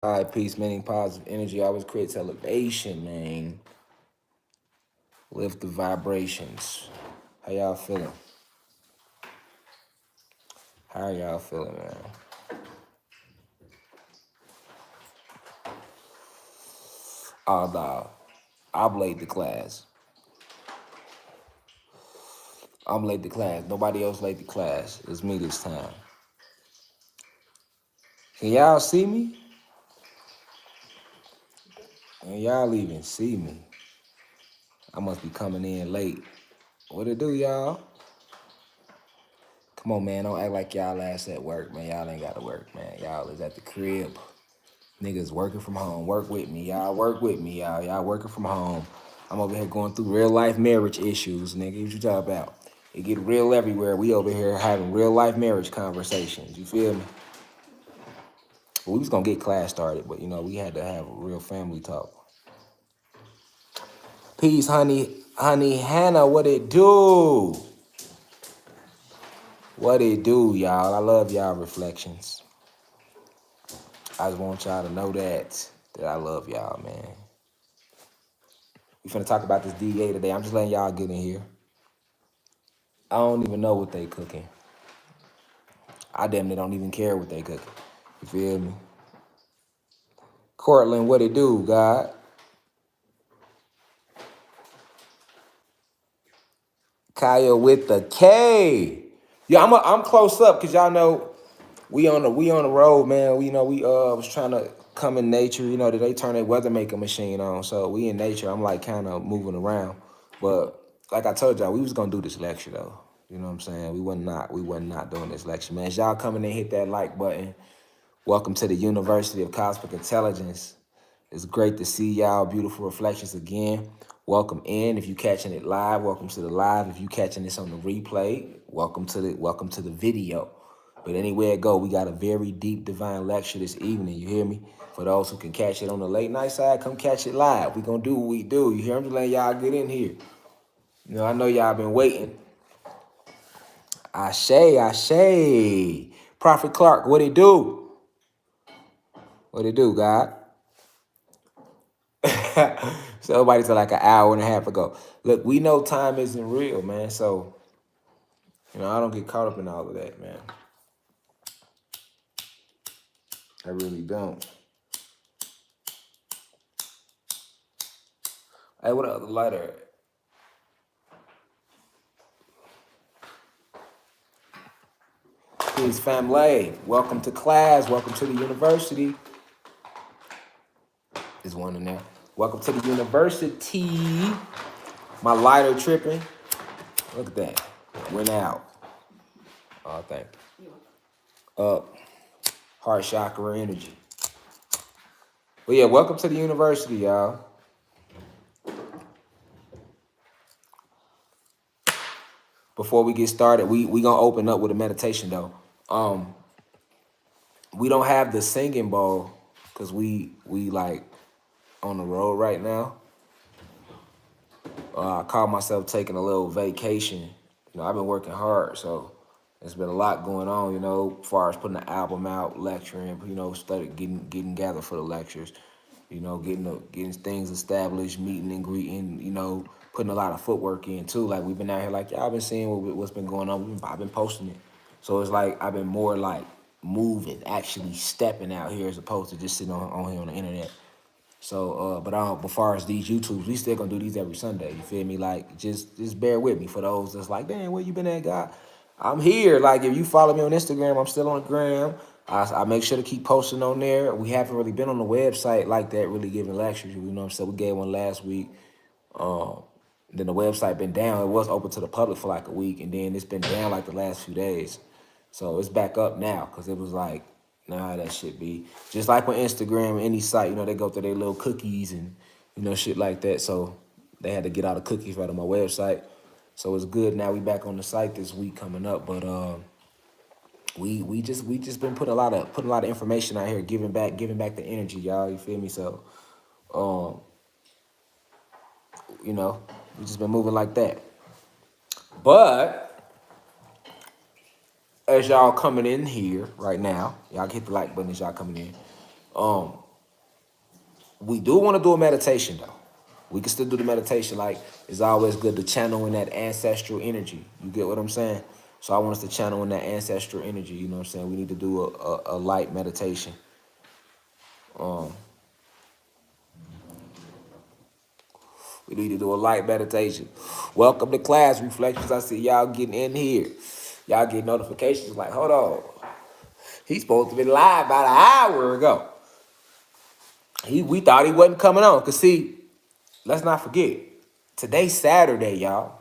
High peace, meaning positive energy always creates elevation, man. Lift the vibrations. How y'all feeling? How are y'all feeling, man? Oh, no. I'm late to class. I'm late to class. Nobody else late to class. It's me this time. Can y'all see me? Can y'all even see me? I must be coming in late. What it do, y'all? Come on, man. Don't act like y'all ass at work, man. Y'all ain't got to work, man. Y'all is at the crib. Niggas working from home. Work with me, y'all. Work with me, y'all. Y'all working from home. I'm over here going through real life marriage issues, nigga. What you talking about? It get real everywhere. We over here having real life marriage conversations. You feel me? Well, we was gonna get class started, but we had to have a real family talk. Peace, honey, Hannah. What it do? What it do, y'all? I love y'all reflections. I just want y'all to know that I love y'all, man. We finna talk about this D.E.A today. I'm just letting y'all get in here. I don't even know what they cooking. I damn near don't even care what they cooking. You feel me? Cortland, what it do, God? Kaya with the K. Yeah, I'm close up because y'all know we on the road, man. We was trying to come in nature. That they turn their weather making machine on, so we in nature. I'm like kind of moving around, but like I told y'all, we was gonna do this lecture though. You know what I'm saying? We wasn't not doing this lecture, man. As y'all coming in, hit that like button. Welcome to the University of Cosmic Intelligence. It's great to see y'all beautiful reflections again. Welcome in. If you catching it live, welcome to the live. If you catching this on the replay, welcome to the video. But anywhere it go, we got a very deep divine lecture this evening. You hear me? For those who can catch it on the late night side, come catch it live. We gonna do what we do. You hear me? I'm just letting y'all get in here. I know y'all been waiting. Ashe. Prophet Clark, what it do? What it do, God? So nobody said like an hour and a half ago. Look, we know time isn't real, man. So, I don't get caught up in all of that, man. I really don't. Hey, what other lighter? Please, family. Welcome to class. Welcome to the university. There's one in there. Welcome to the university. My lighter tripping. Look at that. Went out. Oh, thank you. Up. Heart chakra energy. But yeah, welcome to the university, y'all. Before we get started, we gonna open up with a meditation though. We don't have the singing bowl because we like on the road right now. I call myself taking a little vacation. I've been working hard, so there's been a lot going on. As far as putting the album out, lecturing. Started getting gathered for the lectures. Getting things established, meeting and greeting. Putting a lot of footwork in too. Like we've been out here, like y'all been seeing what's been going on. I've been posting it, so it's like I've been more like moving, actually stepping out here as opposed to just sitting on here on the internet. So, but as far as these YouTubes, we still gonna do these every Sunday. You feel me? Like, just bear with me for those that's like, damn, where you been at, God? I'm here. Like, if you follow me on Instagram, I'm still on the gram. I make sure to keep posting on there. We haven't really been on the website like that, really giving lectures. So we gave one last week. Then the website been down. It was open to the public for like a week, and then it's been down like the last few days. So it's back up now because it was like, nah, that shit be. Just like on Instagram, any site, they go through their little cookies and, shit like that. So they had to get all the cookies right on my website. So it's good now. We back on the site this week coming up, but we just been putting a lot of information out here, giving back the energy, y'all. You feel me? So, we just been moving like that. But as y'all coming in here right now, y'all hit the like button as y'all coming in. We do want to do a meditation though. We can still do the meditation. Like, it's always good to channel in that ancestral energy. You get what I'm saying? So I want us to channel in that ancestral energy. You know what I'm saying? We need to do a light meditation. We need to do a light meditation. Welcome to Class Reflections. I see y'all getting in here. Y'all get notifications like, hold on. He's supposed to be live about an hour ago. We thought he wasn't coming on. Because see, let's not forget, today's Saturday, y'all.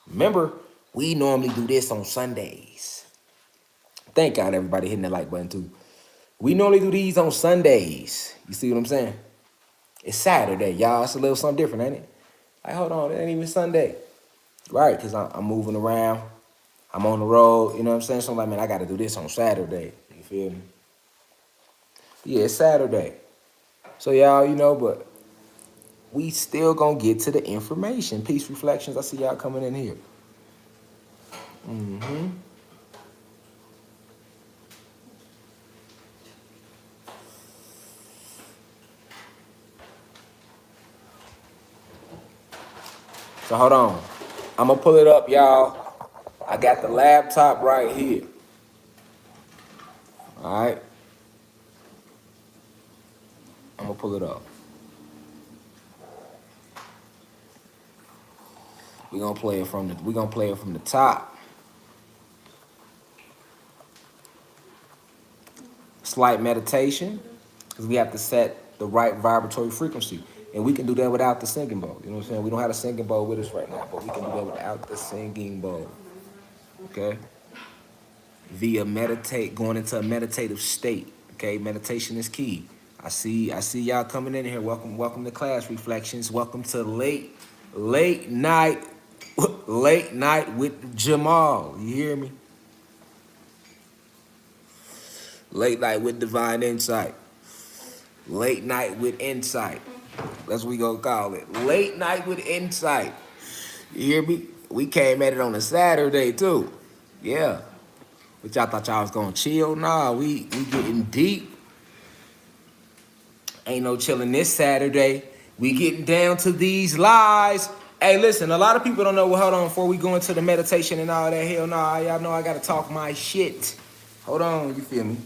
Remember, we normally do this on Sundays. Thank God everybody hitting that like button too. We normally do these on Sundays. You see what I'm saying? It's Saturday, y'all. It's a little something different, ain't it? Like, hold on, it ain't even Sunday. Right, because I'm moving around. I'm on the road, you know what I'm saying? So I'm like, man, I got to do this on Saturday. You feel me? Yeah, it's Saturday. So y'all, you know, but we still gonna get to the information. Peace Reflections, I see y'all coming in here. So hold on. I'm gonna pull it up, y'all. I got the laptop right here. All right. I'm gonna pull it up. We're gonna play it from the top. Slight meditation, because we have to set the right vibratory frequency. And we can do that without the singing bowl. You know what I'm saying? We don't have a singing bowl with us right now, but we can do that without the singing bowl. Okay? Via going into a meditative state. Okay, meditation is key. I see y'all coming in here. Welcome to Class Reflections. Welcome to late night with Jamal. You hear me? Late night with divine insight. Late night with insight. That's what we gonna call it. Late night with insight. You hear me? We came at it on a Saturday too. Yeah. But y'all thought y'all was gonna chill? Nah, we getting deep. Ain't no chilling this Saturday. We getting down to these lies. Hey, listen, a lot of people don't know. Well, hold on, before we go into the meditation and all that, hell nah, y'all know I gotta talk my shit. Hold on, you feel me?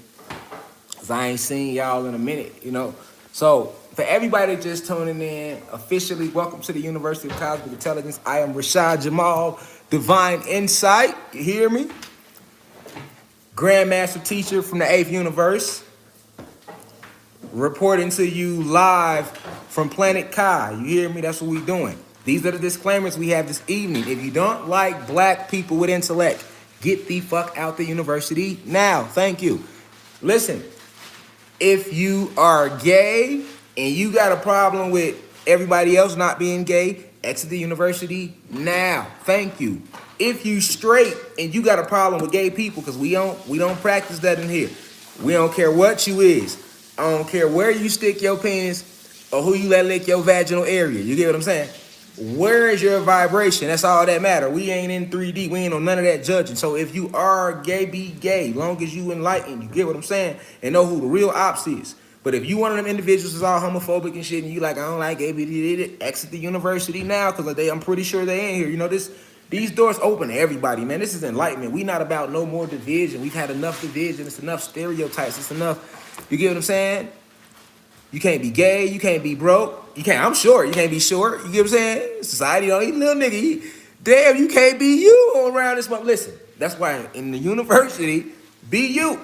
Cause I ain't seen y'all in a minute, you know. So for everybody just tuning in, officially welcome to the University of Cosmic Intelligence. I am Rashad Jamal, Divine Insight. You hear me? Grandmaster teacher from the 8th universe. Reporting to you live from Planet Kai. You hear me? That's what we doing. These are the disclaimers we have this evening. If you don't like black people with intellect, get the fuck out the university now. Thank you. Listen, if you are gay and you got a problem with everybody else not being gay, exit the university now. Thank you. If you straight and you got a problem with gay people, because we don't practice that in here. We don't care what you is. I don't care where you stick your penis or who you let lick your vaginal area. You get what I'm saying? Where is your vibration? That's all that matter. We ain't in 3D. We ain't on none of that judging. So if you are gay, be gay. Long as you enlightened, you get what I'm saying? And know who the real ops is. But if you one of them individuals is all homophobic and shit, and you like, I don't like gay, exit the university now, because I'm pretty sure they ain't here. You know, these doors open to everybody, man. This is enlightenment. We not about no more division. We've had enough division. It's enough stereotypes. It's enough. You get what I'm saying? You can't be gay. You can't be broke. You can't. I'm short. You can't be short. You get what I'm saying? Society don't eat little nigga. Damn, you can't be you around this month. Listen, that's why in the university, be you.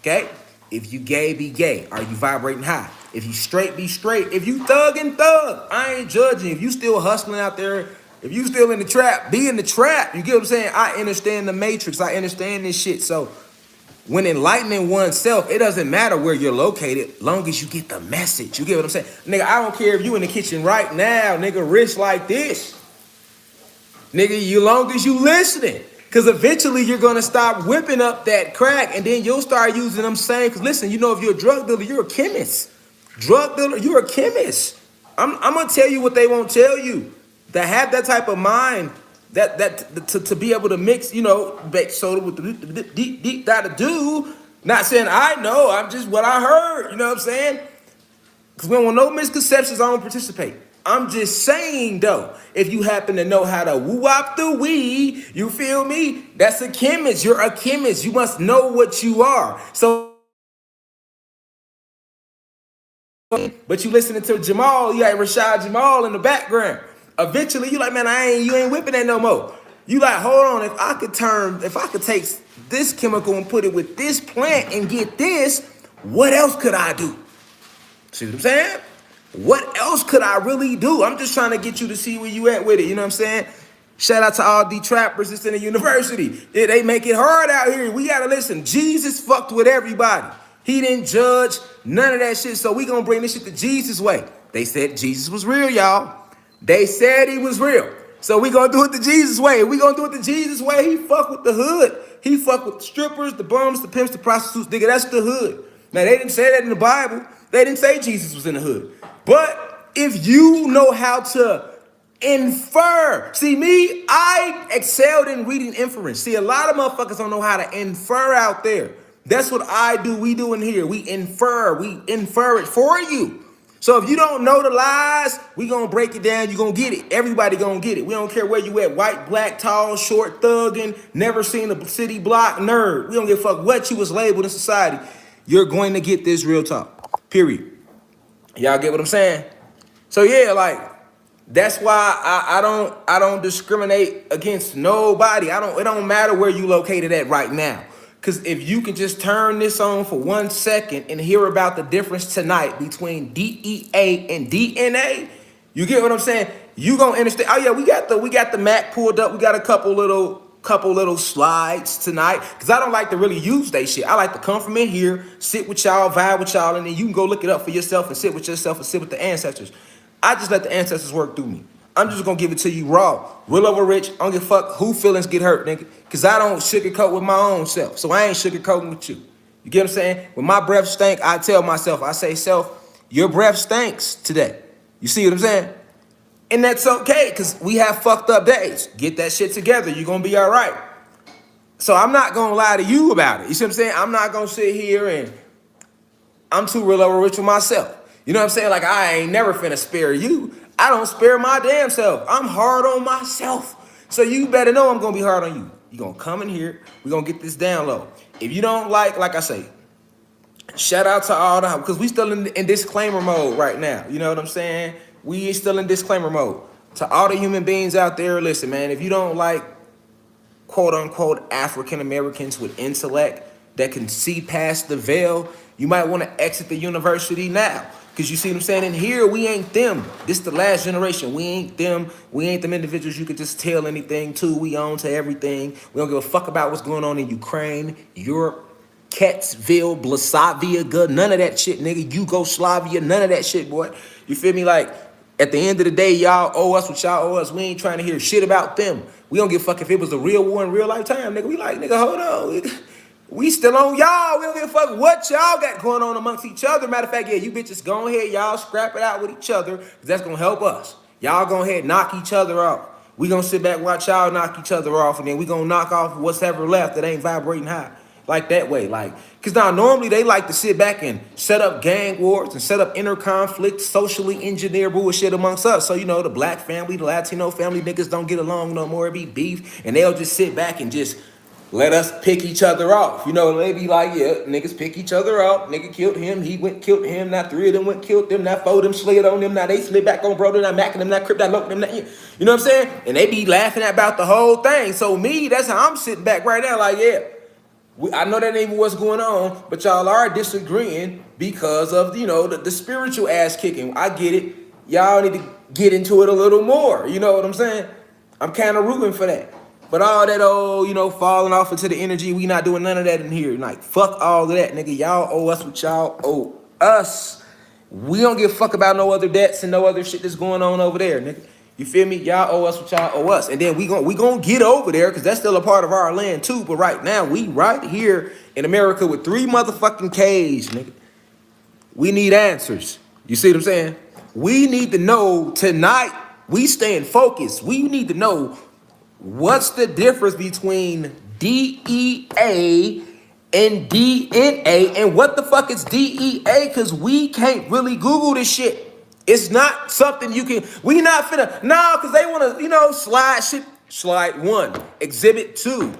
Okay? If you gay, be gay. Are you vibrating high? If you straight, be straight. If you thug, I ain't judging. If you still hustling out there, if you still in the trap, be in the trap. You get what I'm saying? I understand the matrix. I understand this shit. So when enlightening oneself, it doesn't matter where you're located, long as you get the message. You get what I'm saying? Nigga, I don't care if you in the kitchen right now, nigga, wrist like this. Nigga, you long as you listening. Because eventually you're going to stop whipping up that crack, and then you'll start using them same. Because listen, you know, if you're a drug dealer, you're a chemist. Drug dealer, you're a chemist. I'm going to tell you what they won't tell you. To have that type of mind, to be able to mix, you know, bake soda with the deep do. Not saying I know, I'm just what I heard. You know what I'm saying? Because we don't want no misconceptions. I don't participate. I'm just saying, though, if you happen to know how to woo-wop the weed, you feel me? That's a chemist. You're a chemist. You must know what you are. So, but you listening to Jamal, you got Rashad Jamal in the background. Eventually, you like, man, you ain't whipping that no more. You like, hold on, if I could take this chemical and put it with this plant and get this, what else could I do? See what I'm saying? What else could I really do? I'm just trying to get you to see where you at with it. You know what I'm saying? Shout out to all the trappers that's in the university. Yeah, they make it hard out here. We gotta listen. Jesus fucked with everybody. He didn't judge none of that shit. So we gonna bring this shit the Jesus way. They said Jesus was real, y'all. They said he was real. So we gonna do it the Jesus way. We gonna do it the Jesus way. He fuck with the hood. He fuck with the strippers, the bums, the pimps, the prostitutes. Nigga, that's the hood. Now, they didn't say that in the Bible. They didn't say Jesus was in the hood. But if you know how to infer. See, me, I excelled in reading inference. See, a lot of motherfuckers don't know how to infer out there. That's what I do. We do in here. We infer. We infer it for you. So if you don't know the lies, we gonna break it down. You gonna get it. Everybody gonna get it. We don't care where you at. White, black, tall, short, thuggin', never seen a city block, nerd. We don't give a fuck what you was labeled in society. You're going to get this real talk. Period. Y'all get what I'm saying? So yeah, like, that's why I don't discriminate against nobody. It don't matter where you located at right now. Because if you can just turn this on for 1 second and hear about the difference tonight between D.E.A. and D.N.A., you get what I'm saying? You gonna understand. Oh yeah, we got the Mac pulled up. We got a couple little slides tonight. Cause I don't like to really use that shit. I like to come from in here, sit with y'all, vibe with y'all, and then you can go look it up for yourself and sit with yourself and sit with the ancestors. I just let the ancestors work through me. I'm just gonna give it to you raw. Real over rich. I don't give a fuck who feelings get hurt, nigga. Cause I don't sugarcoat with my own self. So I ain't sugarcoating with you. You get what I'm saying? When my breath stink, I tell myself, I say, self, your breath stinks today. You see what I'm saying? And that's okay, because we have fucked up days. Get that shit together. You're gonna be all right. So I'm not gonna lie to you about it. You see what I'm saying? I'm not gonna sit here and I'm too real over rich with myself. You know what I'm saying? Like, I ain't never finna spare you. I don't spare my damn self. I'm hard on myself. So you better know I'm gonna be hard on you. You gonna come in here, we gonna get this down low. If you don't like I say, shout out to all the, because we still in disclaimer mode right now. You know what I'm saying? We still in disclaimer mode. To all the human beings out there, listen, man, if you don't like quote unquote African Americans with intellect that can see past the veil, you might want to exit the university now. Because you see what I'm saying? In here, we ain't them. This the last generation. We ain't them. We ain't them individuals you could just tell anything to. We own to everything. We don't give a fuck about what's going on in Ukraine, Europe, Katsville, Blasavia, none of that shit, nigga. Yugoslavia, none of that shit, boy. You feel me? Like, at the end of the day, y'all owe us what y'all owe us. We ain't trying to hear shit about them. We don't give a fuck if it was a real war in real lifetime, nigga. We like, nigga, hold on. We still on y'all. We don't give a fuck what y'all got going on amongst each other. Matter of fact, yeah, you bitches go ahead, y'all scrap it out with each other, because that's going to help us. Y'all go ahead, knock each other off. We going to sit back, watch y'all knock each other off, and then we going to knock off what's ever left that ain't vibrating high. Like that way, like, because now normally they like to sit back and set up gang wars and set up inner conflict, socially engineer bullshit amongst us. So, you know, the black family, the Latino family, niggas don't get along no more. It be beef, and they'll just sit back and just let us pick each other off. You know, they be like, yeah, niggas pick each other off. Nigga killed him, he went killed him. Now 3 of them went killed them. Now 4 of them slid on them. Now they slid back on brother. Now macking them. Now crip. Now look them. Now, you know what I'm saying? And they be laughing about the whole thing. So me, that's how I'm sitting back right now. Like, yeah. I know that ain't even what's going on, but y'all are disagreeing because of, you know, the spiritual ass kicking. I get it. Y'all need to get into it a little more. You know what I'm saying? I'm kind of rooting for that. But all that, you know, falling off into the energy, we not doing none of that in here. Like, fuck all of that, nigga. Y'all owe us what y'all owe us. We don't give a fuck about no other debts and no other shit that's going on over there, nigga. You feel me? Y'all owe us what y'all owe us. And then we gonna get over there, because that's still a part of our land too. But right now, we right here in America with 3 motherfucking Ks, nigga. We need answers. You see what I'm saying? We need to know tonight. We staying focused. We need to know what's the difference between D.E.A. and DNA. And what the fuck is DEA? Because we can't really Google this shit. It's not something you can, we not finna, no, because they want to, slide shit. Slide 1, Exhibit 2,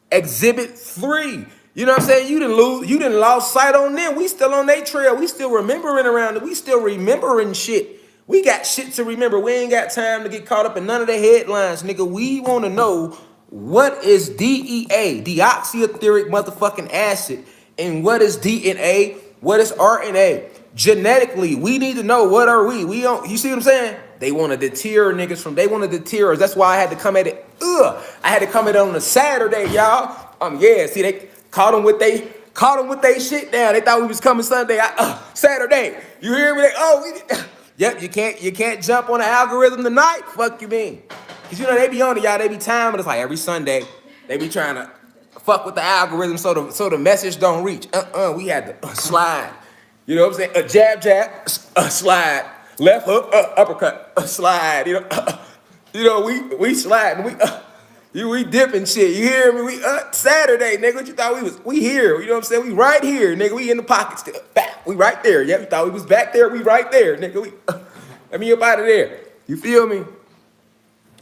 Exhibit 3. You know what I'm saying? You didn't lost sight on them. We still on their trail. We still remembering around it. We still remembering shit. We got shit to remember. We ain't got time to get caught up in none of the headlines, nigga. We want to know what is DEA, deoxyetheric motherfucking acid, and what is DNA, what is RNA. Genetically, we need to know what are we. We don't. You see what I'm saying? They want to deter niggas from. They want to deter us. That's why I had to come at it. I had to come at it on a Saturday, y'all. Yeah. See, they caught them with they shit down. They thought we was coming Sunday. Saturday. You hear me? Yep. You can't jump on the algorithm tonight. Fuck you mean? Cause they be on it, y'all. They be timing. It's like every Sunday they be trying to fuck with the algorithm so the message don't reach. We had to slide. You know what I'm saying? A jab, slide. Left hook, uppercut, slide. We sliding. We dipping shit. You hear me? We Saturday, nigga. What you thought we here? You know what I'm saying? We right here, nigga. We in the pocket still. Back. We right there. Yeah, you thought we was back there. We right there, nigga. Let me up out of there. You feel me?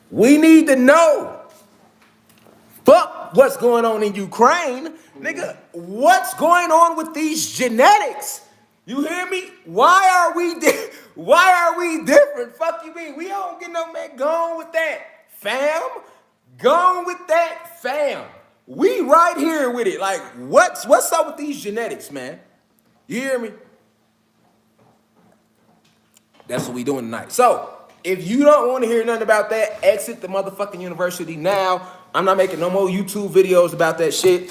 We need to know. Fuck what's going on in Ukraine, nigga. What's going on with these genetics? You hear me? Why are we different? Fuck you mean? We don't get no man. Gone with that, fam. Gone with that, fam. We right here with it. Like, what's up with these genetics, man? You hear me? That's what we doing tonight. So, if you don't want to hear nothing about that, exit the motherfucking university now. I'm not making no more YouTube videos about that shit.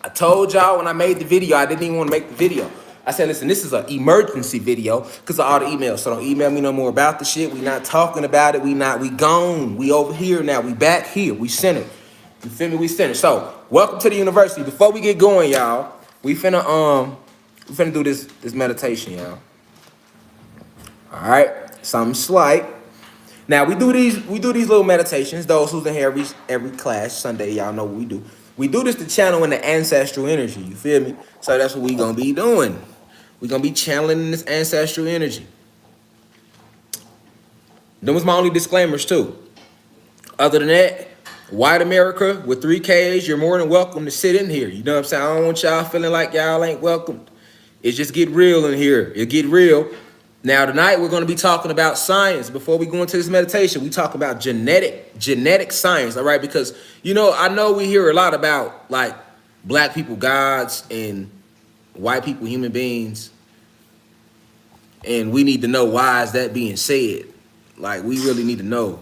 I told y'all when I made the video, I didn't even want to make the video. I said, listen, this is an emergency video because of all the emails. So don't email me no more about the shit. We not talking about it. We gone. We over here now. We back here. We centered. You feel me? We centered. So welcome to the university. Before we get going, y'all, we finna do this meditation, y'all. All right, something slight. Now we do these little meditations. Those who's in here every class Sunday, y'all know what we do. We do this to channel in the ancestral energy. You feel me? So that's what we gonna be doing. We gonna be channeling this ancestral energy. That was my only disclaimers too. Other than that, white America with 3 Ks, you're more than welcome to sit in here. You know what I'm saying? I don't want y'all feeling like y'all ain't welcome. It just get real in here. It get real. Now tonight we're going to be talking about science. Before we go into this meditation, we talk about genetic science, all right? Because I know we hear a lot about like black people gods and white people human beings, and we need to know why is that being said. Like we really need to know.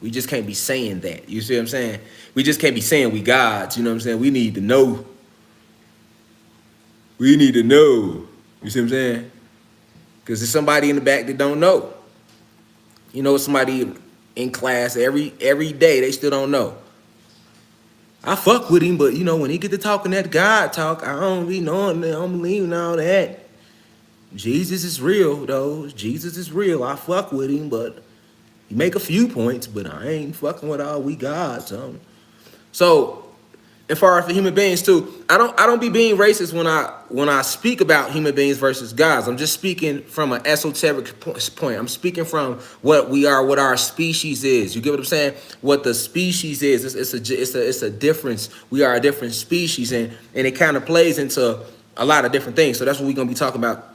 We just can't be saying that. You see what I'm saying? We just can't be saying we gods. You know what I'm saying? We need to know. We need to know. You see what I'm saying? Because there's somebody in the back that don't know. Somebody in class every day, they still don't know. I fuck with him, but when he get to talking that God talk, I don't be knowing that. I don't believe in all that. Jesus is real, though. Jesus is real. I fuck with him, but he make a few points, but I ain't fucking with all we gods. So as far as for human beings too, I don't be being racist when I speak about human beings versus gods. I'm just speaking from an esoteric point. I'm speaking from what we are, what our species is. You get what I'm saying? What the species is. It's a difference. We are a different species, and it kind of plays into a lot of different things. So that's what we're gonna be talking about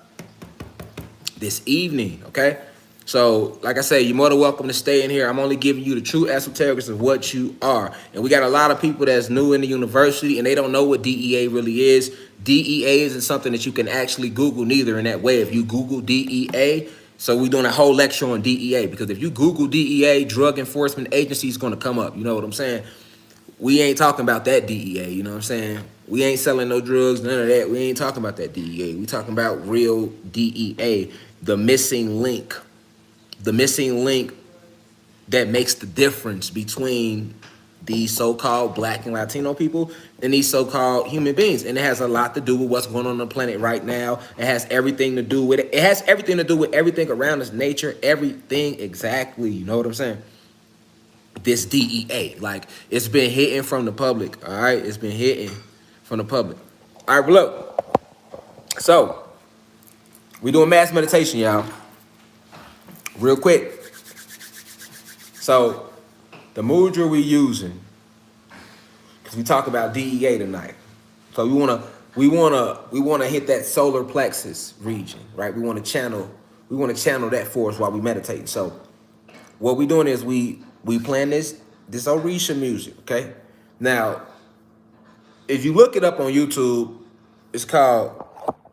this evening. Okay. So, like I say, you're more than welcome to stay in here. I'm only giving you the true esoterics of what you are. And we got a lot of people that's new in the university, and they don't know what DEA really is. DEA isn't something that you can actually Google neither in that way. If you Google DEA, so we're doing a whole lecture on DEA, because if you Google DEA, Drug Enforcement Agency is going to come up. You know what I'm saying? We ain't talking about that DEA, you know what I'm saying? We ain't selling no drugs, none of that. We ain't talking about that DEA. We talking about real DEA, the missing link. The missing link that makes the difference between these so-called black and Latino people and these so-called human beings. And it has a lot to do with what's going on the planet right now. It has everything to do with it. It has everything to do with everything around us, nature, everything exactly. You know what I'm saying? This DEA, like, it's been hitting from the public, all right? It's been hitting from the public. All right, but look. So we doing mass meditation, y'all. Real quick. So the mudra we using, because we talk about DEA tonight. So we wanna hit that solar plexus region, right? We want to channel that for us while we meditate. So what we doing is we playing this Orisha music, okay? Now, if you look it up on YouTube, it's called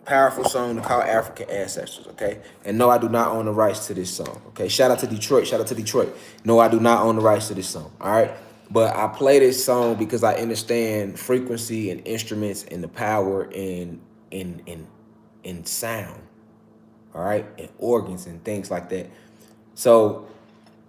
Powerful Song to Call African Ancestors, okay? And no, I do not own the rights to this song, okay? Shout out to Detroit, shout out to Detroit. No, I do not own the rights to this song, all right? But I play this song because I understand frequency and instruments and the power in sound, all right? And organs and things like that. So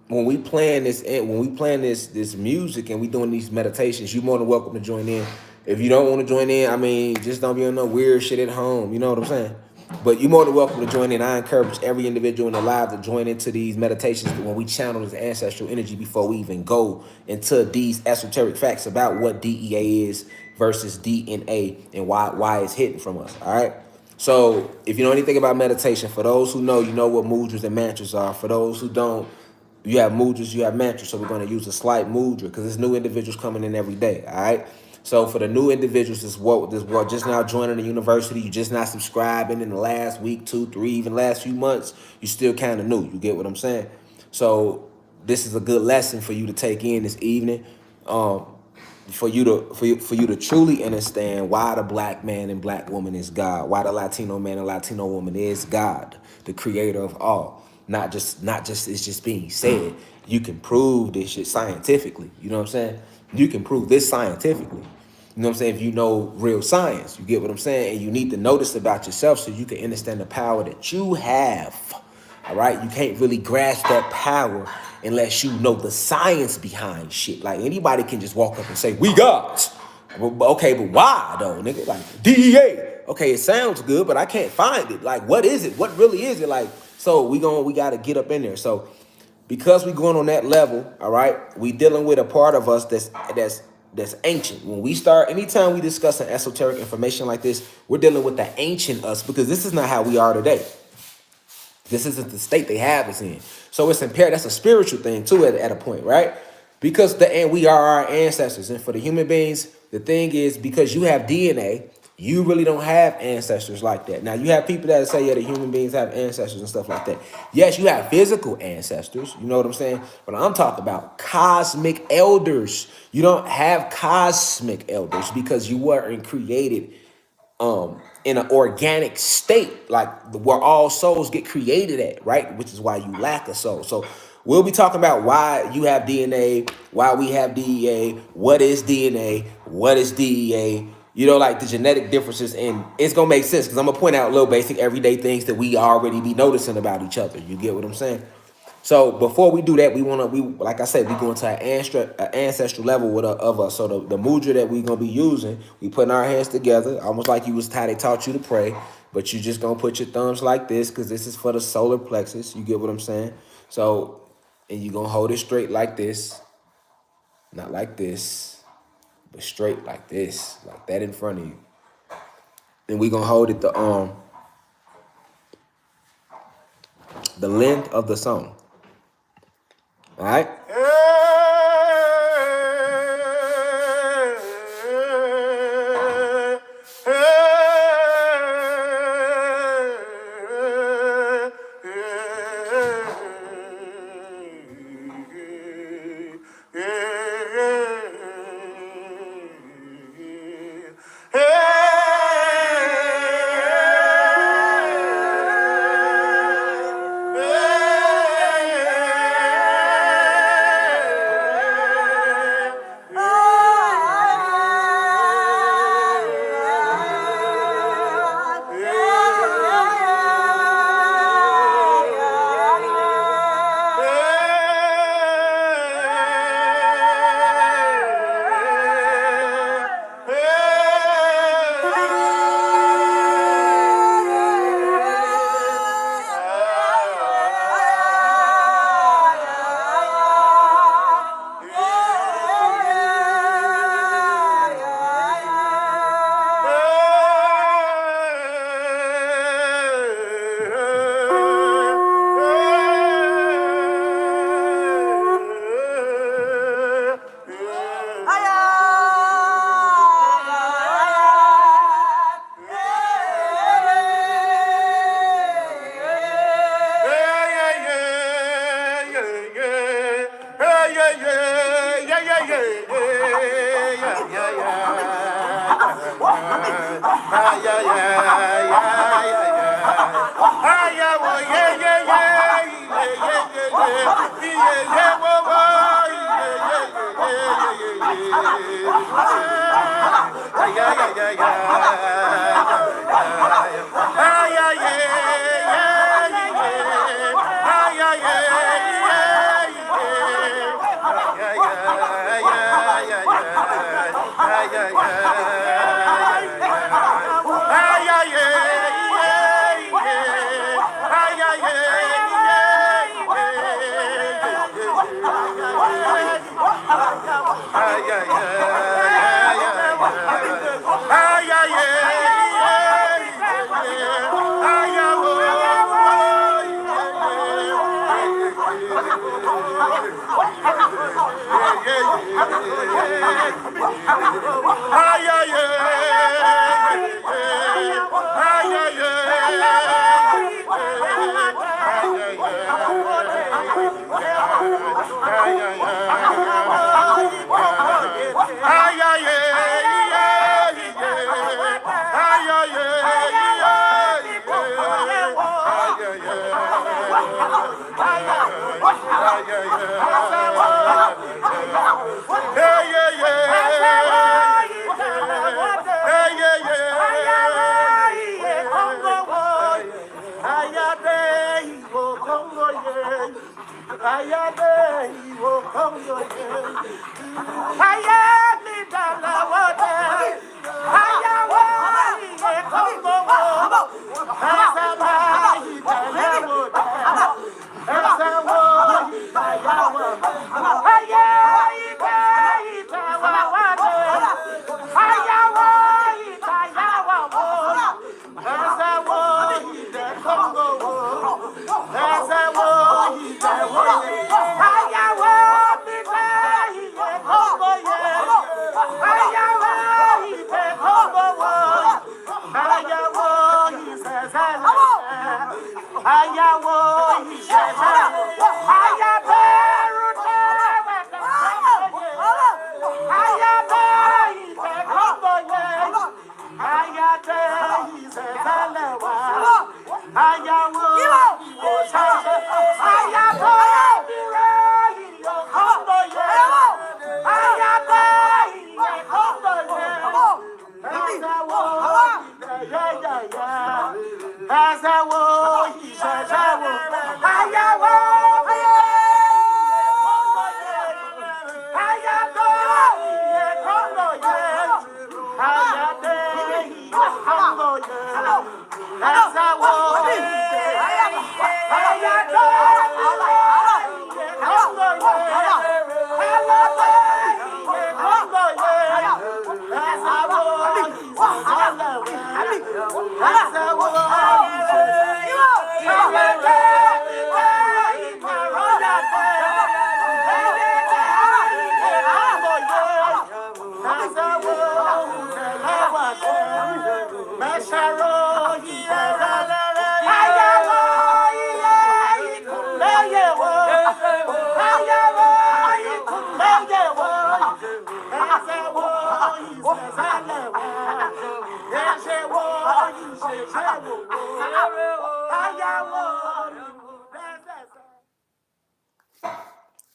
when we playing this music and we doing these meditations, you're more than welcome to join in. If you don't want to join in, I mean, just don't be on no weird shit at home. You know what I'm saying? But you're more than welcome to join in. I encourage every individual in their lives to join into these meditations when we channel this ancestral energy before we even go into these esoteric facts about what DEA is versus DNA and why it's hidden from us. All right. So if you know anything about meditation, for those who know, you know what mudras and mantras are. For those who don't, you have mudras, you have mantras, so we're going to use a slight mudra because there's new individuals coming in every day, all right? So for the new individuals, this what just now joining the university, you just not subscribing in the last week, 2, 3, even last few months, you still kind of new. You get what I'm saying? So this is a good lesson for you to take in this evening. For you to truly understand why the black man and black woman is God, why the Latino man and Latino woman is God, the creator of all. Not just it's just being said. You can prove this shit scientifically. You know what I'm saying? You can prove this scientifically. You know what I'm saying? If you know real science, you get what I'm saying? And you need to notice about yourself so you can understand the power that you have. All right? You can't really grasp that power unless you know the science behind shit. Like anybody can just walk up and say, we gods. Okay, but why though, nigga? Like DEA. Okay, it sounds good, but I can't find it. Like, what is it? What really is it? Like, so we gotta get up in there. So because we going on that level, all right, we dealing with a part of us that's ancient. When we start, anytime we discuss an esoteric information like this, we're dealing with the ancient us because this is not how we are today. This isn't the state they have us in. So it's impaired. That's a spiritual thing too at a point, right? Because we are our ancestors. And for the human beings, the thing is because you have DNA, you really don't have ancestors like that. Now you have people that say, yeah, the human beings have ancestors and stuff like that. Yes, you have physical ancestors. You know what I'm saying? But I'm talking about cosmic elders. You don't have cosmic elders because you weren't created in an organic state, like where all souls get created at, right? Which is why you lack a soul. So we'll be talking about why you have DNA, why we have DEA, what is DNA, what is DEA, you know, like the genetic differences. And it's going to make sense because I'm going to point out little basic everyday things that we already be noticing about each other. You get what I'm saying? So before we do that, we like I said, we go into an ancestral level of us. So the mudra that we gonna be using, we putting our hands together, almost like how they taught you to pray, but you just gonna put your thumbs like this because this is for the solar plexus. You get what I'm saying? So, and you gonna hold it straight like this, not like this, but straight like this, like that in front of you. Then we gonna hold it the length of the song. All right.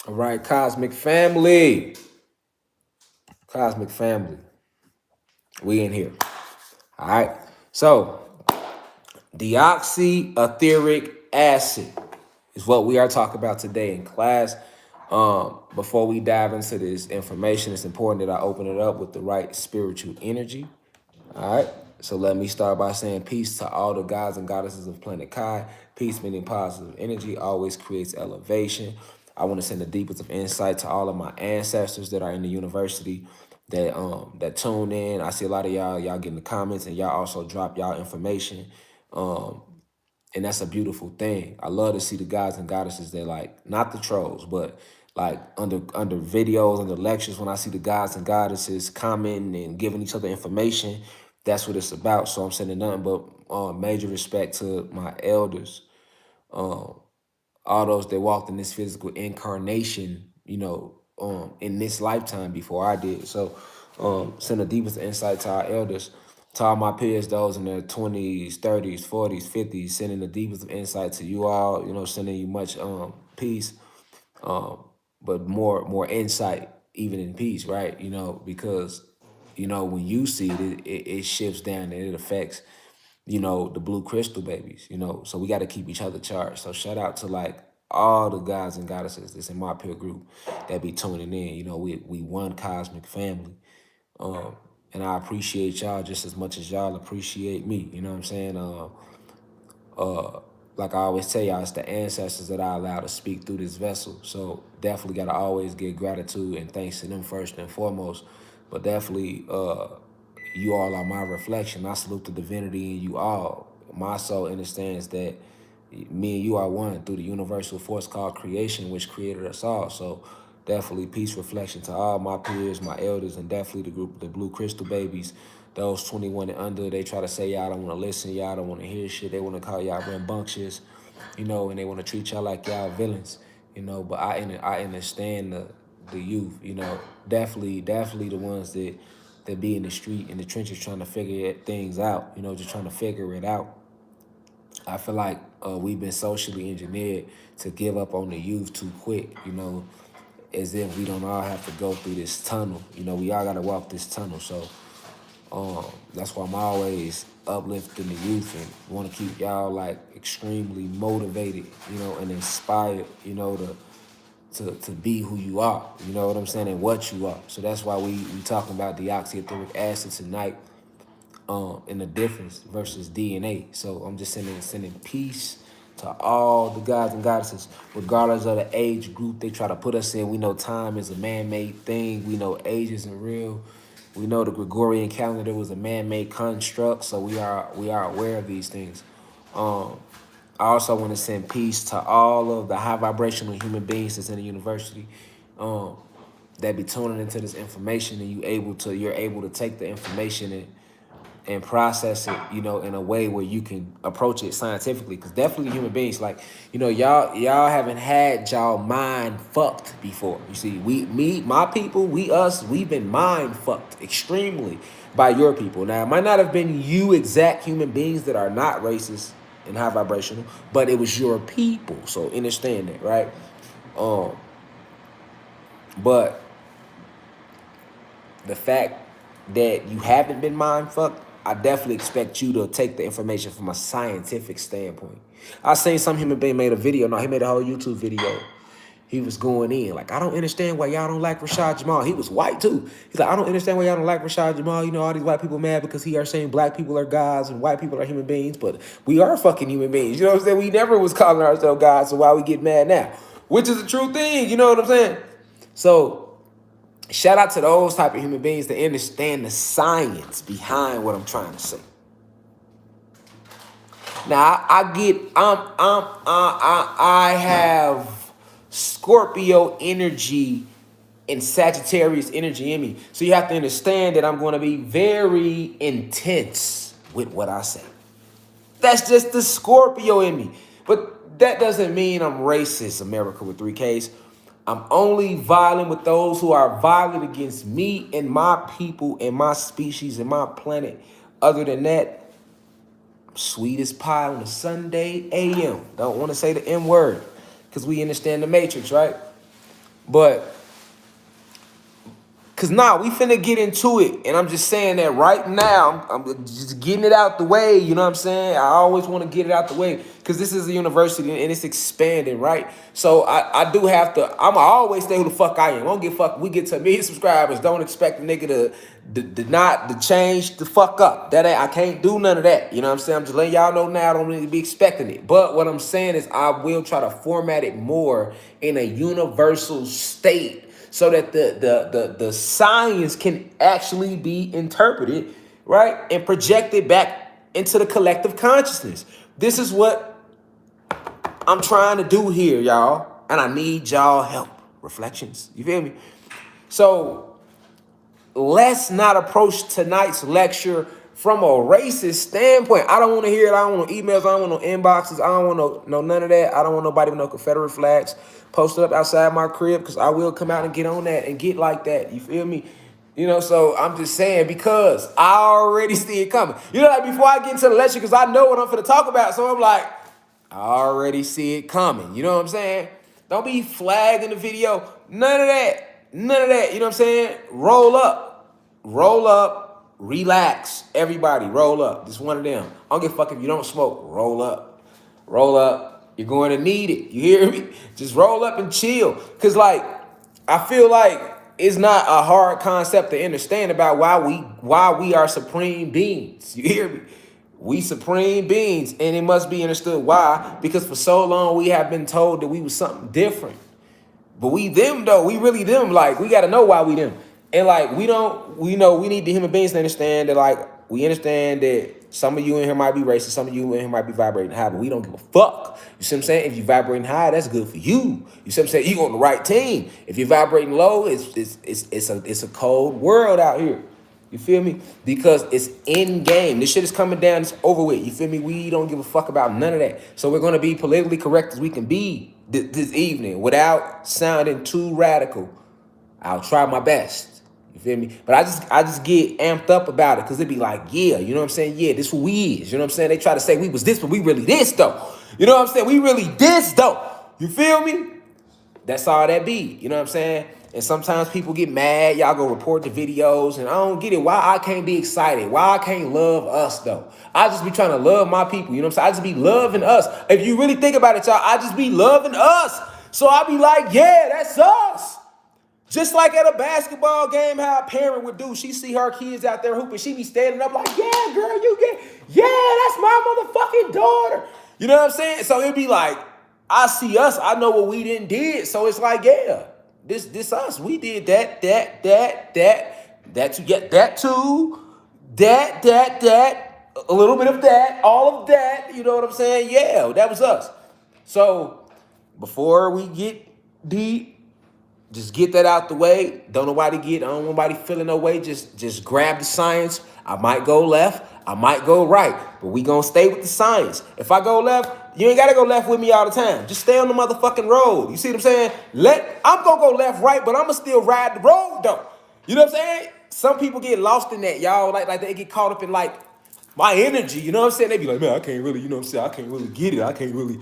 All right, Cosmic Family. Cosmic Family. We in here. All right. So, deoxyetheric acid is what we are talking about today in class. Before we dive into this information, it's important that I open it up with the right spiritual energy. All right. So let me start by saying peace to all the gods and goddesses of planet Kai. Peace meaning positive energy always creates elevation. I want to send the deepest of insight to all of my ancestors that are in the university that tune in. I see a lot of y'all get in the comments, and y'all also drop y'all information. And that's a beautiful thing. I love to see the gods and goddesses that, like, not the trolls, but like under videos, under lectures, when I see the gods and goddesses commenting and giving each other information, that's what it's about. So I'm sending nothing but major respect to my elders, all those that walked in this physical incarnation, in this lifetime before I did. So send the deepest insight to our elders, to all my peers, those in their 20s, 30s, 40s, 50s, sending the deepest of insight to you all, sending you much peace, but more insight, even in peace, right? Because, when you see it shifts down and it affects, the blue crystal babies, so we got to keep each other charged. So shout out to, like, all the gods and goddesses that's in my peer group that be tuning in. We one cosmic family. And I appreciate y'all just as much as y'all appreciate me. You know what I'm saying? Like I always tell y'all, it's the ancestors that I allow to speak through this vessel. So definitely gotta always give gratitude and thanks to them first and foremost. But definitely, you all are my reflection. I salute the divinity in you all. My soul understands that me and you are one through the universal force called creation, which created us all. So definitely peace reflection to all my peers, my elders, and definitely the group, the Blue Crystal Babies, those 21 and under. They try to say y'all don't want to listen, y'all don't want to hear shit. They want to call y'all rambunctious, you know, and they want to treat y'all like y'all villains, you know. But I understand the youth, you know, definitely the ones that be in the street, in the trenches, trying to figure things out, you know, just trying to figure it out. I feel like we've been socially engineered to give up on the youth too quick, you know, as if we don't all have to go through this tunnel. You know, we all got to walk this tunnel. So that's why I'm always uplifting the youth and want to keep y'all like extremely motivated, you know, and inspired, you know, to be who you are, you know what I'm saying, and what you are. So that's why we talking about deoxyetheric acid tonight, and the difference versus D.E.A. So I'm just sending peace to all the gods and goddesses, regardless of the age group they try to put us in. We know time is a man-made thing. We know age isn't real. We know the Gregorian calendar was a man-made construct. So we are aware of these things. I also want to send peace to all of the high vibrational human beings that's in the university, that be tuning into this information, and you're able to take the information and process it, you know, in a way where you can approach it scientifically. Because definitely human beings, like, you know, y'all haven't had y'all mind fucked before. You see, my people, we've been mind fucked extremely by your people. Now, it might not have been you exact human beings that are not racist and high vibrational, but it was your people. So understand that, right? But the fact that you haven't been mind fucked, I definitely expect you to take the information from a scientific standpoint. I seen some human being made a video. No, he made a whole YouTube video. He was going in like, I don't understand why y'all don't like Rashad Jamal. He was white too. He's like, I don't understand why y'all don't like Rashad Jamal. You know, all these white people mad because he are saying black people are gods and white people are human beings, but we are fucking human beings. You know what I'm saying? We never was calling ourselves gods, so why we get mad now? Which is a true thing. You know what I'm saying? So shout out to those type of human beings that understand the science behind what I'm trying to say. Now I have Scorpio energy and Sagittarius energy in me, so you have to understand that I'm going to be very intense with what I say. That's just the Scorpio in me. But that doesn't mean I'm racist, America with 3Ks. I'm only violent with those who are violent against me and my people and my species and my planet. Other than that, I'm sweet as pie on a Sunday AM. Don't want to say the M word because we understand the matrix, right? But because we finna get into it. And I'm just saying that right now. I'm just getting it out the way. You know what I'm saying? I always want to get it out the way because this is a university and it's expanding, right? So I do have to, I'm always stay who the fuck I am. I don't give a fuck. We get to 1 million subscribers. Don't expect a nigga to change the fuck up. I can't do none of that. You know what I'm saying? I'm just letting y'all know now. I don't really be expecting it. But what I'm saying is I will try to format it more in a universal state, so that the science can actually be interpreted, right? And projected back into the collective consciousness. This is what I'm trying to do here, y'all. And I need y'all help. Reflections. You feel me? So let's not approach tonight's lecture from a racist standpoint. I don't want to hear it. I don't want no emails. I don't want no inboxes. I don't want no none of that. I don't want nobody with no Confederate flags posted up outside my crib, because I will come out and get on that and get like that. You feel me? You know, so I'm just saying, because I already see it coming. You know, like before I get into the lecture, because I know what I'm finna talk about. So I'm like, I already see it coming. You know what I'm saying? Don't be flagging the video. None of that. None of that. You know what I'm saying? Roll up. Roll up. Relax. Everybody, roll up. Just one of them. I don't give a fuck if you don't smoke. Roll up. Roll up. You're going to need it. You hear me? Just roll up and chill. Because, like, I feel like it's not a hard concept to understand about why we are supreme beings. You hear me? We supreme beings, and it must be understood why. Because for so long we have been told that we was something different. But we them though, we really them. Like, we gotta know why we them. And like, we know we need the human beings to understand that, like, we understand that some of you in here might be racist, some of you in here might be vibrating high, but we don't give a fuck. You see what I'm saying? If you vibrating high, that's good for you. You see what I'm saying? You on the right team. If you're vibrating low, it's a cold world out here. You feel me? Because it's in game. This shit is coming down. It's over with. You feel me? We don't give a fuck about none of that. So we're going to be politically correct as we can be this evening without sounding too radical. I'll try my best. You feel me? But I just get amped up about it because it'd be like, yeah, you know what I'm saying? Yeah, this who we is. You know what I'm saying? They try to say we was this, but we really this though. You know what I'm saying? We really this though. You feel me? That's all that be. You know what I'm saying? And sometimes people get mad. Y'all go report the videos. And I don't get it. Why I can't be excited? Why I can't love us, though? I just be trying to love my people. You know what I'm saying? I just be loving us. If you really think about it, y'all, I just be loving us. So I be like, yeah, that's us. Just like at a basketball game, how a parent would do. She see her kids out there hooping. She be standing up like, yeah, girl, you get, yeah, that's my motherfucking daughter. You know what I'm saying? So it'd be like, I see us. I know what we didn't did. So it's like, yeah, this us. We did that too, yeah, that too, that, a little bit of that, all of that. You know what I'm saying? Yeah, that was us. So before we get deep, just get that out the way. I don't want nobody feeling no way. Just grab the science. I might go left. I might go right. But we gonna stay with the science. If I go left, you ain't gotta go left with me all the time. Just stay on the motherfucking road. You see what I'm saying? I'm gonna go left, right, but I'm gonna still ride the road though. You know what I'm saying? Some people get lost in that, y'all. Like they get caught up in like my energy. You know what I'm saying? They be like, man, I can't really, you know what I'm saying? I can't really get it. I can't really.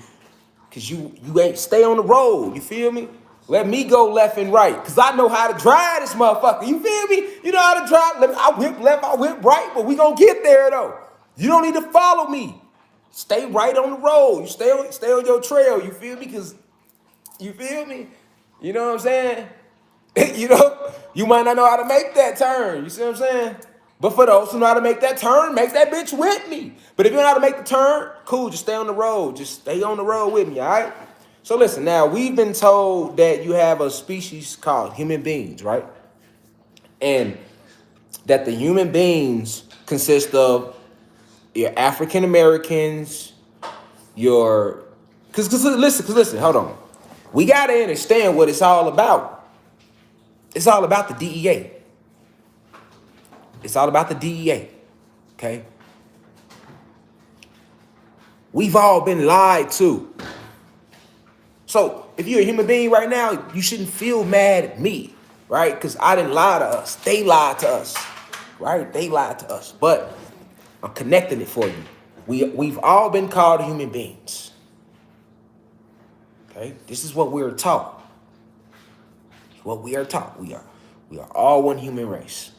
Cause you ain't stay on the road, you feel me? Let me go left and right, cause I know how to drive this motherfucker. You feel me? You know how to drive. I whip left, I whip right, but we gonna get there though. You don't need to follow me. Stay right on the road. You stay on your trail. You feel me? Cause you feel me? You know what I'm saying? You know, you might not know how to make that turn. You see what I'm saying? But for those who know how to make that turn, make that bitch with me. But if you know how to make the turn, cool, just stay on the road. Just stay on the road with me, all right? So listen, now we've been told that you have a species called human beings, right? And that the human beings consist of your African Americans, cause listen, hold on. We gotta understand what it's all about. It's all about the D.E.A. It's all about the D.E.A. Okay? We've all been lied to. So if you're a human being right now, you shouldn't feel mad at me, right? Because I didn't lie to us. They lied to us, right? They lied to us. But I'm connecting it for you. We've all been called human beings. Okay? This is what we're taught. What we are taught. We are all one human race.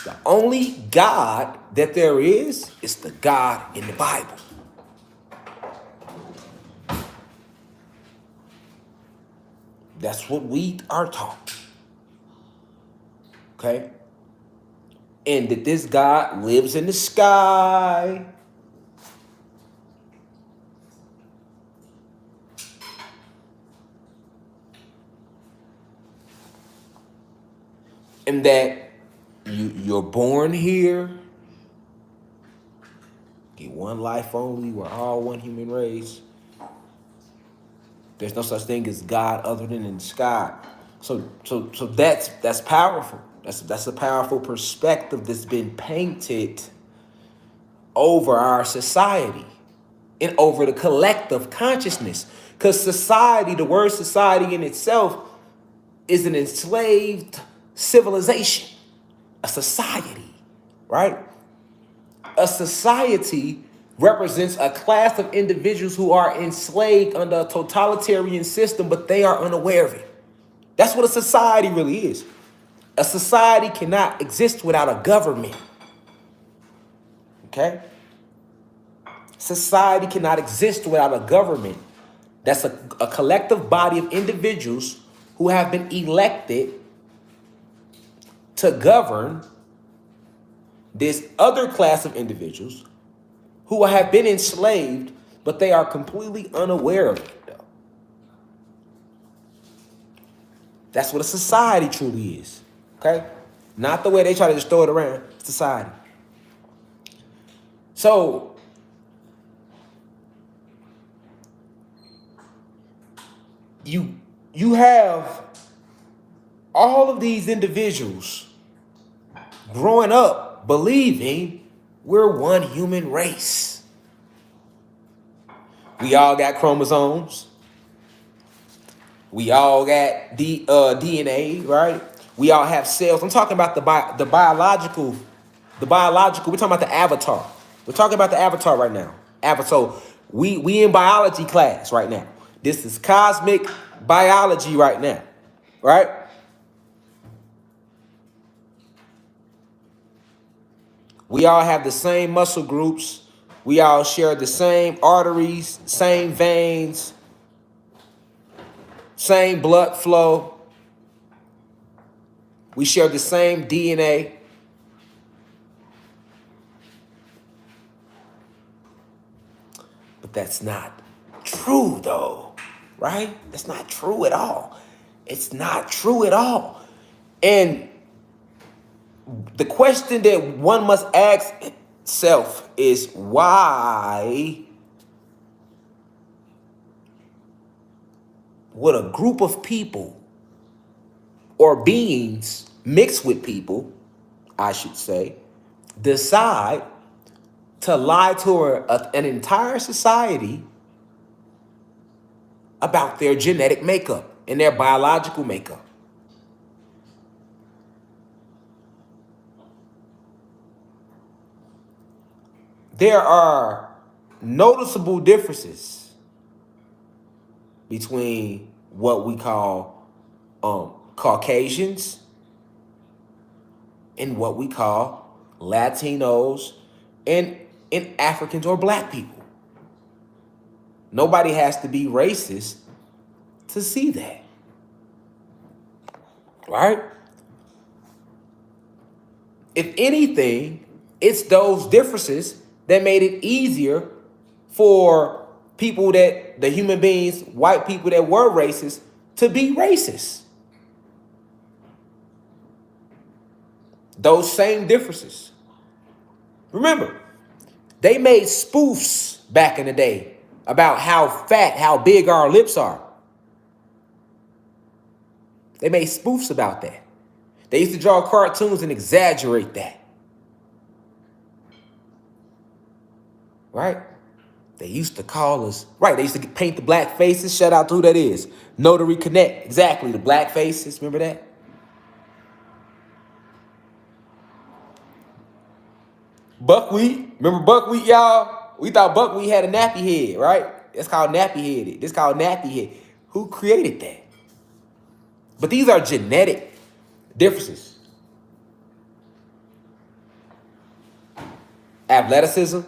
The only God that there is the God in the Bible. That's what we are taught. Okay? And that this God lives in the sky. And that you're born here. Get one life only. We're all one human race. There's no such thing as God other than in the sky. So that's powerful. That's a powerful perspective that's been painted over our society and over the collective consciousness. Because society, the word society in itself, is an enslaved civilization. A society, right? A society represents a class of individuals who are enslaved under a totalitarian system, but they are unaware of it. That's what a society really is. A society cannot exist without a government. Okay? Society cannot exist without a government. That's a collective body of individuals who have been elected to govern this other class of individuals who have been enslaved, but they are completely unaware of it, though. That's what a society truly is, okay? Not the way they try to just throw it around, society. So, you have all of these individuals growing up believing we're one human race. We all got chromosomes. We all got DNA, right? We all have cells. I'm talking about the biological. We're talking about the avatar. We're talking about the avatar right now. So we in biology class right now. This is cosmic biology right now, right? We all have the same muscle groups. We all share the same arteries, same veins, same blood flow. We share the same DNA. But that's not true, though, right? That's not true at all. It's not true at all. And the question that one must ask itself is why would a group of people or beings mixed with people, I should say, decide to lie to an entire society about their genetic makeup and their biological makeup? There are noticeable differences between what we call Caucasians and what we call Latinos and Africans or black people. Nobody has to be racist to see that, right? If anything, it's those differences that made it easier for people the human beings, white people that were racist, to be racist. Those same differences. Remember, they made spoofs back in the day about how big our lips are. They made spoofs about that. They used to draw cartoons and exaggerate that. Right? They used to call us, right, they used to paint the black faces. Shout out to who that is. Notary Connect. Exactly, the black faces. Remember that? Buckwheat. Remember buckwheat, y'all? We thought buckwheat had a nappy head, right? That's called nappy headed. This called nappy head. Who created that? But these are genetic differences. Athleticism.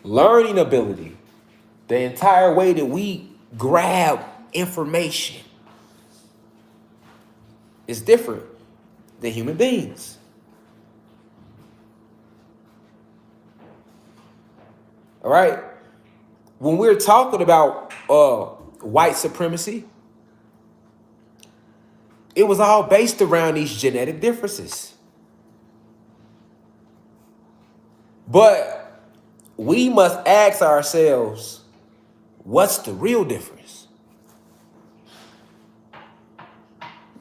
Learning ability. The entire way that we grab information is different than human beings. All right? When we're talking about white supremacy, it was all based around these genetic differences. But we must ask ourselves, what's the real difference?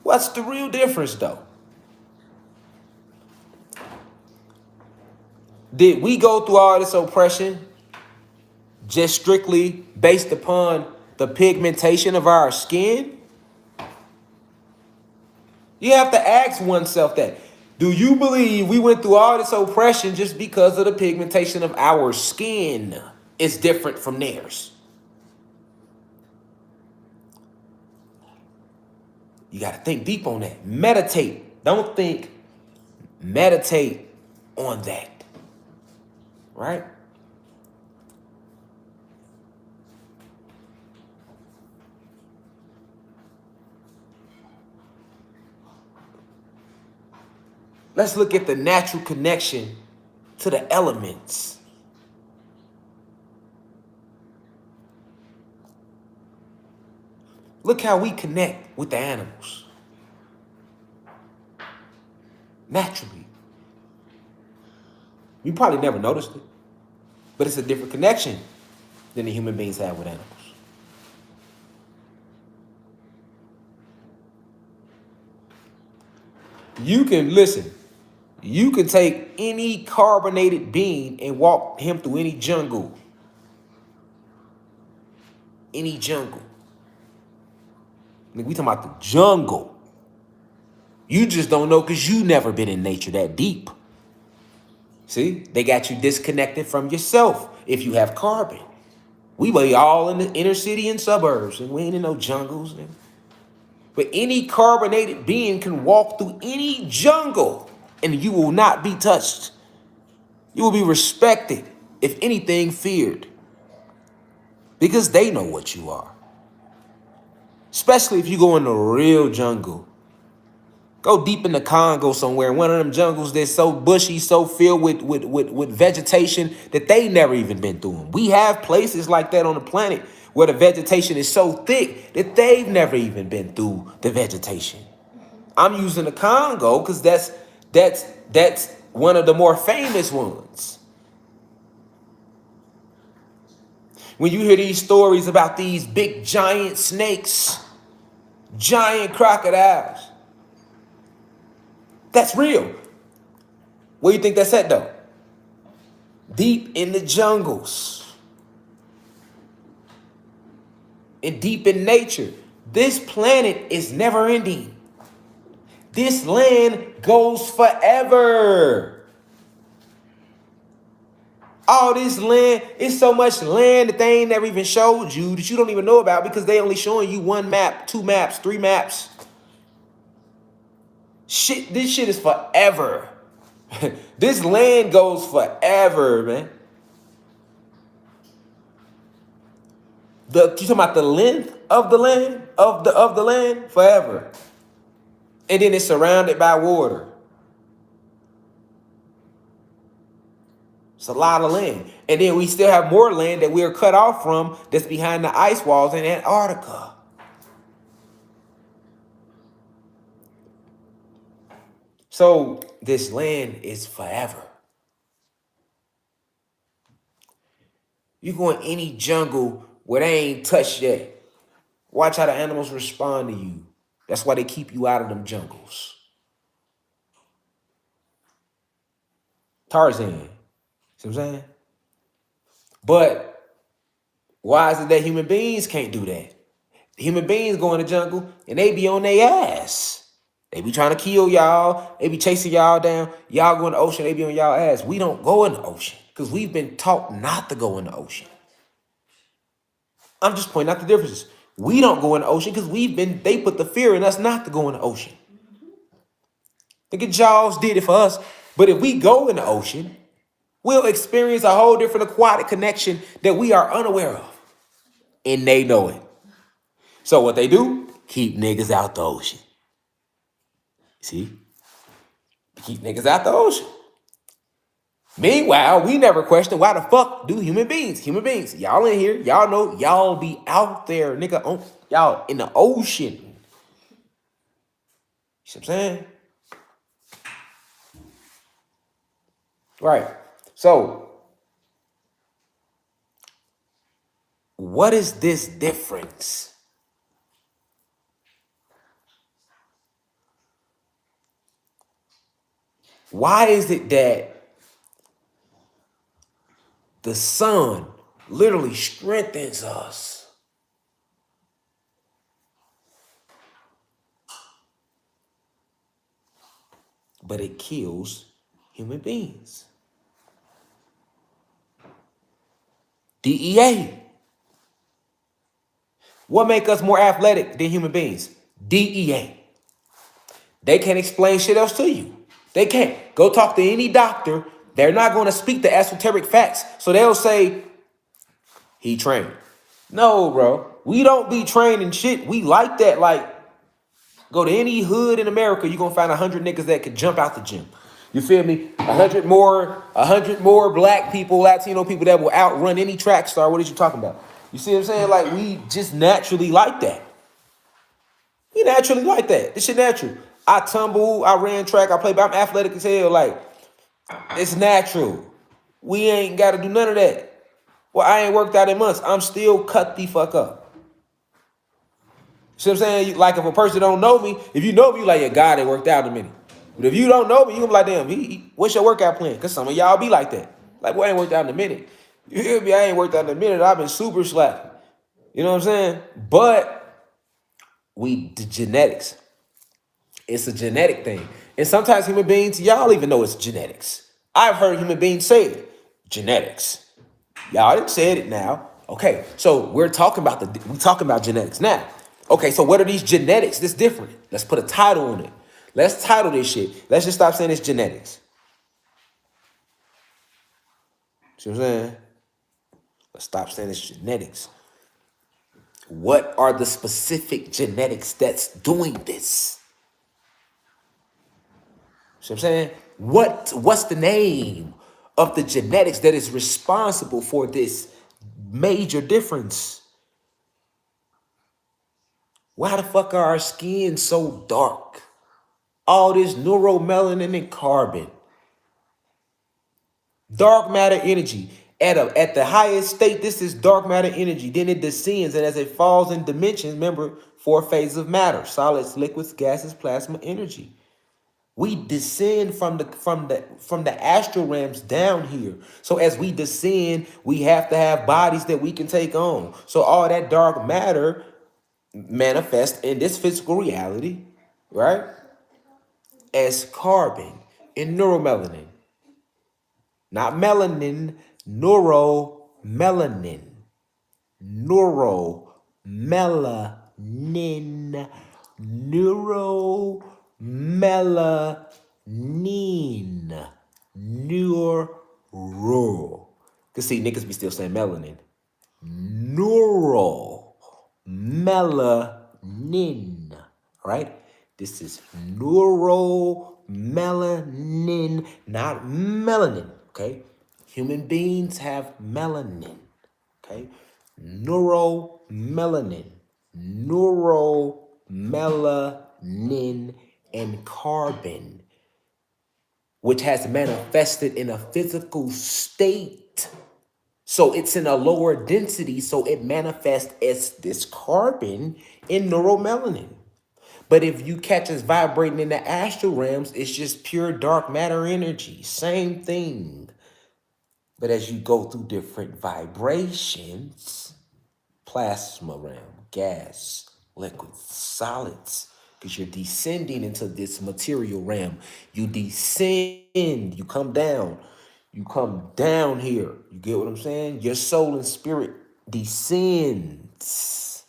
What's the real difference, though? Did we go through all this oppression just strictly based upon the pigmentation of our skin? You have to ask oneself that. Do you believe we went through all this oppression just because of the pigmentation of our skin is different from theirs? You got to think deep on that. Meditate. Don't think. Meditate on that. Right? Let's look at the natural connection to the elements. Look how we connect with the animals. Naturally. You probably never noticed it, but it's a different connection than the human beings have with animals. You can listen. You can take any carbonated being and walk him through any jungle. Any jungle. Nigga, we talking about the jungle. You just don't know because you never been in nature that deep. See, they got you disconnected from yourself if you have carbon. We be all in the inner city and suburbs, and we ain't in no jungles. Nigga. But any carbonated being can walk through any jungle and you will not be touched. You will be respected, if anything, feared. Because they know what you are. Especially if you go in the real jungle. Go deep in the Congo somewhere, one of them jungles that's so bushy, so filled with vegetation that they never even been through them. We have places like that on the planet where the vegetation is so thick that they've never even been through the vegetation. I'm using the Congo because that's one of the more famous ones. When you hear these stories about these big giant snakes, giant crocodiles, that's real. Where you think that's at though? Deep in the jungles. And deep in nature. This planet is never ending. This land goes forever. All this land, it's so much land that they ain't never even showed you that you don't even know about because they only showing you one map, 2 maps, 3 maps. Shit, this shit is forever. This land goes forever, man. You talking about the length of the land? Of the land? Forever. And then it's surrounded by water. It's a lot of land. And then we still have more land that we are cut off from that's behind the ice walls in Antarctica. So this land is forever. You go in any jungle where they ain't touched yet. Watch how the animals respond to you. That's why they keep you out of them jungles. Tarzan. See what I'm saying? But why is it that human beings can't do that? Human beings go in the jungle and they be on their ass. They be trying to kill y'all. They be chasing y'all down. Y'all go in the ocean, they be on y'all ass. We don't go in the ocean because we've been taught not to go in the ocean. I'm just pointing out the differences. We don't go in the ocean because they put the fear in us not to go in the ocean. Think of Jaws did it for us. But if we go in the ocean, we'll experience a whole different aquatic connection that we are unaware of. And they know it. So what they do, keep niggas out the ocean. See? Keep niggas out the ocean. Meanwhile, we never question why the fuck do human beings, y'all in here, y'all know, y'all be out there, nigga, y'all in the ocean. You see what I'm saying? Right. So, what is this difference? Why is it that the sun literally strengthens us, but it kills human beings? D.E.A. What make us more athletic than human beings? D.E.A. They can't explain shit else to you. They can't. Go talk to any doctor. They're not going to speak the esoteric facts. So they'll say, he trained. No, bro. We don't be training shit. We like that. Like, go to any hood in America, you're going to find 100 niggas that could jump out the gym. You feel me? 100 more black people, Latino people that will outrun any track star. What is you talking about? You see what I'm saying? Like, we just naturally like that. We naturally like that. This shit natural. I tumble, I ran track, I play, I'm athletic as hell. Like, it's natural. We ain't got to do none of that. Well, I ain't worked out in months. I'm still cut the fuck up. See what I'm saying? Like, if a person don't know me, if you know me, you like, yeah, God ain't worked out in a minute. But if you don't know me, you gonna be like, damn, what's your workout plan? Because some of y'all be like that. Like, boy, I ain't worked out in a minute. You hear me? I ain't worked out in a minute. I've been super slacking. You know what I'm saying? But the genetics. It's a genetic thing. And sometimes human beings, y'all even know it's genetics. I've heard human beings say it. Genetics. Y'all didn't say it now. Okay, so we're talking about genetics now. Okay, so what are these genetics that's different? Let's put a title on it. Let's title this shit. Let's just stop saying it's genetics. See what I'm saying? Let's stop saying it's genetics. What are the specific genetics that's doing this? See what I'm saying? What's the name of the genetics that is responsible for this major difference? Why the fuck are our skin so dark? All this neuromelanin and carbon. Dark matter energy. At the highest state, this is dark matter energy. Then it descends, and as it falls in dimensions, remember, 4 phases of matter: solids, liquids, gases, plasma, energy. We descend from the astral realms down here. So as we descend, we have to have bodies that we can take on. So all that dark matter manifests in this physical reality, right? As carbon and neuromelanin. Not melanin, neuromelanin. Neuromelanin. Neuromelanin. Neuro. Cause see, niggas be still saying melanin. Neuromelanin. Right? This is neuromelanin, not melanin. Okay? Human beings have melanin. Okay? Neuromelanin. Neuromelanin and carbon, which has manifested in a physical state. So it's in a lower density, so it manifests as this carbon in neuromelanin. But if you catch us vibrating in the astral realms, it's just pure dark matter energy. Same thing. But as you go through different vibrations, plasma realm, gas, liquids, solids, because you're descending into this material realm. You descend, you come down. You come down here. You get what I'm saying? Your soul and spirit descends.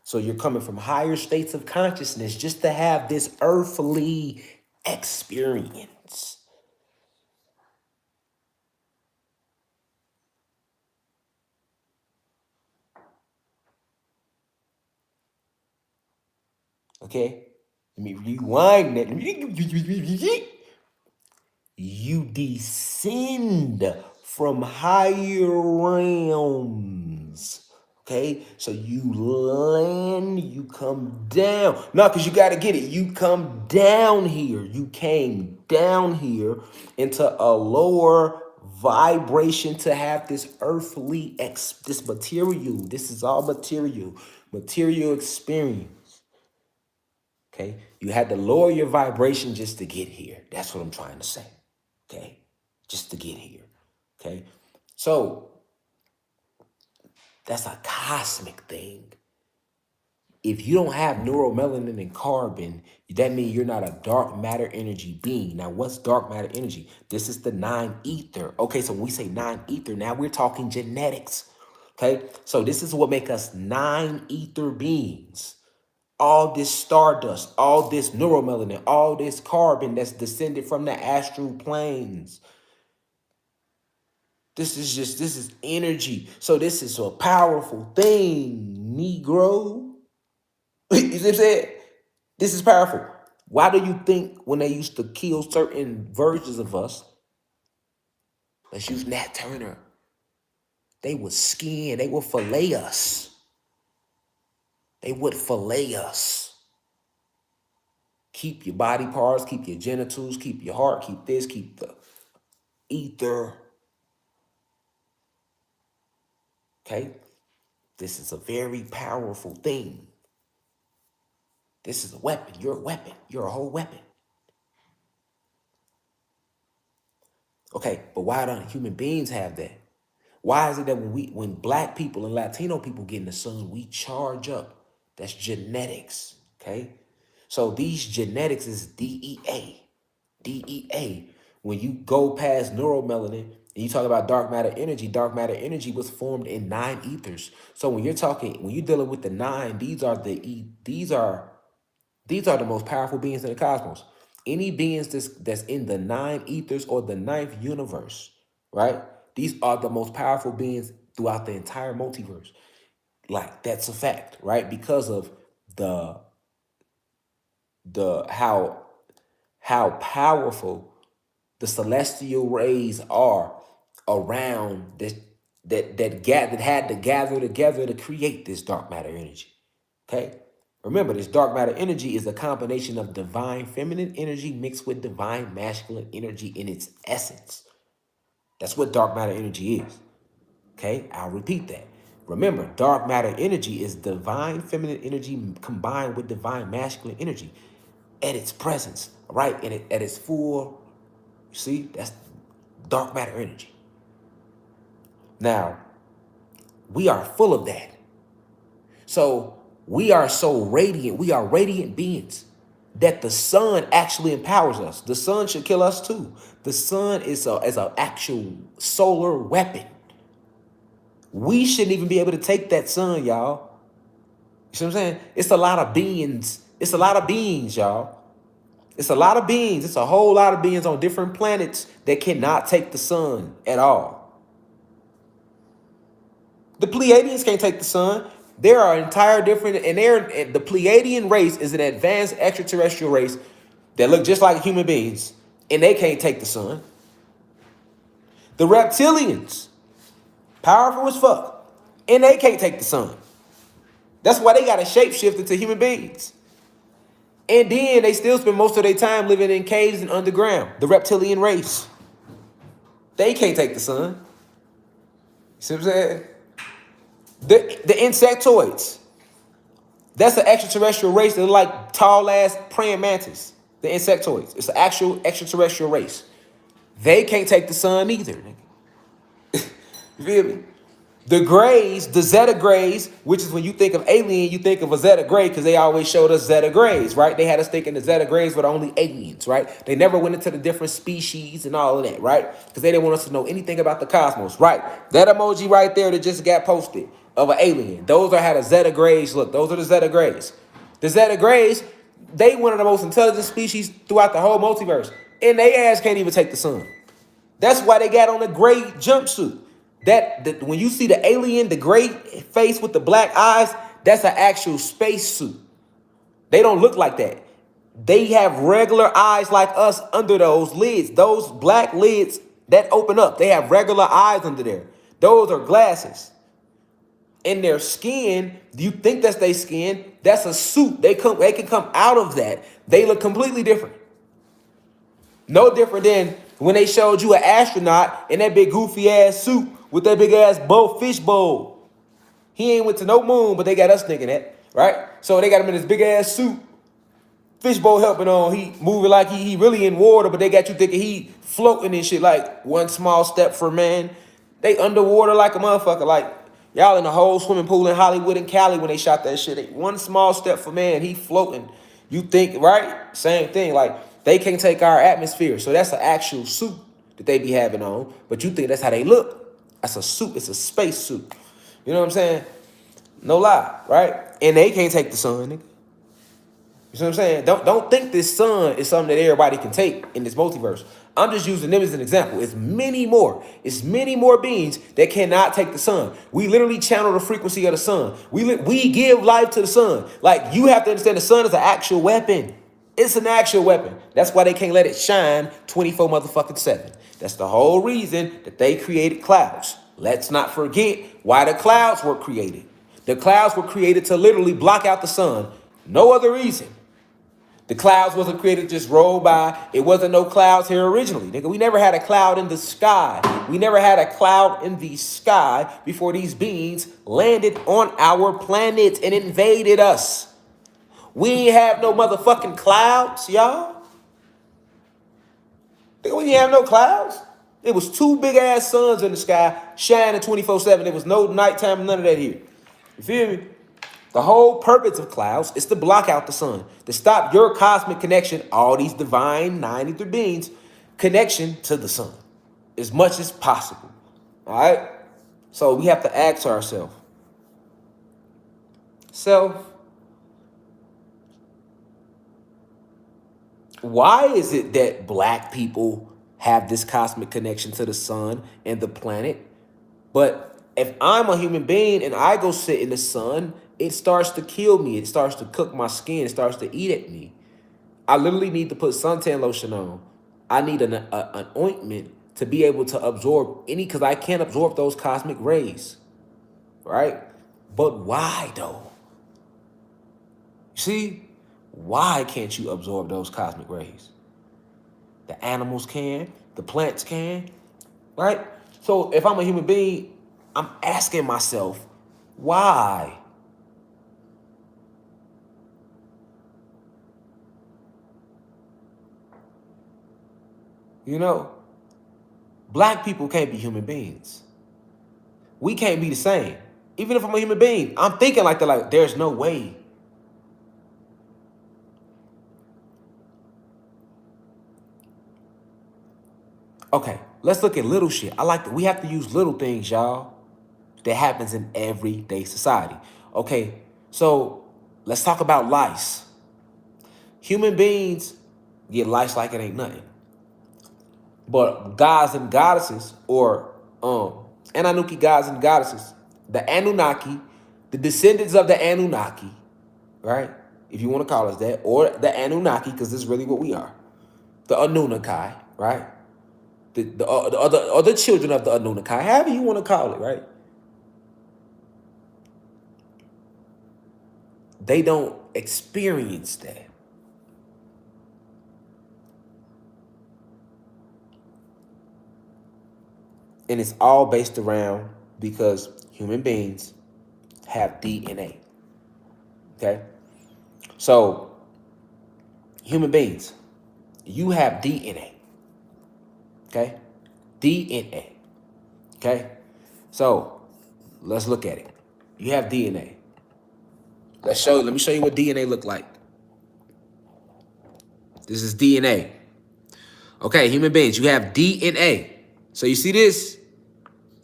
So you're coming from higher states of consciousness just to have this earthly experience. Okay? Let me rewind that. You descend from higher realms. Okay, so you land, you come down. No, because you got to get it. You come down here. You came down here into a lower vibration to have this earthly, this material. This is all material experience. Okay, you had to lower your vibration just to get here. That's what I'm trying to say. Okay, just to get here. Okay, so that's a cosmic thing. If you don't have neuromelanin and carbon, that means you're not a dark matter energy being. Now, what's dark matter energy? This is the 9-ether. Okay, so when we say 9-ether, now we're talking genetics. Okay, so this is what makes us 9-ether beings. All this stardust, all this neuromelanin, all this carbon that's descended from the astral planes. This is energy. So this is a powerful thing, Negro. You see what I'm saying? This is powerful. Why do you think when they used to kill certain versions of us, let's use Nat Turner, they would skin, they would fillet us. They would fillet us. Keep your body parts, keep your genitals, keep your heart, keep this, keep the ether. Okay? This is a very powerful thing. This is a weapon. You're a weapon. You're a whole weapon. Okay, but why don't human beings have that? Why is it that when black people and Latino people get in the sun, we charge up? That's genetics. Okay? So these genetics is D.E.A. D.E.A. When you go past neuromelanin and you talk about dark matter energy was formed in 9 ethers. So when you're dealing with the 9, these are the most powerful beings in the cosmos. Any beings that's in the 9 ethers or the 9th universe, right? These are the most powerful beings throughout the entire multiverse. Like, that's a fact, right? Because of the how powerful the celestial rays are around this that had to gather together to create this dark matter energy. Okay? Remember, this dark matter energy is a combination of divine feminine energy mixed with divine masculine energy in its essence. That's what dark matter energy is. Okay? I'll repeat that. Remember, dark matter energy is divine feminine energy combined with divine masculine energy at its presence, right? And at its full, you see, that's dark matter energy. Now, we are full of that. So we are so radiant. We are radiant beings that the sun actually empowers us. The sun should kill us too. The sun is an actual solar weapon. We shouldn't even be able to take that sun, y'all. You see what I'm saying? It's a lot of beings. It's a lot of beings, y'all. It's a lot of beings. It's a whole lot of beings on different planets that cannot take the sun at all. The Pleiadians can't take the sun. There are entire different, and the Pleiadian race is an advanced extraterrestrial race that look just like human beings, and they can't take the sun. The reptilians, powerful as fuck, and they can't take the sun. That's why they got to shapeshift into human beings. And then they still spend most of their time living in caves and underground. The reptilian race. They can't take the sun. You see what I'm saying? The insectoids. That's an extraterrestrial race that look like tall ass praying mantis. The insectoids. It's an actual extraterrestrial race. They can't take the sun either. You feel me? The grays, the Zeta grays, which is when you think of alien, you think of a Zeta gray because they always showed us Zeta grays, right? They had us thinking the Zeta grays were the only aliens, right? They never went into the different species and all of that, right? Because they didn't want us to know anything about the cosmos, right? That emoji right there that just got posted of an alien. Those are how the Zeta grays look. Those are the Zeta grays. The Zeta grays, they one of the most intelligent species throughout the whole multiverse. And they ass can't even take the sun. That's why they got on a gray jumpsuit. That when you see the alien, the gray face with the black eyes, that's an actual space suit. They don't look like that. They have regular eyes like us under those lids. Those black lids that open up, they have regular eyes under there. Those are glasses. In their skin, do you think that's their skin? That's a suit. They can come out of that. They look completely different. No different than when they showed you an astronaut in that big goofy ass suit with that big ass fish bowl. He ain't went to no moon, but they got us thinking that, right? So they got him in this big ass suit, fishbowl helping on. He moving like he really in water, but they got you thinking he floating and shit like one small step for man. They underwater like a motherfucker. Like y'all in the whole swimming pool in Hollywood and Cali when they shot that shit. One small step for man, he floating. You think, right? Same thing. Like they can't take our atmosphere. So that's an actual suit that they be having on. But you think that's how they look. That's a suit. It's a space suit. You know what I'm saying? No lie, right? And they can't take the sun, nigga. You see what I'm saying? Don't think this sun is something that everybody can take in this multiverse. I'm just using them as an example. It's many more. It's many more beings that cannot take the sun. We literally channel the frequency of the sun. We give life to the sun. Like, you have to understand the sun is an actual weapon. It's an actual weapon. That's why they can't let it shine 24 motherfucking 7. That's the whole reason that they created clouds. Let's not forget why the clouds were created. The clouds were created to literally block out the sun. No other reason. The clouds wasn't created to just roll by. It wasn't no clouds here originally. Nigga, we never had a cloud in the sky. We never had a cloud in the sky before these beings landed on our planet and invaded us. We ain't have no motherfucking clouds, y'all. Nigga, we ain't have no clouds. It was two big ass suns in the sky shining 24/7. There was no nighttime, none of that here. You feel me? The whole purpose of clouds is to block out the sun, to stop your cosmic connection, all these divine 9 ether beings, connection to the sun as much as possible. All right? So we have to ask ourselves, why is it that black people have this cosmic connection to the sun and the planet? But if I'm a human being and I go sit in the sun, it starts to kill me. It starts to cook my skin. It starts to eat at me. I literally need to put suntan lotion on. I need an ointment to be able to absorb any, because I can't absorb those cosmic rays, right? But why though? See, why can't you absorb those cosmic rays? The animals can, the plants can, right? So if I'm a human being, I'm asking myself, why? You know, black people can't be human beings. We can't be the same. Even if I'm a human being, I'm thinking like that, like there's no way. Okay, let's look at little shit. I like that. We have to use little things, y'all, that happens in everyday society. Okay, so let's talk about lice. Human beings get lice like it ain't nothing. But gods and goddesses, or Anunnaki gods and goddesses, the Anunnaki, the descendants of the Anunnaki, right? If you want to call us that, or the Anunnaki, because this is really what we are. The Anunnaki, right? The other children of the Anunnaki, however you want to call it, right? They don't experience that. And it's all based around because human beings have DNA. Okay? So, human beings, you have DNA. Okay? DNA. Okay? So, let's look at it. You have DNA. Let me show you what DNA look like. This is DNA. Okay, human beings, you have DNA. So you see this?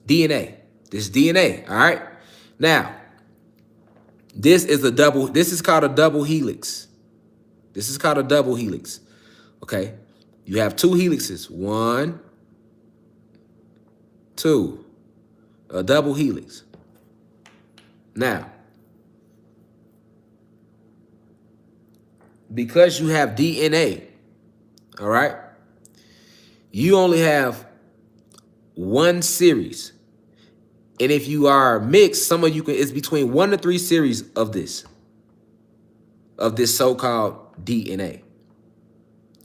DNA. This is DNA, all right? Now, this is called a double helix. This is called a double helix. Okay? You have two helixes. 1, 2. A double helix. Now, because you have DNA, all right, you only have one series. And if you are mixed, some of you can, it's between 1 to 3 series of this so-called DNA.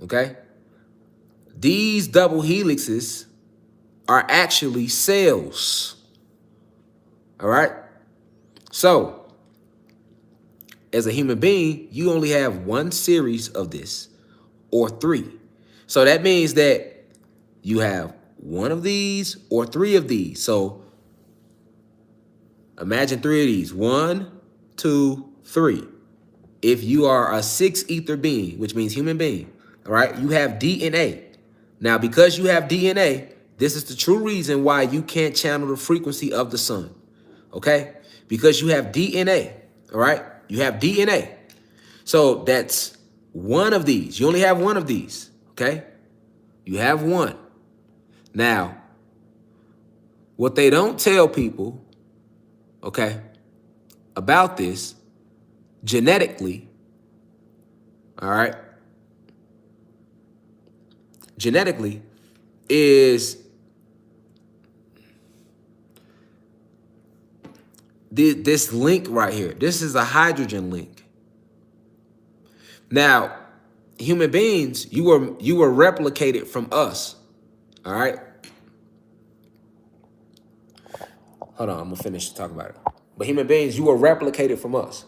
Okay? These double helixes are actually cells. All right? So, as a human being, you only have one series of this, or 3. So that means that you have one of these or 3 of these. So imagine 3 of these. 1, 2, 3. If you are a 6 ether being, which means human being, all right, you have DNA. Now, because you have DNA, this is the true reason why you can't channel the frequency of the sun, okay? Because you have DNA, all right? You have DNA. So that's one of these. You only have one of these, okay? You have one. Now, what they don't tell people, okay, about this, genetically, all right, genetically is this link right here. This is a hydrogen link. Now, human beings, you were replicated from us. All right. Hold on, I'm gonna finish talking about it. But human beings, you were replicated from us.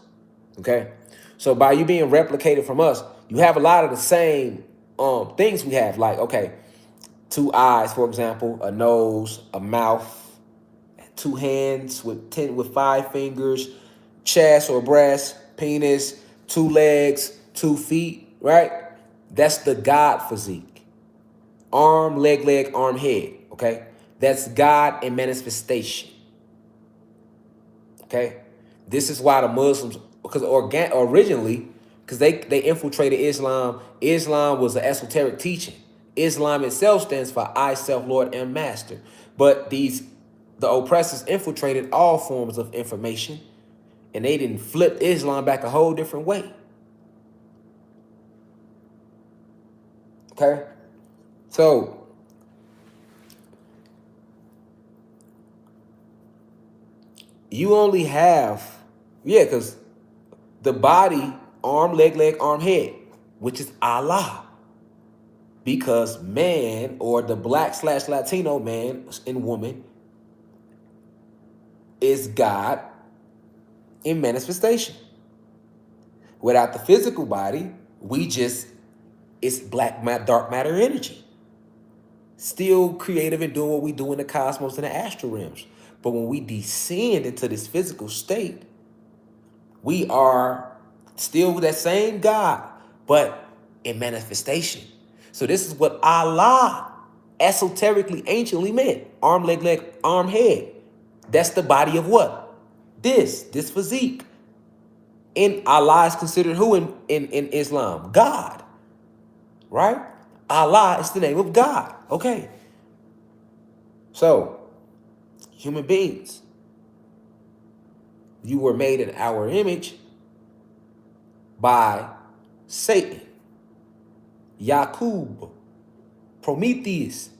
Okay. So by you being replicated from us, you have a lot of the same things we have. Like, okay, 2 eyes, for example, a nose, a mouth, 2 hands with 5 fingers, chest or breast, penis, 2 legs, 2 feet, right? That's the God physique. Arm, leg, arm, head, okay? That's God in manifestation, okay? This is why the Muslims, because originally, because they infiltrated Islam. Islam was an esoteric teaching. Islam itself stands for I, self, Lord, and Master. But the oppressors infiltrated all forms of information, and they didn't flip Islam back a whole different way. Okay? So, you only have, because the body, arm, leg, arm, head, which is Allah. Because man, or the black/Latino man and woman, is God in manifestation. Without the physical body, it's dark matter energy. Still creative and doing what we do in the cosmos and the astral realms. But when we descend into this physical state, we are still that same God, but in manifestation. So this is what Allah esoterically, anciently meant. Arm, leg, arm, head. That's the body of what? This physique. And Allah is considered who in Islam? God. Right? Allah is the name of God. Okay. So, human beings, you were made in our image by Satan, Yakub, Prometheus,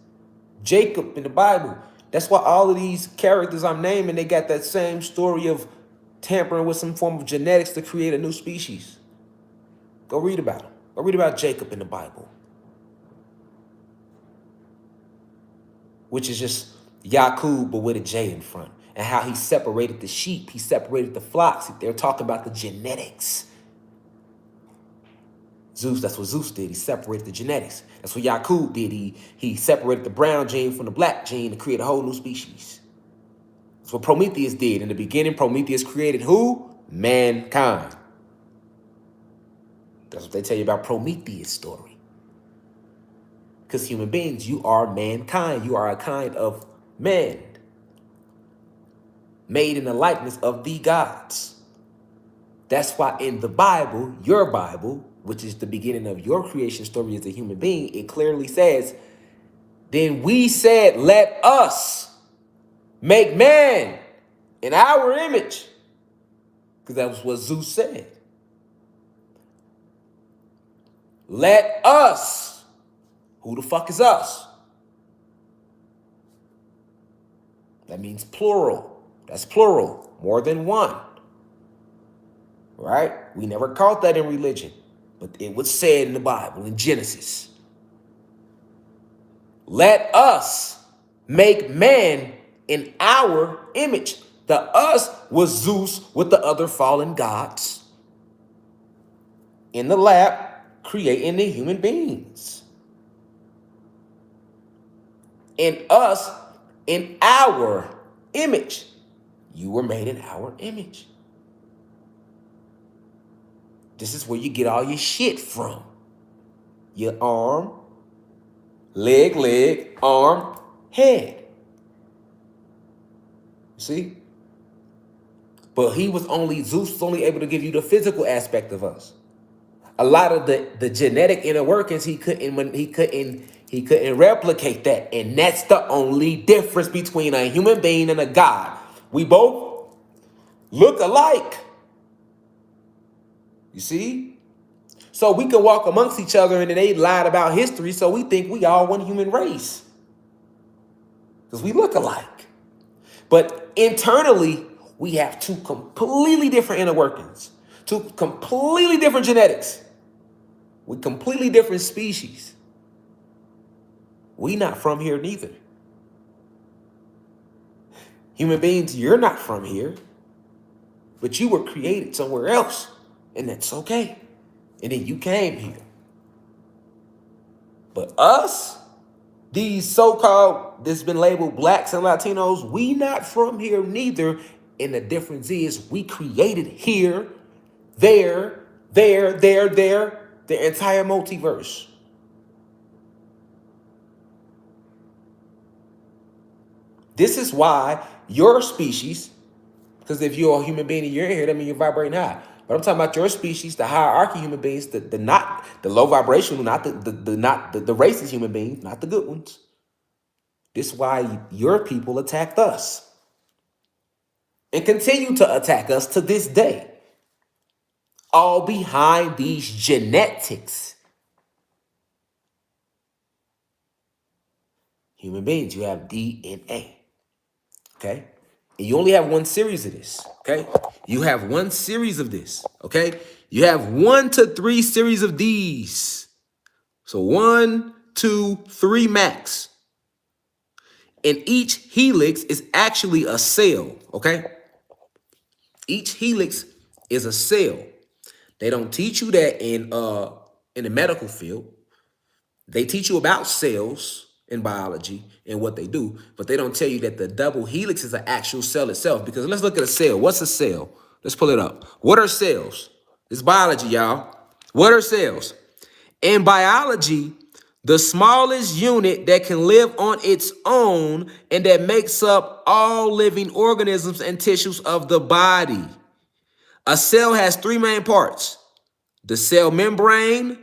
Jacob in the Bible. That's why all of these characters I'm naming, they got that same story of tampering with some form of genetics to create a new species. Go read about them. Go read about Jacob in the Bible, which is just Yakub, but with a J in front, and how he separated the sheep, he separated the flocks. They're talking about the genetics. Zeus, that's what Zeus did. He separated the genetics. That's what Yakub did. He separated the brown gene from the black gene to create a whole new species. That's what Prometheus did. In the beginning, Prometheus created who? Mankind. That's what they tell you about Prometheus' story. Because human beings, you are mankind. You are a kind of man, made in the likeness of the gods. That's why in the Bible, your Bible, which is the beginning of your creation story as a human being, it clearly says, then we said, let us make man in our image. Because that was what Zeus said. Let us. Who the fuck is us? That means plural. That's plural. More than one. Right? We never caught that in religion. But it was said in the Bible, in Genesis. Let us make man in our image. The us was Zeus with the other fallen gods in the lab creating the human beings. And us in our image. You were made in our image. This is where you get all your shit from. Your arm, leg, arm, head. See? But Zeus was only able to give you the physical aspect of us. A lot of the genetic inner workings, he couldn't replicate that. And that's the only difference between a human being and a god. We both look alike. You see? So we can walk amongst each other, and then they lied about history, so we think we all one human race. Because we look alike. But internally, we have two completely different inner workings, two completely different genetics, with completely different species. We not from here neither. Human beings, you're not from here, but you were created somewhere else, and that's okay. And then you came here. But us, these so-called, this has been labeled blacks and Latinos, we not from here neither. And the difference is we created here, there, the entire multiverse. This is why your species, because if you're a human being and you're in here, that means you're vibrating high. But I'm talking about your species, the hierarchy human beings, the not the low vibrational, not the racist human beings, not the good ones. This is why your people attacked us and continue to attack us to this day. All behind these genetics. Human beings, you have D.E.A. Okay? And you only have one series of this, okay? You have one series of this, okay? You have 1 to 3 series of these. So 1, 2, 3 max. And each helix is actually a cell, okay? Each helix is a cell. They don't teach you that in the medical field. They teach you about cells in biology and what they do, but they don't tell you that the double helix is an actual cell itself. Because let's look at a cell. What's a cell? Let's pull it up. What are cells? It's biology, y'all. What are cells? In biology, the smallest unit that can live on its own and that makes up all living organisms and tissues of the body. A cell has 3 main parts: the cell membrane,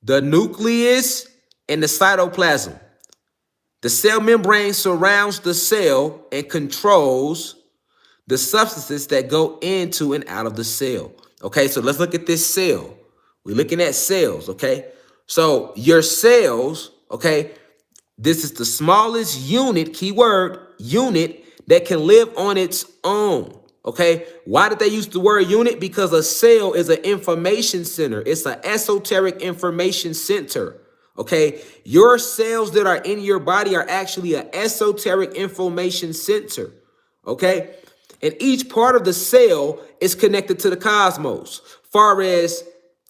the nucleus, and the cytoplasm. The cell membrane surrounds the cell and controls the substances that go into and out of the cell. Okay, so let's look at this cell. We're looking at cells, okay? So your cells, okay, this is the smallest unit, keyword, unit, that can live on its own. Okay, why did they use the word unit? Because a cell is an information center. It's an esoteric information center. Okay, your cells that are in your body are actually an esoteric information center. Okay, and each part of the cell is connected to the cosmos. Far as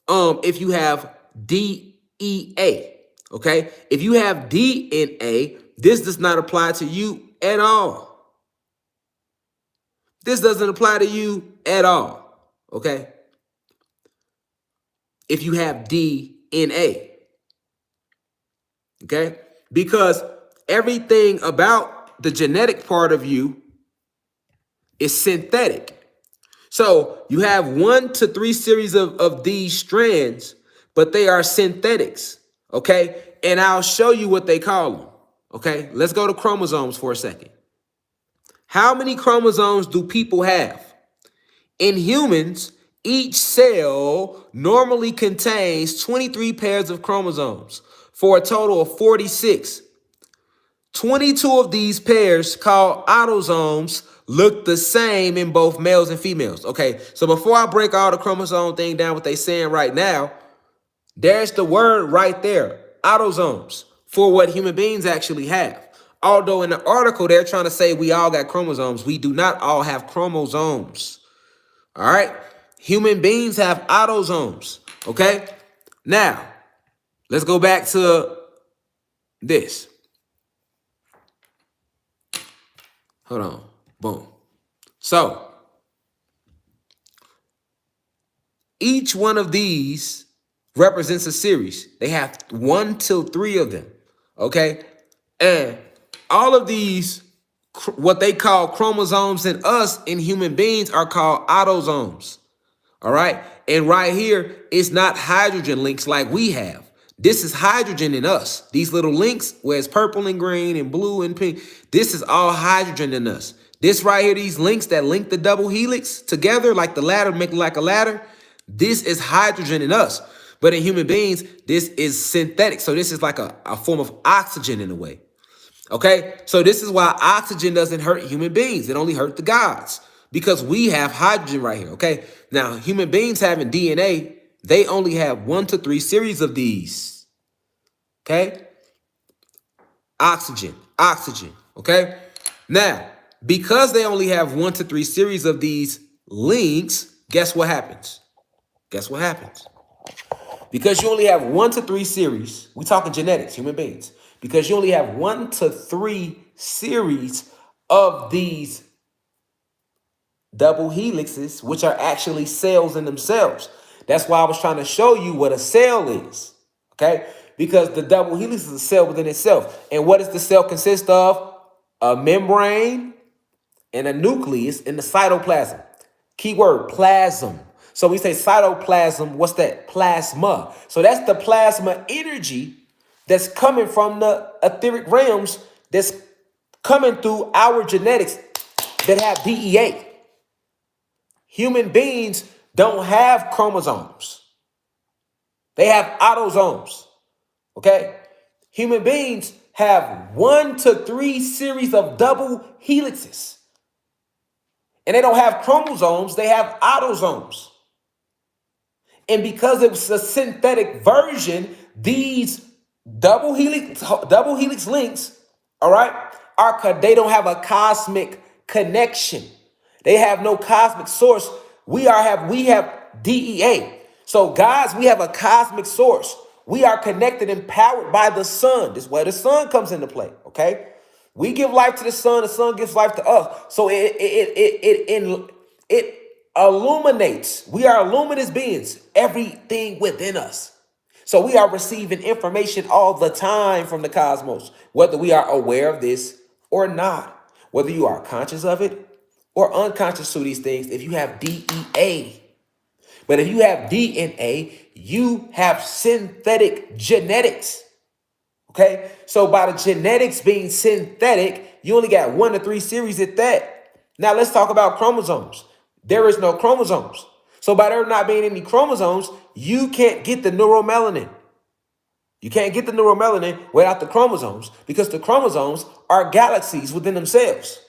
if you have D.E.A. Okay, if you have D.N.A., this does not apply to you at all. This doesn't apply to you at all, okay? If you have D.N.A., okay? Because everything about the genetic part of you is synthetic. So you have 1 to 3 series of these strands, but they are synthetics, okay? And I'll show you what they call them, okay? Let's go to chromosomes for a second. How many chromosomes do people have? In humans, each cell normally contains 23 pairs of chromosomes for a total of 46. 22 of these pairs, called autosomes, look the same in both males and females. Okay, so before I break all the chromosome thing down, what they saying right now, there's the word right there, autosomes, for what human beings actually have. Although in the article, they're trying to say we all got chromosomes. We do not all have chromosomes. All right. Human beings have autosomes. Okay. Now, let's go back to this. Hold on. Boom. So, each one of these represents a series. They have 1 till 3 of them. Okay. And all of these, what they call chromosomes in us, in human beings, are called autosomes. All right. And right here, it's not hydrogen links like we have. This is hydrogen in us. These little links where it's purple and green and blue and pink. This is all hydrogen in us. This right here, these links that link the double helix together like the ladder, make it like a ladder. This is hydrogen in us. But in human beings, this is synthetic. So this is like a form of oxygen in a way. Okay, so this is why oxygen doesn't hurt human beings. It only hurt the gods because we have hydrogen right here. Okay, now human beings having DNA, they only have 1 to 3 series of these. Okay, oxygen. Okay, now because they only have 1 to 3 series of these links, guess what happens? Guess what happens? Because you only have 1 to 3 series, we talking genetics, human beings. Because you only have 1 to 3 series of these double helixes, which are actually cells in themselves. That's why I was trying to show you what a cell is, okay? Because the double helix is a cell within itself. And what does the cell consist of? A membrane and a nucleus in the cytoplasm. Keyword, plasm. So we say cytoplasm, what's that? Plasma. So that's the plasma energy that's coming from the etheric realms that's coming through our genetics that have DEA. Human beings don't have chromosomes. They have autosomes, okay? Human beings have 1 to 3 series of double helixes. And they don't have chromosomes, they have autosomes. And because it's a synthetic version, these double helix links, all right, they don't have a cosmic connection. They have no cosmic source. We have DEA. So guys, we have a cosmic source. We are connected and powered by the sun. This is where the sun comes into play, okay? We give life to the sun gives life to us. So it illuminates. We are luminous beings, everything within us. So we are receiving information all the time from the cosmos, whether we are aware of this or not, whether you are conscious of it or unconscious to these things. If you have DEA, but if you have DNA, you have synthetic genetics. Okay, so by the genetics being synthetic, you only got 1 to 3 series at that. Now let's talk about chromosomes. There is no chromosomes. So by there not being any chromosomes, you can't get the neuromelanin. You can't get the neuromelanin without the chromosomes because the chromosomes are galaxies within themselves.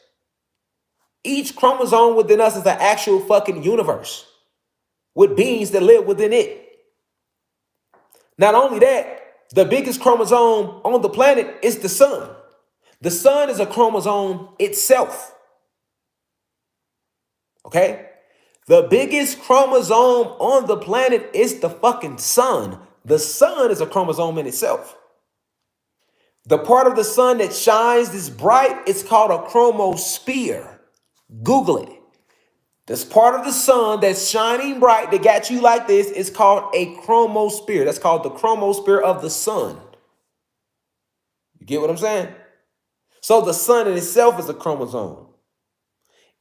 Each chromosome within us is an actual fucking universe with beings that live within it. Not only that, the biggest chromosome on the planet is the sun. The sun is a chromosome itself. Okay? The biggest chromosome on the planet is the fucking sun. The sun is a chromosome in itself. The part of the sun that shines this bright, it's called a chromosphere. Google it. This part of the sun that's shining bright that got you like this is called a chromosphere. That's called the chromosphere of the sun. You get what I'm saying? So the sun in itself is a chromosome.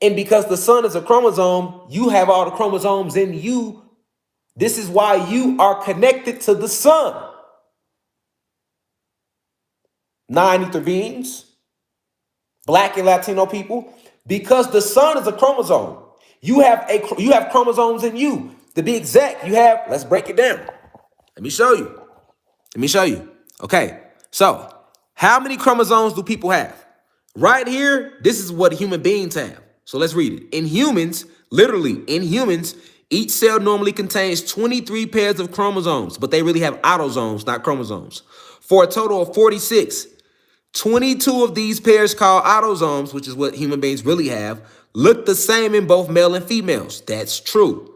And because the sun is a chromosome, you have all the chromosomes in you. This is why you are connected to the sun. 9 ether beings, Black and Latino people, because the sun is a chromosome. You have chromosomes in you. To be exact, let's break it down. Let me show you. Okay, so how many chromosomes do people have? Right here, this is what human beings have. So let's read it. In humans, each cell normally contains 23 pairs of chromosomes, but they really have autosomes, not chromosomes. For a total of 46. 22 of these pairs called autosomes, which is what human beings really have, look the same in both male and females. That's true.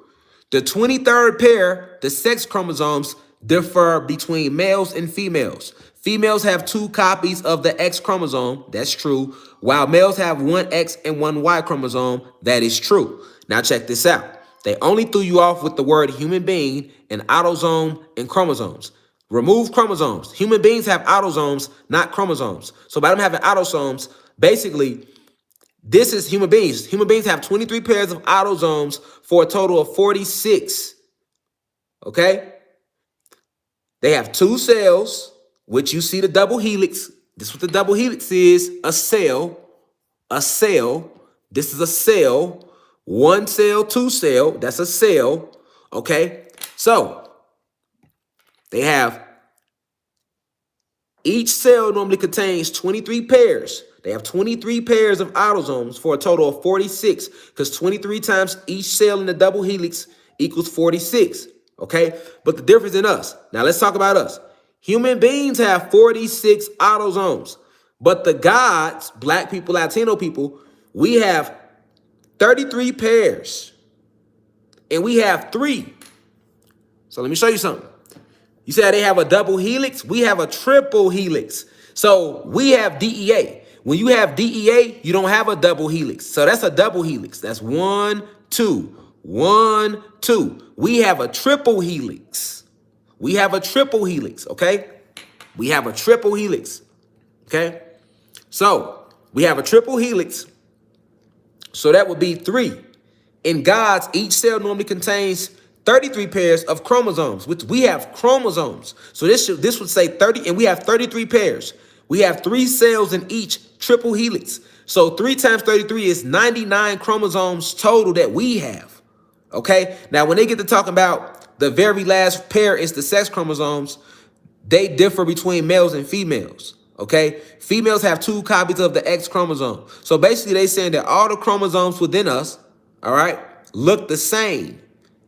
The 23rd pair, the sex chromosomes, differ between males and females. Females have 2 copies of the X chromosome. That's true. While males have 1 X and 1 Y chromosome. That is true. Now check this out. They only threw you off with the word human being and autosome and chromosomes. Remove chromosomes. Human beings have autosomes, not chromosomes. So by them having autosomes, basically, this is human beings. Human beings have 23 pairs of autosomes for a total of 46. Okay? They have 2 cells, which you see the double helix. This is what the double helix is. A cell. This is a cell. 1 cell, 2 cell. That's a cell. Okay? So They have each cell normally contains 23 pairs. They have 23 pairs of autosomes for a total of 46, because 23 times each cell in the double helix equals 46. Okay? But the difference in us. Now let's talk about us. Human beings have 46 autosomes. But the gods, black people, Latino people, we have 33 pairs. And we have 3. So let me show you something. You said they have a double helix. We have a triple helix. So we have DEA. When you have DEA, you don't have a double helix. So that's a double helix. That's 1, 2, 1, 2. We have a triple helix. We have a triple helix, okay? We have a triple helix, okay? So we have a triple helix. So that would be 3. In gods, each cell normally contains 33 pairs of chromosomes, which we have chromosomes. So this would say 30, and we have 33 pairs. We have 3 cells in each triple helix. So 3 times 33 is 99 chromosomes total that we have. Okay? Now, when they get to talking about the very last pair is the sex chromosomes, they differ between males and females. Okay? Females have 2 copies of the X chromosome. So basically, they saying that all the chromosomes within us, all right, look the same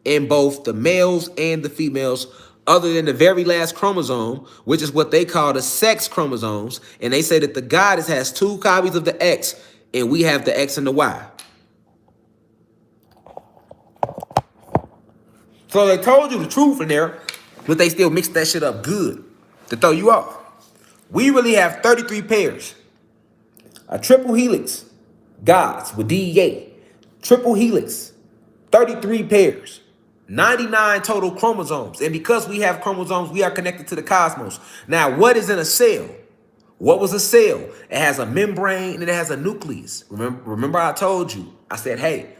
in both the males and the females, other than the very last chromosome, which is what they call the sex chromosomes. And they say that the goddess has 2 copies of the X, and we have the X and the Y. So they told you the truth in there, but they still mixed that shit up good to throw you off. We really have 33 pairs. A triple helix, gods with DEA. Triple helix, 33 pairs. 99 total chromosomes. And because we have chromosomes, we are connected to the cosmos. Now, what is in a cell? What was a cell? It has a membrane and it has a nucleus. Remember I told you, I said, hey,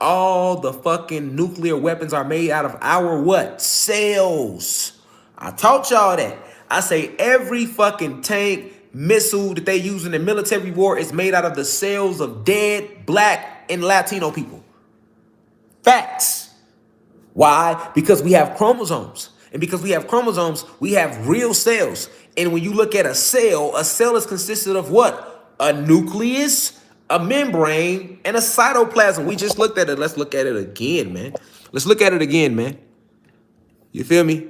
all the fucking nuclear weapons are made out of our what? Cells. I taught y'all that. I say every fucking tank, missile that they use in the military war is made out of the cells of dead black and Latino people. Facts. Why? Because we have chromosomes. And because we have chromosomes, we have real cells. And when you look at a cell is consisted of what? A nucleus, a membrane, and a cytoplasm. We just looked at it. Let's look at it again, man. Let's look at it again, man. You feel me?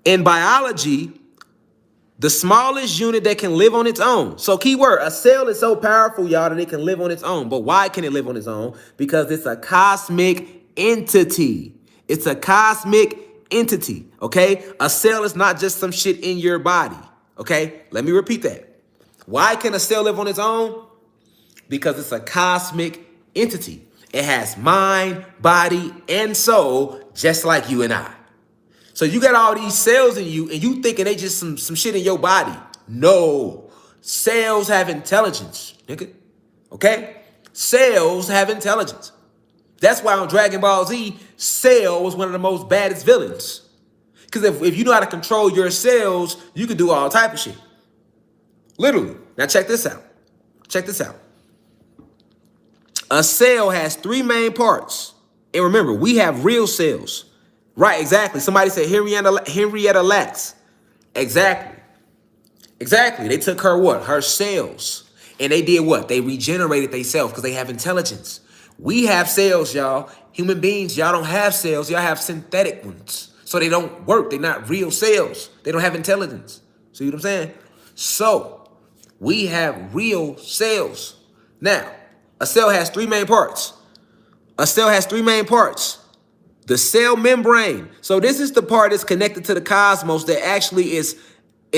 In biology, the smallest unit that can live on its own. So keyword, a cell is so powerful, y'all, that it can live on its own. But why can it live on its own? Because it's a cosmic entity. It's a cosmic entity, okay? A cell is not just some shit in your body, okay? Let me repeat that. Why can a cell live on its own? Because it's a cosmic entity. It has mind, body, and soul, just like you and I. So you got all these cells in you, and you thinking they just some shit in your body. No. Cells have intelligence, nigga. Okay? Cells have intelligence. That's why on Dragon Ball Z, Cell was one of the most baddest villains. Because if you know how to control your cells, you can do all type of shit. Literally. Now check this out. Check this out. A cell has 3 main parts. And remember, we have real cells. Right, exactly. Somebody said Henrietta Lacks. Exactly. Exactly. They took her what? Her cells. And they did what? They regenerated themselves because they have intelligence. We have cells, y'all. Human beings, y'all don't have cells. Y'all have synthetic ones. So they don't work. They're not real cells. They don't have intelligence. See what I'm saying? So we have real cells. Now, a cell has 3 main parts. A cell has 3 main parts. The cell membrane. So this is the part that's connected to the cosmos that actually is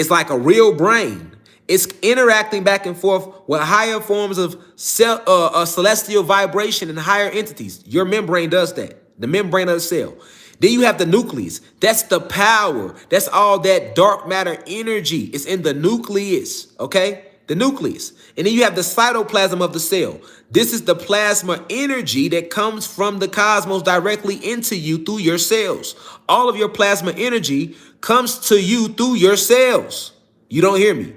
like a real brain. It's interacting back and forth with higher forms of celestial vibration and higher entities. Your membrane does that. The membrane of the cell. Then you have the nucleus. That's the power. That's all that dark matter energy. It's in the nucleus, okay? The nucleus. And then you have the cytoplasm of the cell. This is the plasma energy that comes from the cosmos directly into you through your cells. All of your plasma energy comes to you through your cells. You don't hear me.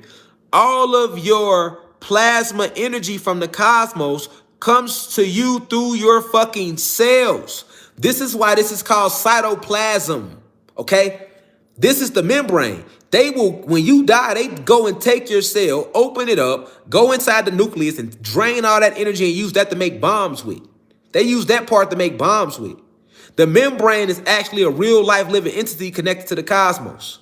All of your plasma energy from the cosmos comes to you through your fucking cells. This is why this is called cytoplasm. Okay? This is the membrane. They will, when you die, they go and take your cell, open it up, go inside the nucleus and drain all that energy and use that to make bombs with. They use that part to make bombs with. The membrane is actually a real life living entity connected to the cosmos.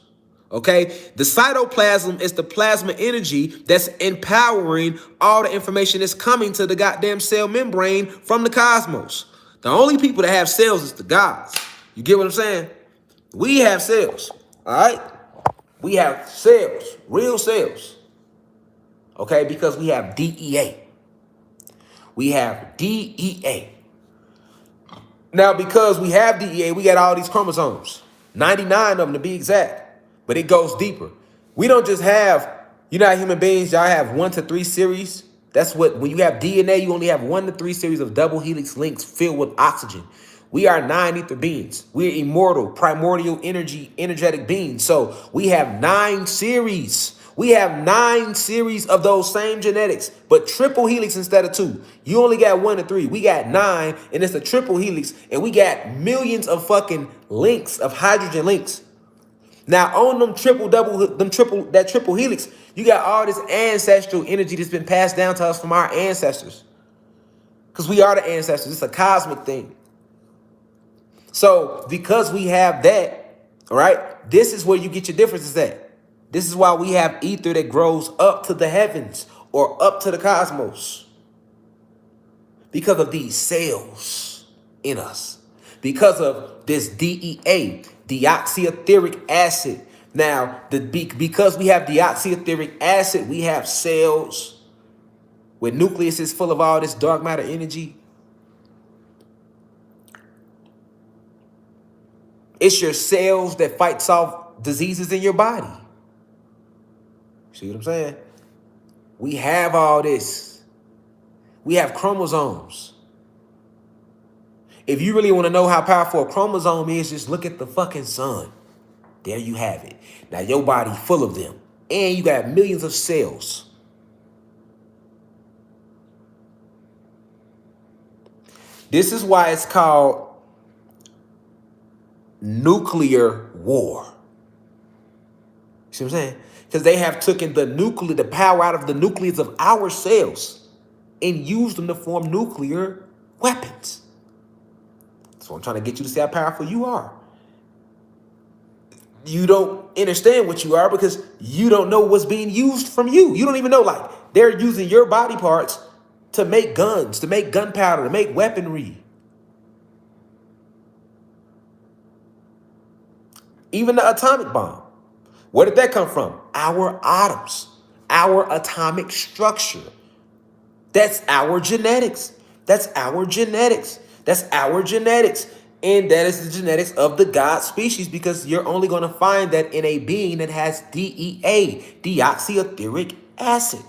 Okay? The cytoplasm is the plasma energy that's empowering all the information that's coming to the goddamn cell membrane from the cosmos. The only people that have cells is the gods. You get what I'm saying? We have cells. All right? We have cells, real cells. Okay? Because we have D.E.A. We have D.E.A. Now, because we have D.E.A, we got all these chromosomes. 99 of them to be exact. But it goes deeper. We don't just have, you know how human beings, y'all have 1 to 3 series? That's what, when you have DNA, you only have 1 to 3 series of double helix links filled with oxygen. We are 9 ether beings. We're immortal, primordial energy, energetic beings. So we have 9 series. We have 9 series of those same genetics, but triple helix instead of 2. You only got 1 to 3. We got 9, and it's a triple helix, and we got millions of fucking links of hydrogen links. Now on them that triple helix, you got all this ancestral energy that's been passed down to us from our ancestors. Because we are the ancestors. It's a cosmic thing. So because we have that, all right, this is where you get your differences at. This is why we have ether that grows up to the heavens or up to the cosmos. Because of these cells in us. Because of this DEA, deoxyetheric acid. Now, because we have deoxyetheric acid, we have cells with nucleuses full of all this dark matter energy. It's your cells that fights off diseases in your body. See what I'm saying? We have all this. We have chromosomes. If you really want to know how powerful a chromosome is, just look at the fucking sun. There you have it. Now your body full of them. And you got millions of cells. This is why it's called nuclear war. See what I'm saying? Because they have taken the power out of the nucleus of our cells and used them to form nuclear weapons. So I'm trying to get you to see how powerful you are. You don't understand what you are because you don't know what's being used from you. You don't even know, like, they're using your body parts to make guns, to make gunpowder, to make weaponry. Even the atomic bomb. Where did that come from? Our atoms, our atomic structure. That's our genetics. That's our genetics. That's our genetics. And that is the genetics of the God species, because you're only going to find that in a being that has DEA, deoxyetheric acid.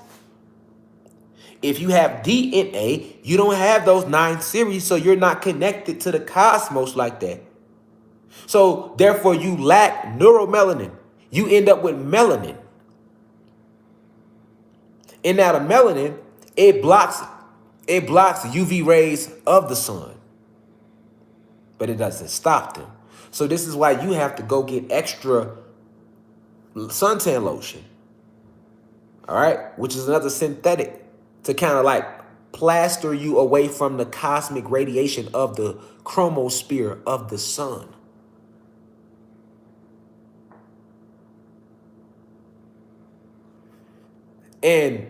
If you have DNA, you don't have those 9 series, so you're not connected to the cosmos like that. So therefore, you lack neuromelanin. You end up with melanin. And now the melanin, it blocks UV rays of the sun. But it doesn't stop them. So this is why you have to go get extra suntan lotion. All right? Which is another synthetic to kind of like plaster you away from the cosmic radiation of the chromosphere of the sun. And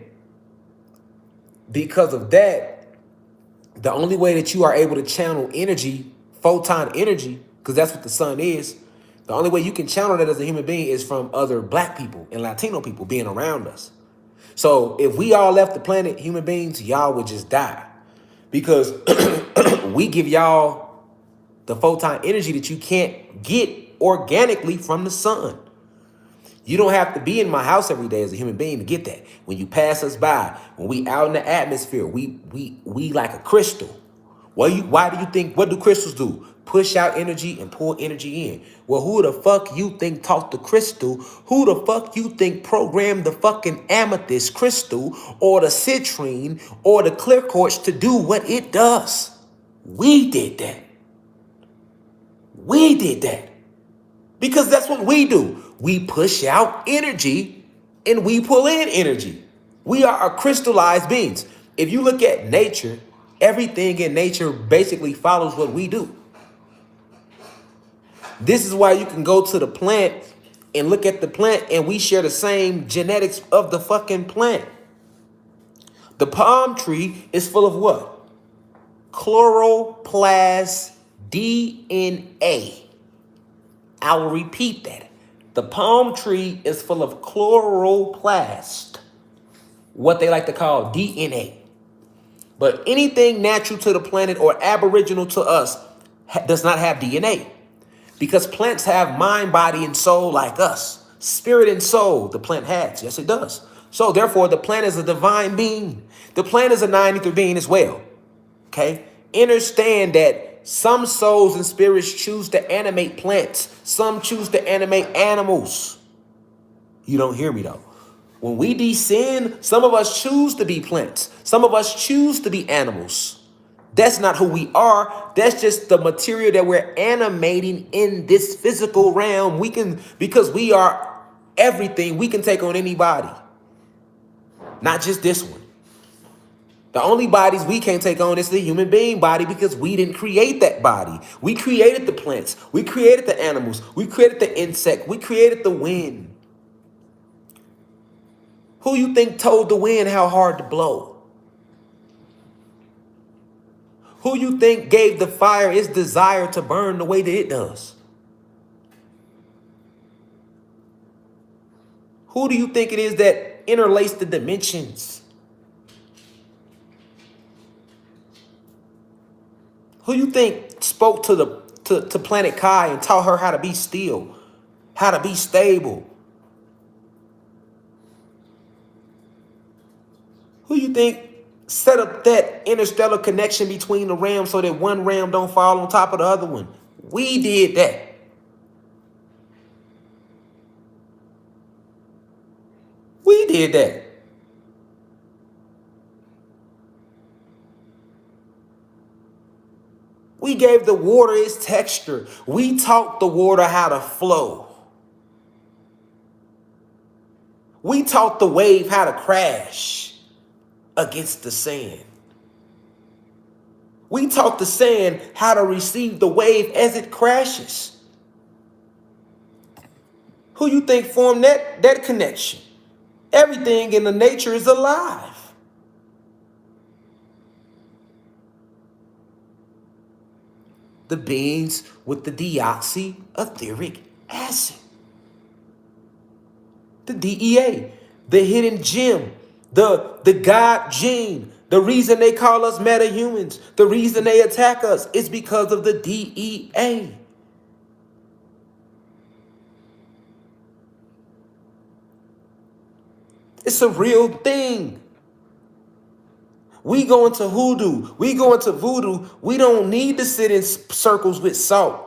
because of that, the only way that you are able to channel energy, photon energy, because that's what the sun is, the only way you can channel that as a human being is from other black people and Latino people being around us. So if we all left the planet, human beings, y'all would just die. Because we give y'all the photon energy that you can't get organically from the sun. You don't have to be in my house every day as a human being to get that. When you pass us by, when we out in the atmosphere, we like a crystal. Why do you think, what do crystals do? Push out energy and pull energy in. Well, who the fuck you think taught the crystal? Who the fuck you think programmed the fucking amethyst crystal or the citrine or the clear quartz to do what it does? We did that. We did that. Because that's what we do. We push out energy and we pull in energy. We are crystallized beings. If you look at nature, everything in nature basically follows what we do. This is why you can go to the plant and look at the plant and we share the same genetics of the fucking plant. The palm tree is full of what? Chloroplast DNA. I will repeat that. The palm tree is full of chloroplast, what they like to call DNA. But anything natural to the planet or aboriginal to us does not have DNA. Because plants have mind, body, and soul like us. Spirit and soul, the plant has. Yes, it does. So therefore, the plant is a divine being. The plant is a 93 being as well. Okay? Understand that some souls and spirits choose to animate plants. Some choose to animate animals. You don't hear me though. When we descend, some of us choose to be plants. Some of us choose to be animals. That's not who we are. That's just the material that we're animating in this physical realm. We can, because we are everything, we can take on any body. Not just this one. The only bodies we can't take on is the human being body because we didn't create that body. We created the plants. We created the animals. We created the insect. We created the wind. Who you think told the wind how hard to blow? Who you think gave the fire its desire to burn the way that it does? Who do you think it is that interlaced the dimensions? Who you think spoke to Planet Kai and taught her how to be still, how to be stable? Who you think set up that interstellar connection between the realms so that one realm don't fall on top of the other one? We did that. We did that. We gave the water its texture. We taught the water how to flow. We taught the wave how to crash against the sand. We taught the sand how to receive the wave as it crashes. Who you think formed that connection? Everything in the nature is alive. The beings with the deoxyetheric acid. The DEA, the hidden gem, the God gene. The reason they call us metahumans, the reason they attack us is because of the D.E.A. It's a real thing. We go into hoodoo. We go into voodoo. We don't need to sit in circles with salt.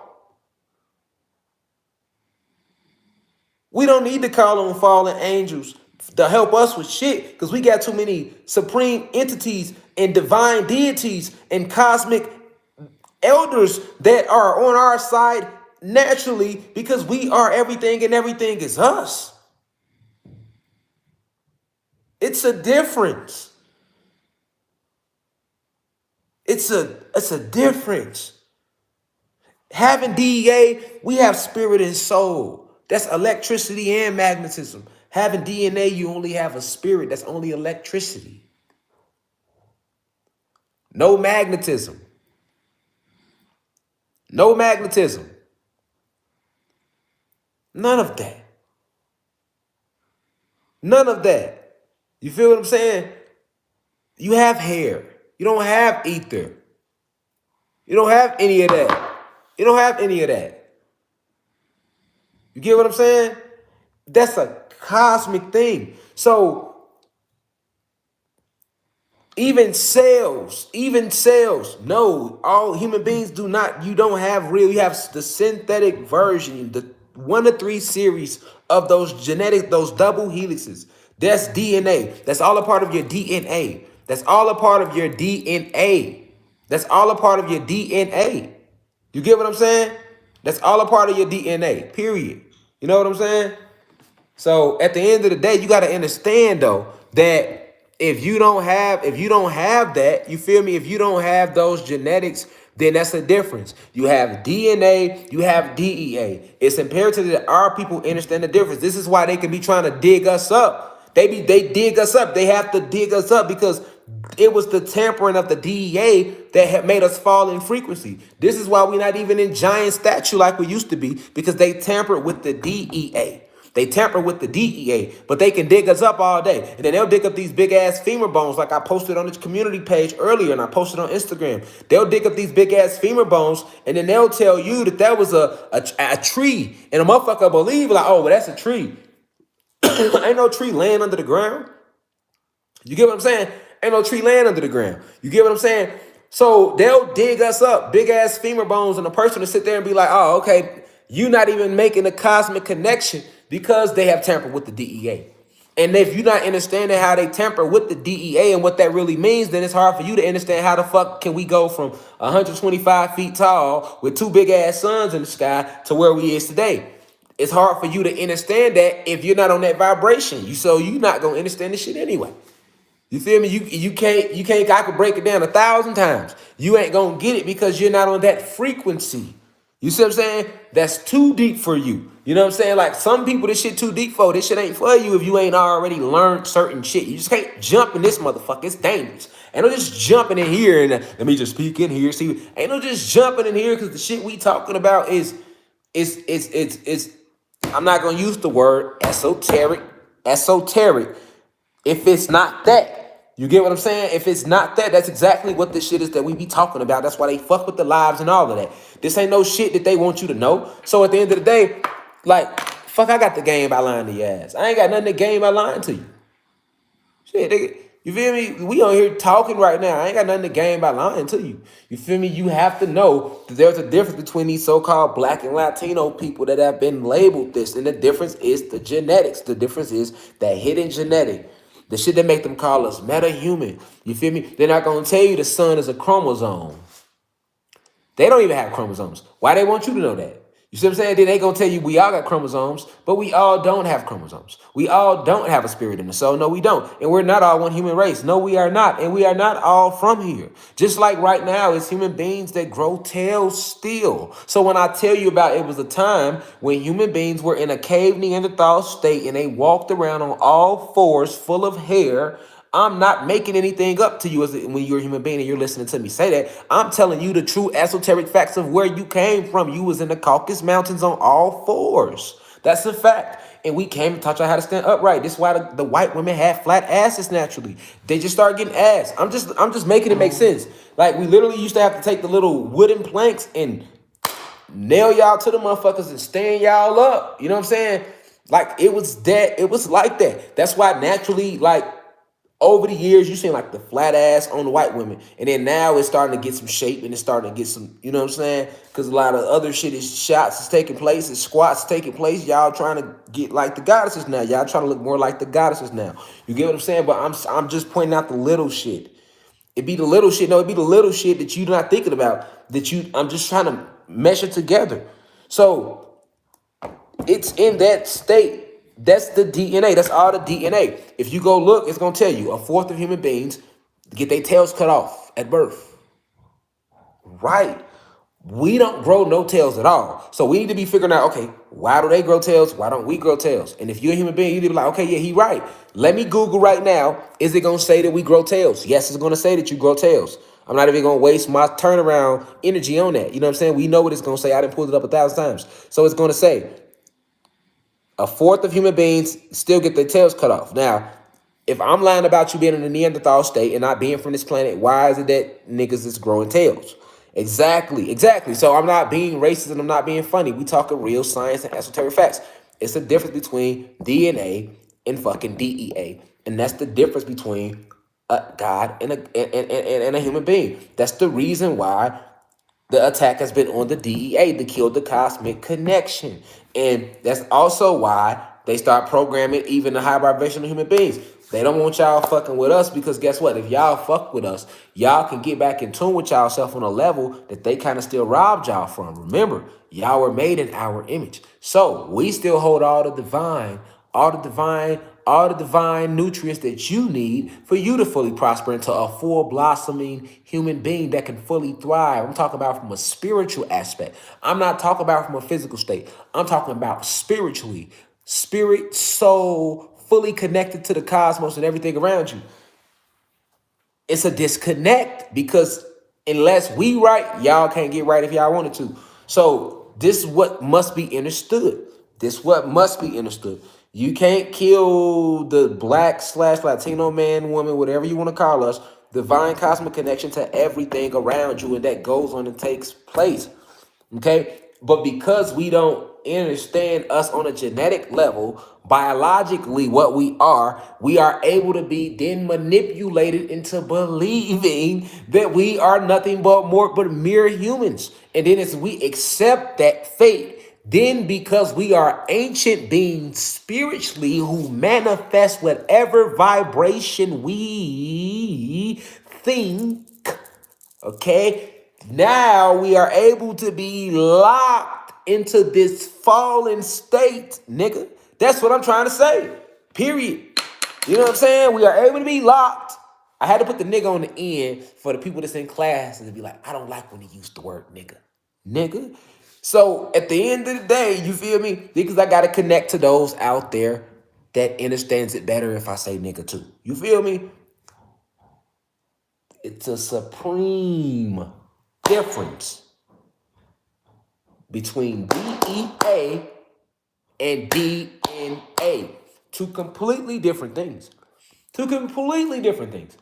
We don't need to call on fallen angels to help us with shit because we got too many supreme entities and divine deities and cosmic elders that are on our side naturally because we are everything and everything is us. It's a difference. It's a difference. Having D.E.A, we have spirit and soul. That's electricity and magnetism. Having DNA, you only have a spirit. That's only electricity. No magnetism. No magnetism. None of that. None of that. You feel what I'm saying? You have hair. You don't have ether. You don't have any of that. You don't have any of that. You get what I'm saying? That's a cosmic thing. So even cells, no, all human beings do not, you don't have real, you have the synthetic version, the 1 to 3 series of those genetic, those double helixes. That's DNA. That's all a part of your DNA. That's all a part of your DNA. That's all a part of your DNA. You get what I'm saying? That's all a part of your DNA, period. You know what I'm saying? So at the end of the day, you got to understand though that if you don't have that, you feel me? If you don't have those genetics, then that's the difference. You have DNA, you have DEA. It's imperative that our people understand the difference. This is why they can be trying to dig us up. They dig us up. They have to dig us up because it was the tampering of the DEA that had made us fall in frequency. This is why we're not even in giant statue like we used to be, because they tampered with the DEA. They tamper with the DEA, but they can dig us up all day. And then they'll dig up these big ass femur bones, like I posted on this community page earlier and I posted on Instagram. They'll dig up these big ass femur bones, and then they'll tell you that that was a tree. And a motherfucker believe, like, oh, well, that's a tree. Ain't no tree laying under the ground. You get what I'm saying? Ain't no tree laying under the ground. You get what I'm saying? So they'll dig us up, big ass femur bones, and a person to sit there and be like, oh, okay, you're not even making a cosmic connection because they have tampered with the DEA. And if you're not understanding how they tamper with the DEA and what that really means, then it's hard for you to understand how the fuck can we go from 125 feet tall with two big ass suns in the sky to where we is today. It's hard for you to understand that if you're not on that vibration. So you're not gonna understand this shit anyway. You feel me? You can't I could break it down 1,000 times. You ain't gonna get it because you're not on that frequency. You see what I'm saying? That's too deep for you. You know what I'm saying? Like some people, this shit too deep for. This shit ain't for you if you ain't already learned certain shit. You just can't jump in this motherfucker. It's dangerous. Ain't no just jumping in here and let me just peek in here. See, ain't no just jumping in here because the shit we talking about is I'm not gonna use the word esoteric. If it's not that, you get what I'm saying? If it's not that, that's exactly what the shit is that we be talking about. That's why they fuck with the lives and all of that. This ain't no shit that they want you to know. So at the end of the day, like, fuck, I got the game by lying to your ass. I ain't got nothing to gain by lying to you. Shit, nigga. You feel me? We on here talking right now. I ain't got nothing to gain by lying to you. You feel me? You have to know that there's a difference between these so-called Black and Latino people that have been labeled this. And the difference is the genetics. The difference is that hidden genetic. The shit that make them call us meta-human. You feel me? They're not going to tell you the sun is a chromosome. They don't even have chromosomes. Why they want you to know that? You see what I'm saying? Then they gonna tell you we all got chromosomes, but we all don't have chromosomes. We all don't have a spirit in the soul. No, we don't. And we're not all one human race. No, we are not. And we are not all from here. Just like right now, it's human beings that grow tails still. So when I tell you about it was a time when human beings were in a cave Neanderthal state and they walked around on all fours full of hair, I'm not making anything up to you when you're a human being and you're listening to me say that. I'm telling you the true esoteric facts of where you came from. You was in the Caucasus Mountains on all fours. That's a fact. And we came and taught you how to stand upright. This is why the white women have flat asses naturally. They just start getting ass. I'm just making it make sense. Like we literally used to have to take the little wooden planks and nail y'all to the motherfuckers and stand y'all up. You know what I'm saying? Like it was like that. That's why naturally, like, over the years, you seen like the flat ass on the white women. And then now it's starting to get some shape and it's starting to get some, you know what I'm saying? Because a lot of other shit is shots is taking place, is squats taking place. Y'all trying to get like the goddesses now. Y'all trying to look more like the goddesses now. You get what I'm saying? But I'm just pointing out the little shit. It be the little shit. No, it be the little shit that you're not thinking about. I'm just trying to mesh it together. So it's in that state. That's the DNA. That's all the DNA. If you go look, it's going to tell you a fourth of human beings get their tails cut off at birth. Right. We don't grow no tails at all. So we need to be figuring out, okay, why do they grow tails? Why don't we grow tails? And if you're a human being, you need to be like, okay, yeah, he right. Let me Google right now. Is it going to say that we grow tails? Yes, it's going to say that you grow tails. I'm not even going to waste my turnaround energy on that. You know what I'm saying? We know what it's going to say. I done pulled it up 1,000 times. So it's going to say, a fourth of human beings still get their tails cut off. Now, if I'm lying about you being in the Neanderthal state and not being from this planet, why is it that niggas is growing tails? Exactly. So I'm not being racist and I'm not being funny. We talking real science and esoteric facts. It's the difference between DNA and fucking DEA. And that's the difference between a God and a human being. That's the reason why the attack has been on the DEA to kill the cosmic connection. And that's also why they start programming even the high vibrational human beings. They don't want y'all fucking with us because guess what? If y'all fuck with us, y'all can get back in tune with y'all self on a level that they kind of still robbed y'all from. Remember, y'all were made in our image. So we still hold all the divine nutrients that you need for you to fully prosper into a full blossoming human being that can fully thrive. I'm talking about from a spiritual aspect. I'm not talking about from a physical state. I'm talking about spiritually. Spirit, soul, fully connected to the cosmos and everything around you. It's a disconnect because unless we right, y'all can't get right if y'all wanted to. So this is what must be understood. This what must be understood. You can't kill the black / Latino man, woman, whatever you want to call us, divine cosmic connection to everything around you, and that goes on and takes place. Okay? But because we don't understand us on a genetic level, biologically what we are able to be then manipulated into believing that we are nothing but mere humans. And then as we accept that fate, then because we are ancient beings spiritually who manifest whatever vibration we think, okay, now we are able to be locked into this fallen state, nigga. That's what I'm trying to say. Period. You know what I'm saying? We are able to be locked. I had to put the nigga on the end for the people that's in class and to be like, I don't like when he used the word nigga. Nigga. So at the end of the day, you feel me? Because I got to connect to those out there that understands it better if I say nigga too. You feel me? It's a supreme difference between D.E.A. and D.N.A. Two completely different things. Two completely different things.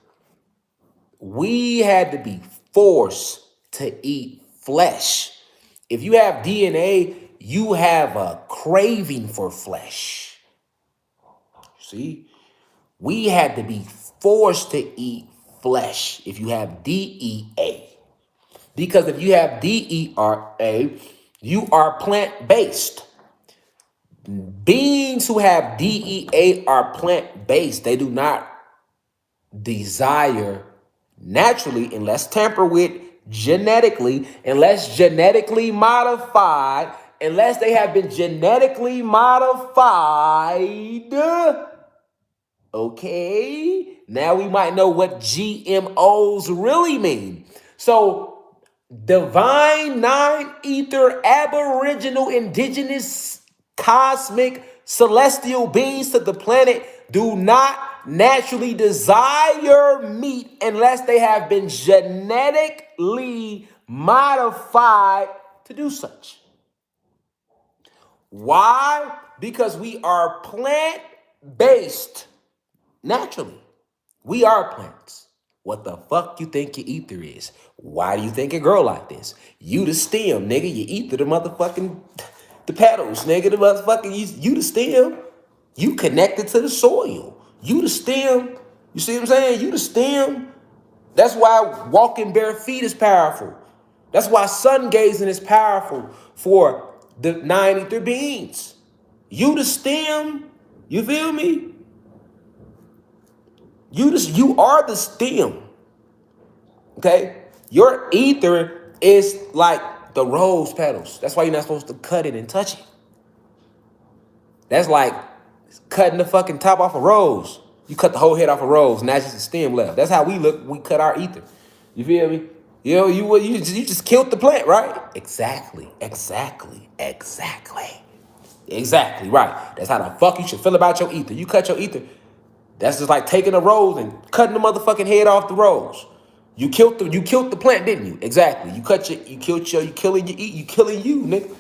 We had to be forced to eat flesh. If you have DNA, you have a craving for flesh. See? We had to be forced to eat flesh if you have D.E.A. Because if you have D.E.A, you are plant-based. Beings who have D.E.A are plant-based. They do not desire naturally, unless tampered with genetically, unless genetically modified, unless they have been genetically modified. Okay, now we might know what GMOs really mean. So divine, non-ether, aboriginal, indigenous, cosmic, celestial beings to the planet do not naturally desire meat unless they have been genetically modified to do such. Why? Because we are plant-based naturally. We are plants. What the fuck you think your ether is? Why do you think it grow like this? You the stem, nigga. Your ether, the motherfucking, the petals, nigga. The motherfucking, you the stem. You connected to the soil. You the stem. You see what I'm saying? You the stem. That's why walking bare feet is powerful. That's why sun gazing is powerful for the 9 ether beings. You the stem. You feel me? You are the stem. Okay? Your ether is like the rose petals. That's why you're not supposed to cut it and touch it. That's like cutting the fucking top off a rose. You cut the whole head off a rose, and that's just the stem left. That's how we look. We cut our ether. You feel me? You know, you just killed the plant, right? Exactly. Exactly right. That's how the fuck you should feel about your ether. You cut your ether. That's just like taking a rose and cutting the motherfucking head off the rose. You killed the plant, didn't you? Exactly. You killing you, nigga.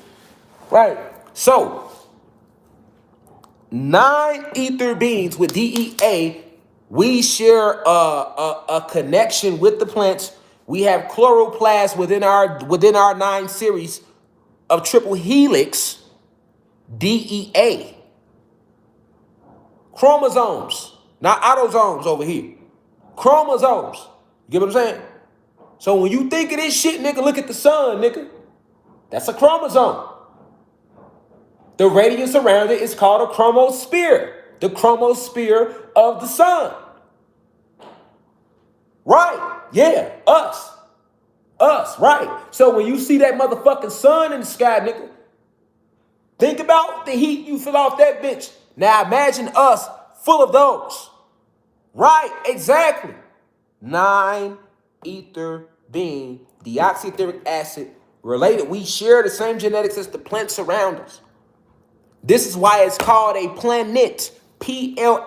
Right. So 9 ether beings with DEA, we share a connection with the plants. We have chloroplasts within our 9 series of triple helix DEA. Chromosomes, not autosomes over here. Chromosomes. You get what I'm saying? So when you think of this shit, nigga, look at the sun, nigga. That's a chromosome. The radius around it is called a chromosphere. The chromosphere of the sun. Right. Yeah. Us. Us. Right. So when you see that motherfucking sun in the sky, nigga, think about the heat you feel off that bitch. Now imagine us full of those. Right. Exactly. 9-ether being deoxyetheric acid related. We share the same genetics as the plants around us. This is why it's called a planet. Plan.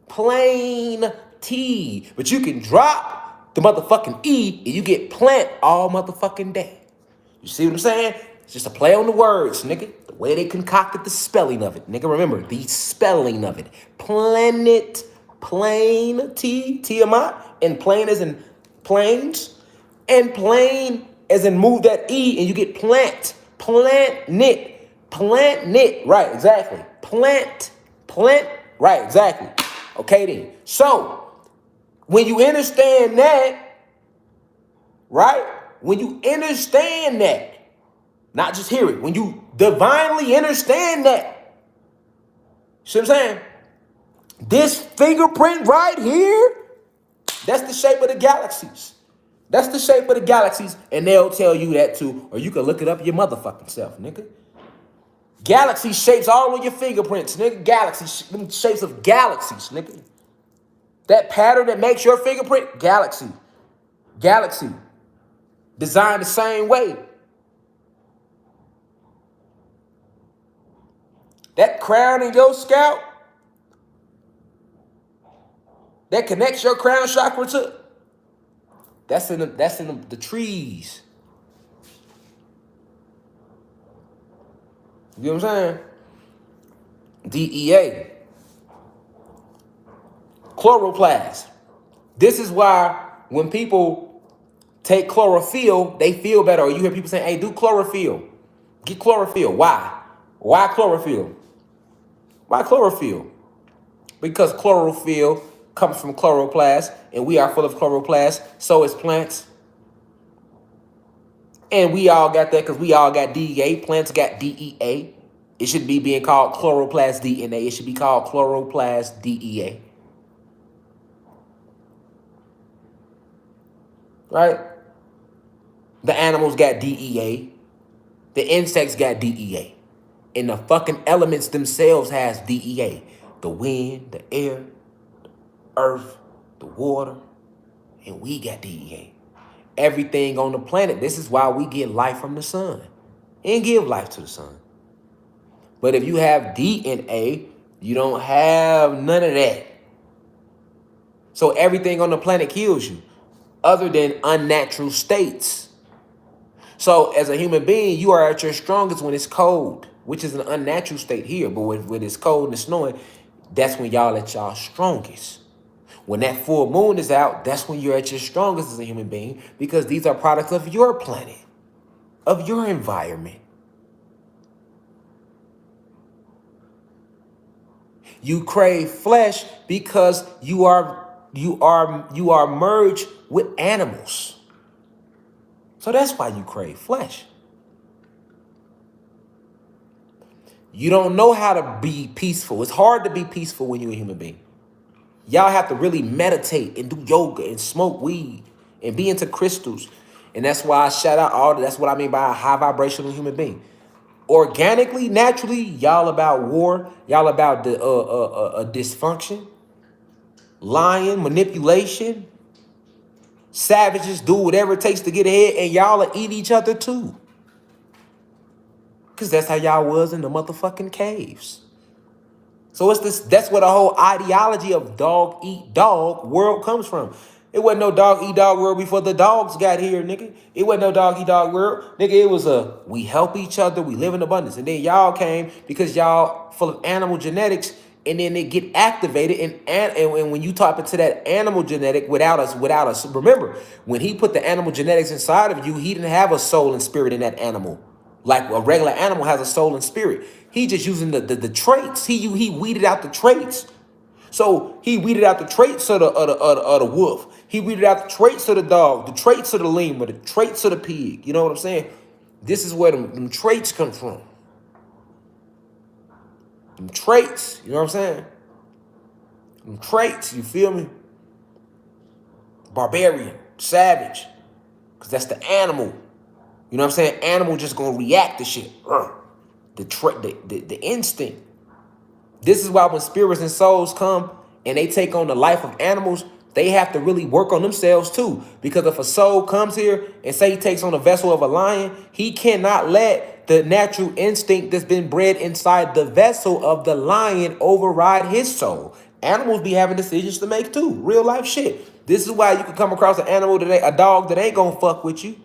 Plain T. But you can drop the motherfucking E and you get plant all motherfucking day. You see what I'm saying? It's just a play on the words, nigga. The way they concocted the spelling of it. Nigga, remember, the spelling of it. Planet, plain, T-M-I, and plain as in planes, and plain as in move that E and you get plant, planet, right, exactly. Plant, right, exactly. Okay then. So, when you understand that, right? When you understand that, not just hear it, when you divinely understand that, see what I'm saying? This fingerprint right here, that's the shape of the galaxies. That's the shape of the galaxies, and they'll tell you that too, or you can look it up your motherfucking self, nigga. Galaxy shapes all on your fingerprints, nigga. Galaxy, them shapes of galaxies, nigga. That pattern that makes your fingerprint, galaxy. Galaxy. Designed the same way. That crown in your scalp, that connects your crown chakra to, that's in the trees. You know what I'm saying? D.E.A. Chloroplast. This is why when people take chlorophyll, they feel better. Or you hear people saying, hey, do chlorophyll. Get chlorophyll. Why? Why chlorophyll? Why chlorophyll? Because chlorophyll comes from chloroplast, and we are full of chloroplast. So is plants. And we all got that because we all got D.E.A. Plants got D.E.A. It should be being called chloroplast DNA. It should be called chloroplast D.E.A. Right? The animals got D.E.A. The insects got D.E.A. And the fucking elements themselves has D.E.A. The wind, the air, the earth, the water, and we got D.E.A. Everything on the planet. This is why we get life from the sun and give life to the sun. But if you have DNA, you don't have none of that. So everything on the planet kills you other than unnatural states. So as a human being, you are at your strongest when it's cold, which is an unnatural state here. But when it's cold and snowing, that's when y'all at y'all strongest. When that full moon is out, that's when you're at your strongest as a human being, because these are products of your planet, of your environment. You crave flesh because you are merged with animals. So that's why you crave flesh. You don't know how to be peaceful. It's hard to be peaceful when you're a human being. Y'all have to really meditate and do yoga and smoke weed and be into crystals. And that's why I shout out all that's what I mean by a high vibrational human being. Organically, naturally, y'all about war, y'all about the dysfunction, lying, manipulation. Savages do whatever it takes to get ahead, and y'all will eat each other too. Because that's how y'all was in the motherfucking caves. So it's this. That's where the whole ideology of dog eat dog world comes from. It wasn't no dog eat dog world before the dogs got here, nigga. It wasn't no dog eat dog world, nigga. It was a we help each other, we live in abundance, and then y'all came because y'all full of animal genetics, and then they get activated, and when you tap into that animal genetic without us, remember when he put the animal genetics inside of you, he didn't have a soul and spirit in that animal. Like a regular animal has a soul and spirit. He just using the traits. He weeded out the traits. So he weeded out the traits of the wolf. He weeded out the traits of the dog, the traits of the lemur, the traits of the pig. You know what I'm saying? This is where them traits come from. Them traits, you know what I'm saying? Them traits, you feel me? Barbarian, savage, because that's the animal. You know what I'm saying? Animal just gonna react to shit. The instinct. This is why when spirits and souls come and they take on the life of animals, they have to really work on themselves too. Because if a soul comes here and say he takes on a vessel of a lion, he cannot let the natural instinct that's been bred inside the vessel of the lion override his soul. Animals be having decisions to make too. Real life shit. This is why you can come across an animal a dog that ain't gonna fuck with you.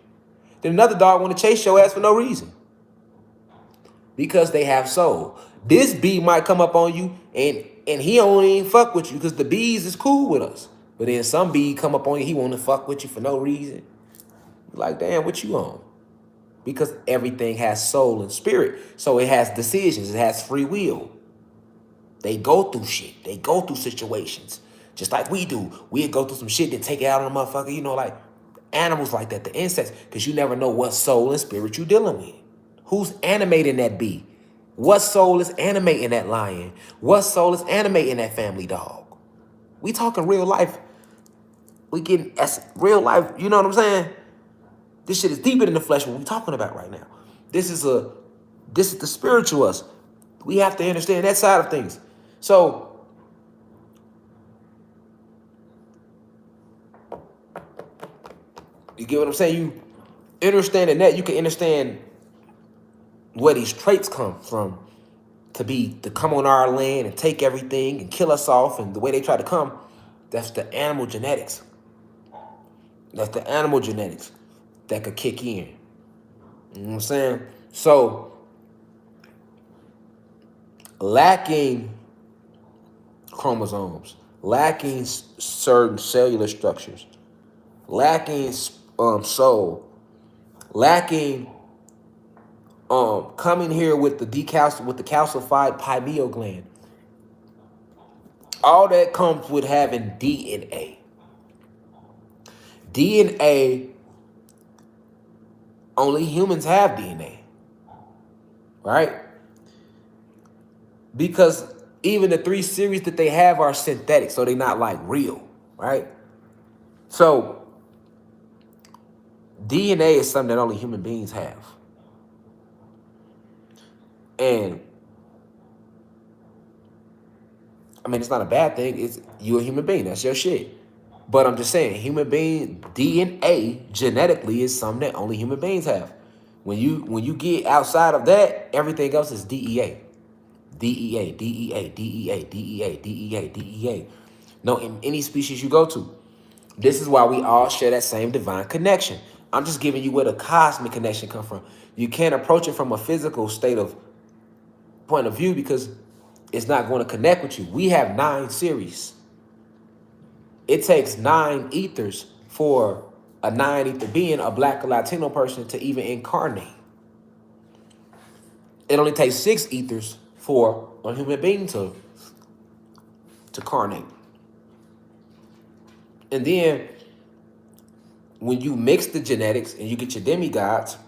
Then another dog want to chase your ass for no reason. Because they have soul. This bee might come up on you and he only ain't fuck with you because the bees is cool with us. But then some bee come up on you, he want to fuck with you for no reason. Like, damn, what you on? Because everything has soul and spirit. So it has decisions. It has free will. They go through shit. They go through situations. Just like we do. We'd go through some shit and take it out on a motherfucker. You know, like animals like that, the insects. Because you never know what soul and spirit you dealing with. Who's animating that bee? What soul is animating that lion? What soul is animating that family dog? We talking real life. We getting real life, you know what I'm saying? This shit is deeper than the flesh what we talking about right now. This is the spiritual us. We have to understand that side of things. So you get what I'm saying? You understanding that, you can understand where these traits come from to come on our land and take everything and kill us off, and the way they try to come, that's the animal genetics. That's the animal genetics that could kick in. You know what I'm saying? So, lacking chromosomes, lacking certain cellular structures, lacking soul, lacking coming here with the calcified pineal gland. All that comes with having DNA. DNA, only humans have DNA, right? Because even the 3 series that they have are synthetic, so they're not like real, right? So DNA is something that only human beings have. And I mean, it's not a bad thing. It's you a human being. That's your shit. But I'm just saying, human being DNA genetically is something that only human beings have. When you get outside of that, everything else is D.E.A. D.E.A. D.E.A. D.E.A. D.E.A. D.E.A. D.E.A. No, in any species you go to. This is why we all share that same divine connection. I'm just giving you where the cosmic connection comes from. You can't approach it from a physical state of point of view because it's not going to connect with you. We have 9 series. It takes 9 ethers for a 9 ether being, a black or Latino person, to even incarnate. It only takes 6 ethers for a human being to carnate. And then when you mix the genetics and you get your demigods,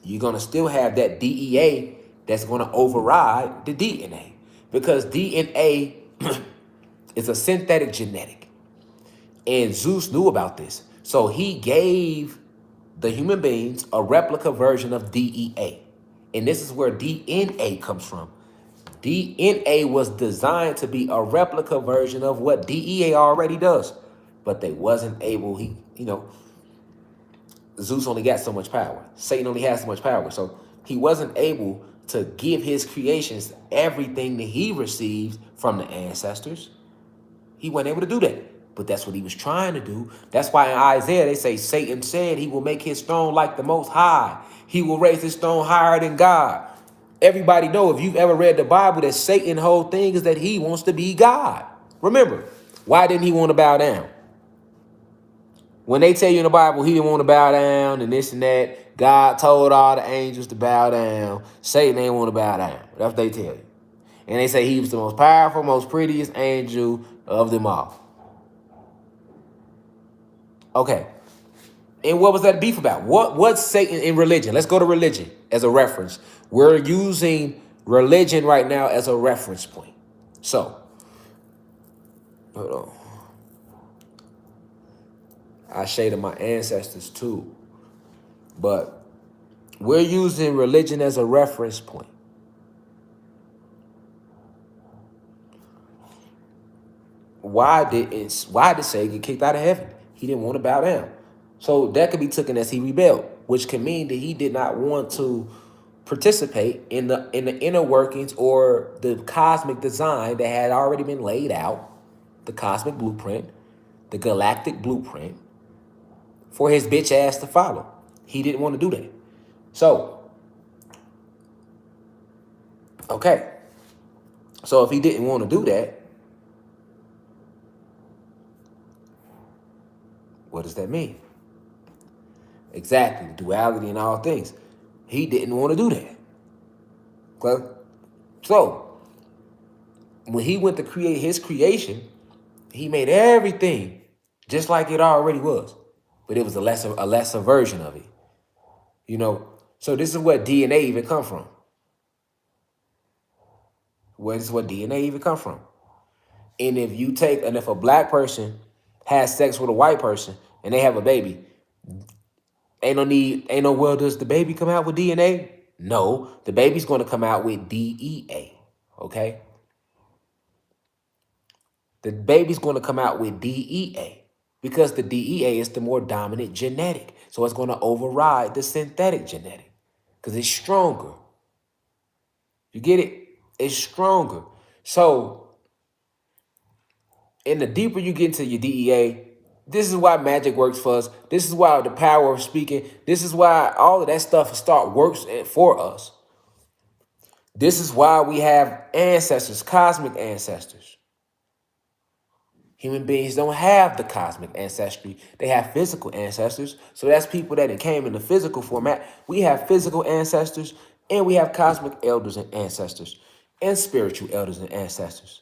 you're going to still have that DEA that's going to override the DNA. Because DNA is a synthetic genetic. And Zeus knew about this. So he gave the human beings a replica version of DEA. And this is where DNA comes from. DNA was designed to be a replica version of what DEA already does. But they wasn't able, Zeus only got so much power. Satan only has so much power. So he wasn't able to give his creations everything that he received from the ancestors. He wasn't able to do that. But that's what he was trying to do. That's why in Isaiah they say Satan said he will make his throne like the Most High. He will raise his throne higher than God. Everybody know, if you've ever read the Bible, that Satan's whole thing is that he wants to be God. Remember, why didn't he want to bow down? When they tell you in the Bible he didn't want to bow down and this and that, God told all the angels to bow down. Satan ain't want to bow down. That's what they tell you. And they say he was the most powerful, most prettiest angel of them all. Okay. And what was that beef about? What's Satan in religion? Let's go to religion as a reference. We're using religion right now as a reference point. So, Hold on. I shaded my ancestors too. But we're using religion as a reference point. Why did Satan get kicked out of heaven? He didn't want to bow down. So that could be taken as he rebelled, which can mean that he did not want to participate in the inner workings or the cosmic design that had already been laid out, the cosmic blueprint, the galactic blueprint for his bitch ass to follow. He didn't want to do that. So, okay. So if he didn't want to do that, what does that mean? Exactly, duality in all things. He didn't want to do that. Okay? So, when he went to create his creation, he made everything just like it already was. But it was a lesser version of it. You know? So this is what D.E.A. even come from. Where is what D.E.A. even come from? And if a black person has sex with a white person and they have a baby, well, does the baby come out with D.E.A.? No, the baby's going to come out with D.E.A. Okay? The baby's going to come out with D.E.A. because the D.E.A. is the more dominant genetic. So it's going to override the synthetic genetic because it's stronger. You get it? It's stronger. So, and the deeper you get into your D.E.A., this is why magic works for us. This is why the power of speaking. This is why all of that stuff works for us. This is why we have ancestors, cosmic ancestors. Human beings don't have the cosmic ancestry. They have physical ancestors. So that's people that came in the physical format. We have physical ancestors and we have cosmic elders and ancestors and spiritual elders and ancestors.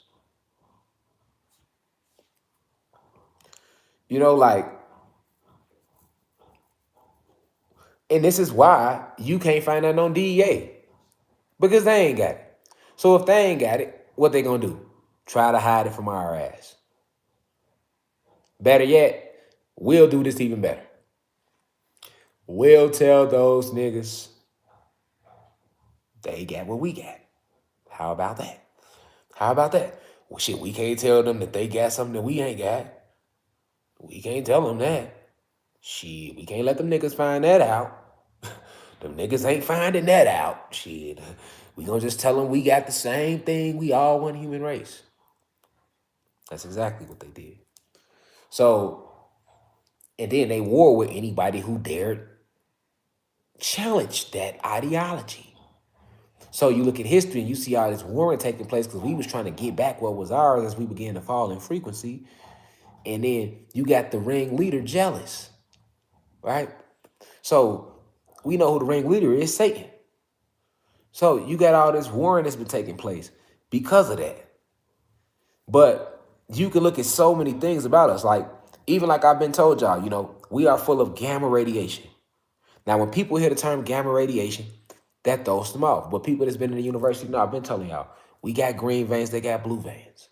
You know, and this is why you can't find that on D.E.A. because they ain't got it. So if they ain't got it, what they gonna do? Try to hide it from our ass. Better yet, we'll do this even better. We'll tell those niggas they got what we got. How about that? How about that? Well, shit, we can't tell them that they got something that we ain't got. We can't tell them that. Shit, we can't let them niggas find that out. Them niggas ain't finding that out. Shit, we gonna just tell them we got the same thing. We all one human race. That's exactly what they did. So, and then they war with anybody who dared challenge that ideology. So you look at history and you see all this warring taking place because we was trying to get back what was ours as we began to fall in frequency. And then you got the ringleader jealous, right? So we know who the ringleader is, Satan. So you got all this warring that's been taking place because of that. But you can look at so many things about us. Even like I've been told y'all, we are full of gamma radiation. Now, when people hear the term gamma radiation, that throws them off. But people that's been in the university know, I've been telling y'all, we got green veins, they got blue veins.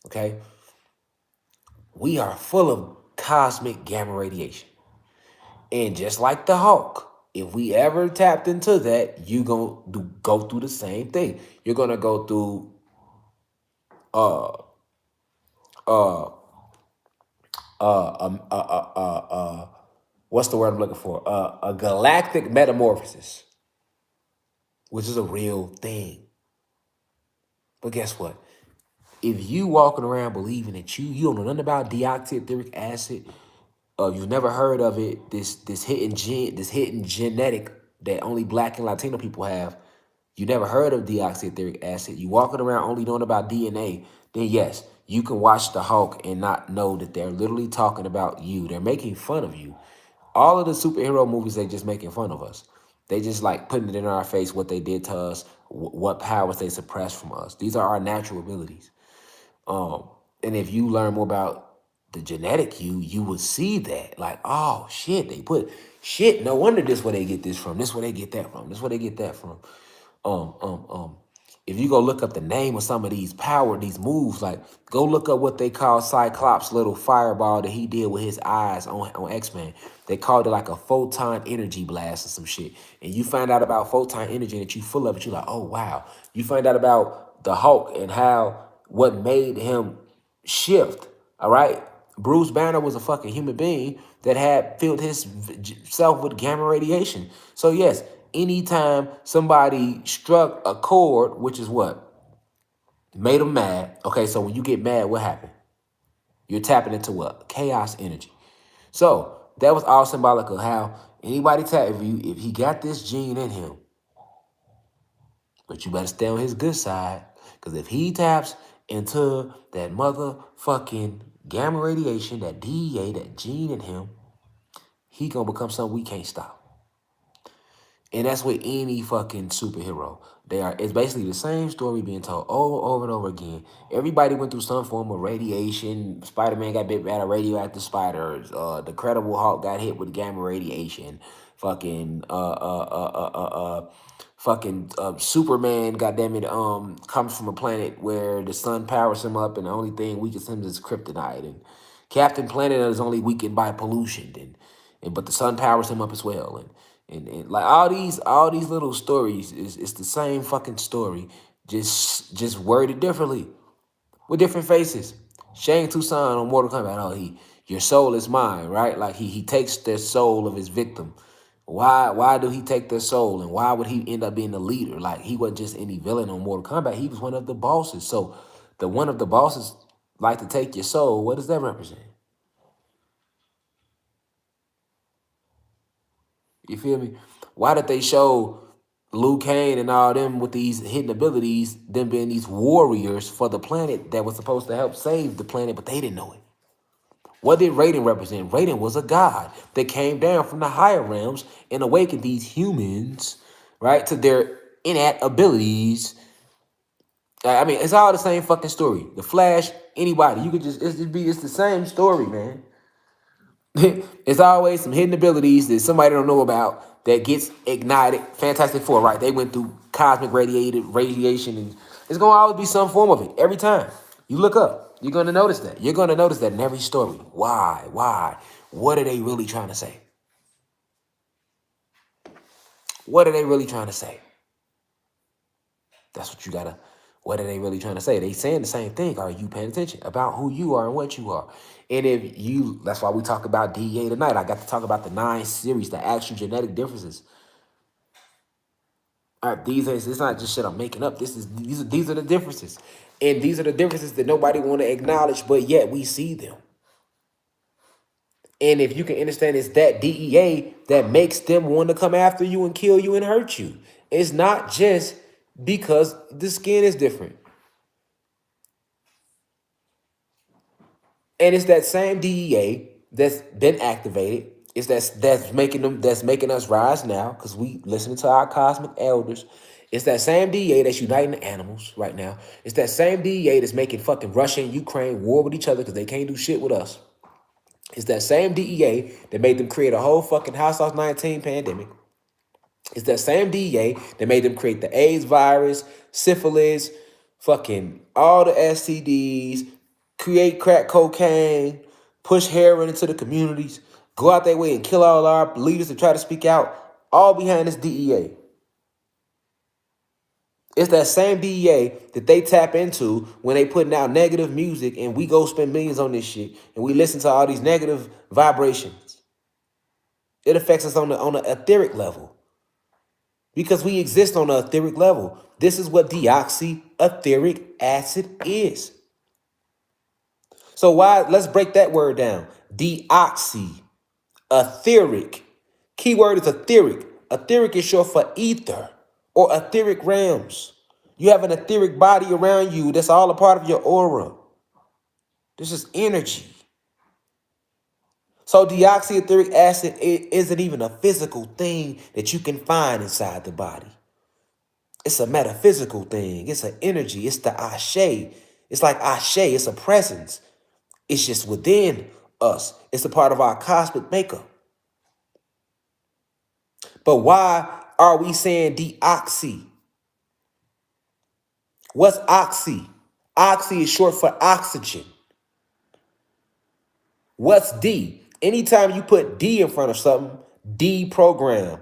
Okay? We are full of cosmic gamma radiation. And just like the Hulk, if we ever tapped into that, you going to go through the same thing. You're going to go through uh uh what's the word I'm looking for? A galactic metamorphosis, which is a real thing. But guess what? If you walking around believing that you don't know nothing about deoxyetheric acid, you've never heard of it, this hidden genetic that only Black and Latino people have, you never heard of deoxyetheric acid, you walking around only knowing about D.E.A., then yes, you can watch the Hulk and not know that they're literally talking about you. They're making fun of you. All of the superhero movies, they just making fun of us. They just like putting it in our face what they did to us, what powers they suppressed from us. These are our natural abilities. And if you learn more about the genetic you would see that. Like, oh shit, they put shit, no wonder this where they get this from. This where they get that from. This where they get that from. If you go look up the name of some of these moves, like go look up what they call Cyclops' little fireball that he did with his eyes on X-Men. They called it like a photon energy blast or some shit. And you find out about photon energy and that you full of it, you're like, oh wow. You find out about the Hulk and how what made him shift. All right. Bruce Banner was a fucking human being that had filled himself with gamma radiation. So yes, anytime somebody struck a chord, which is what made them mad. Okay, so when you get mad, what happened? You're tapping into what? Chaos energy. So that was all symbolic of how anybody tap if he got this gene in him, but you better stay on his good side. Because if he taps into that motherfucking gamma radiation, that D.E.A, that gene in him, he gonna become something we can't stop. And that's with any fucking superhero. It's basically the same story being told over and over again. Everybody went through some form of radiation. Spider-Man got bit by a radioactive spider. The Incredible Hulk got hit with gamma radiation. Fucking Superman, goddamn it, comes from a planet where the sun powers him up, and the only thing weakens him is kryptonite. And Captain Planet is only weakened by pollution, and but the sun powers him up as well. And like all these little stories is it's the same fucking story, just worded differently with different faces. Shang Tsung on Mortal Kombat, oh, your soul is mine, right? Like he takes the soul of his victim. Why do he take their soul, and why would he end up being the leader? Like he wasn't just any villain on Mortal Kombat, he was one of the bosses. So the one of the bosses like to take your soul. What does that represent? You feel me? Why did they show Liu Kang and all them with these hidden abilities, them being these warriors for the planet that was supposed to help save the planet, but they didn't know it? What did Raiden represent? Raiden was a god that came down from the higher realms and awakened these humans, right, to their innate abilities. I mean, it's all the same fucking story. The Flash, anybody, you could it's the same story, man. It's always some hidden abilities that somebody don't know about that gets ignited. Fantastic Four, right? They went through cosmic radiation, and it's gonna always be some form of it every time. You look up, you're gonna notice that. You're gonna notice that in every story. Why? Why? What are they really trying to say? What are they really trying to say? That's what you gotta. What are they really trying to say? They saying the same thing. Are you paying attention about who you are and what you are? And if you, that's why we talk about D.E.A tonight. I got to talk about the 9 series, the actual genetic differences. All right, it's not just shit I'm making up. These are the differences, and these are the differences that nobody want to acknowledge, but yet we see them. And if you can understand, it's that D.E.A that makes them want to come after you and kill you and hurt you. It's not just because the skin is different. And it's that same DEA that's been activated. It's that's making us rise now because we listening to our cosmic elders. It's that same DEA that's uniting the animals right now. It's that same DEA that's making fucking Russia and Ukraine war with each other because they can't do shit with us. It's that same DEA that made them create a whole fucking House of 19 pandemic. It's that same DEA that made them create the AIDS virus, syphilis, fucking all the STDs, create crack cocaine, push heroin into the communities, go out their way and kill all our leaders that try to speak out, all behind this DEA. It's that same DEA that they tap into when they putting out negative music and we go spend millions on this shit and we listen to all these negative vibrations. It affects us on the etheric level. Because we exist on an etheric level. This is what deoxyetheric acid is. So let's break that word down. Deoxyetheric. Keyword is etheric. Etheric is short for ether or etheric realms. You have an etheric body around you that's all a part of your aura. This is energy. So deoxyetheric acid isn't even a physical thing that you can find inside the body. It's a metaphysical thing. It's an energy. It's the ashe. It's like ashe. It's a presence. It's just within us. It's a part of our cosmic makeup. But why are we saying deoxy? What's oxy? Oxy is short for oxygen. What's D? Anytime you put D in front of something, deprogram.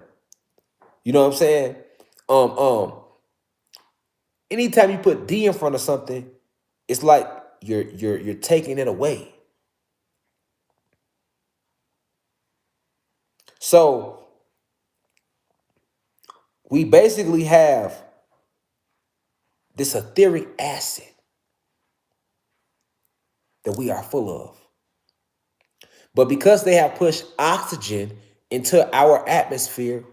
You know what I'm saying? Um, um, Anytime you put D in front of something, it's like you're taking it away. So we basically have this etheric acid that we are full of. But because they have pushed oxygen into our atmosphere,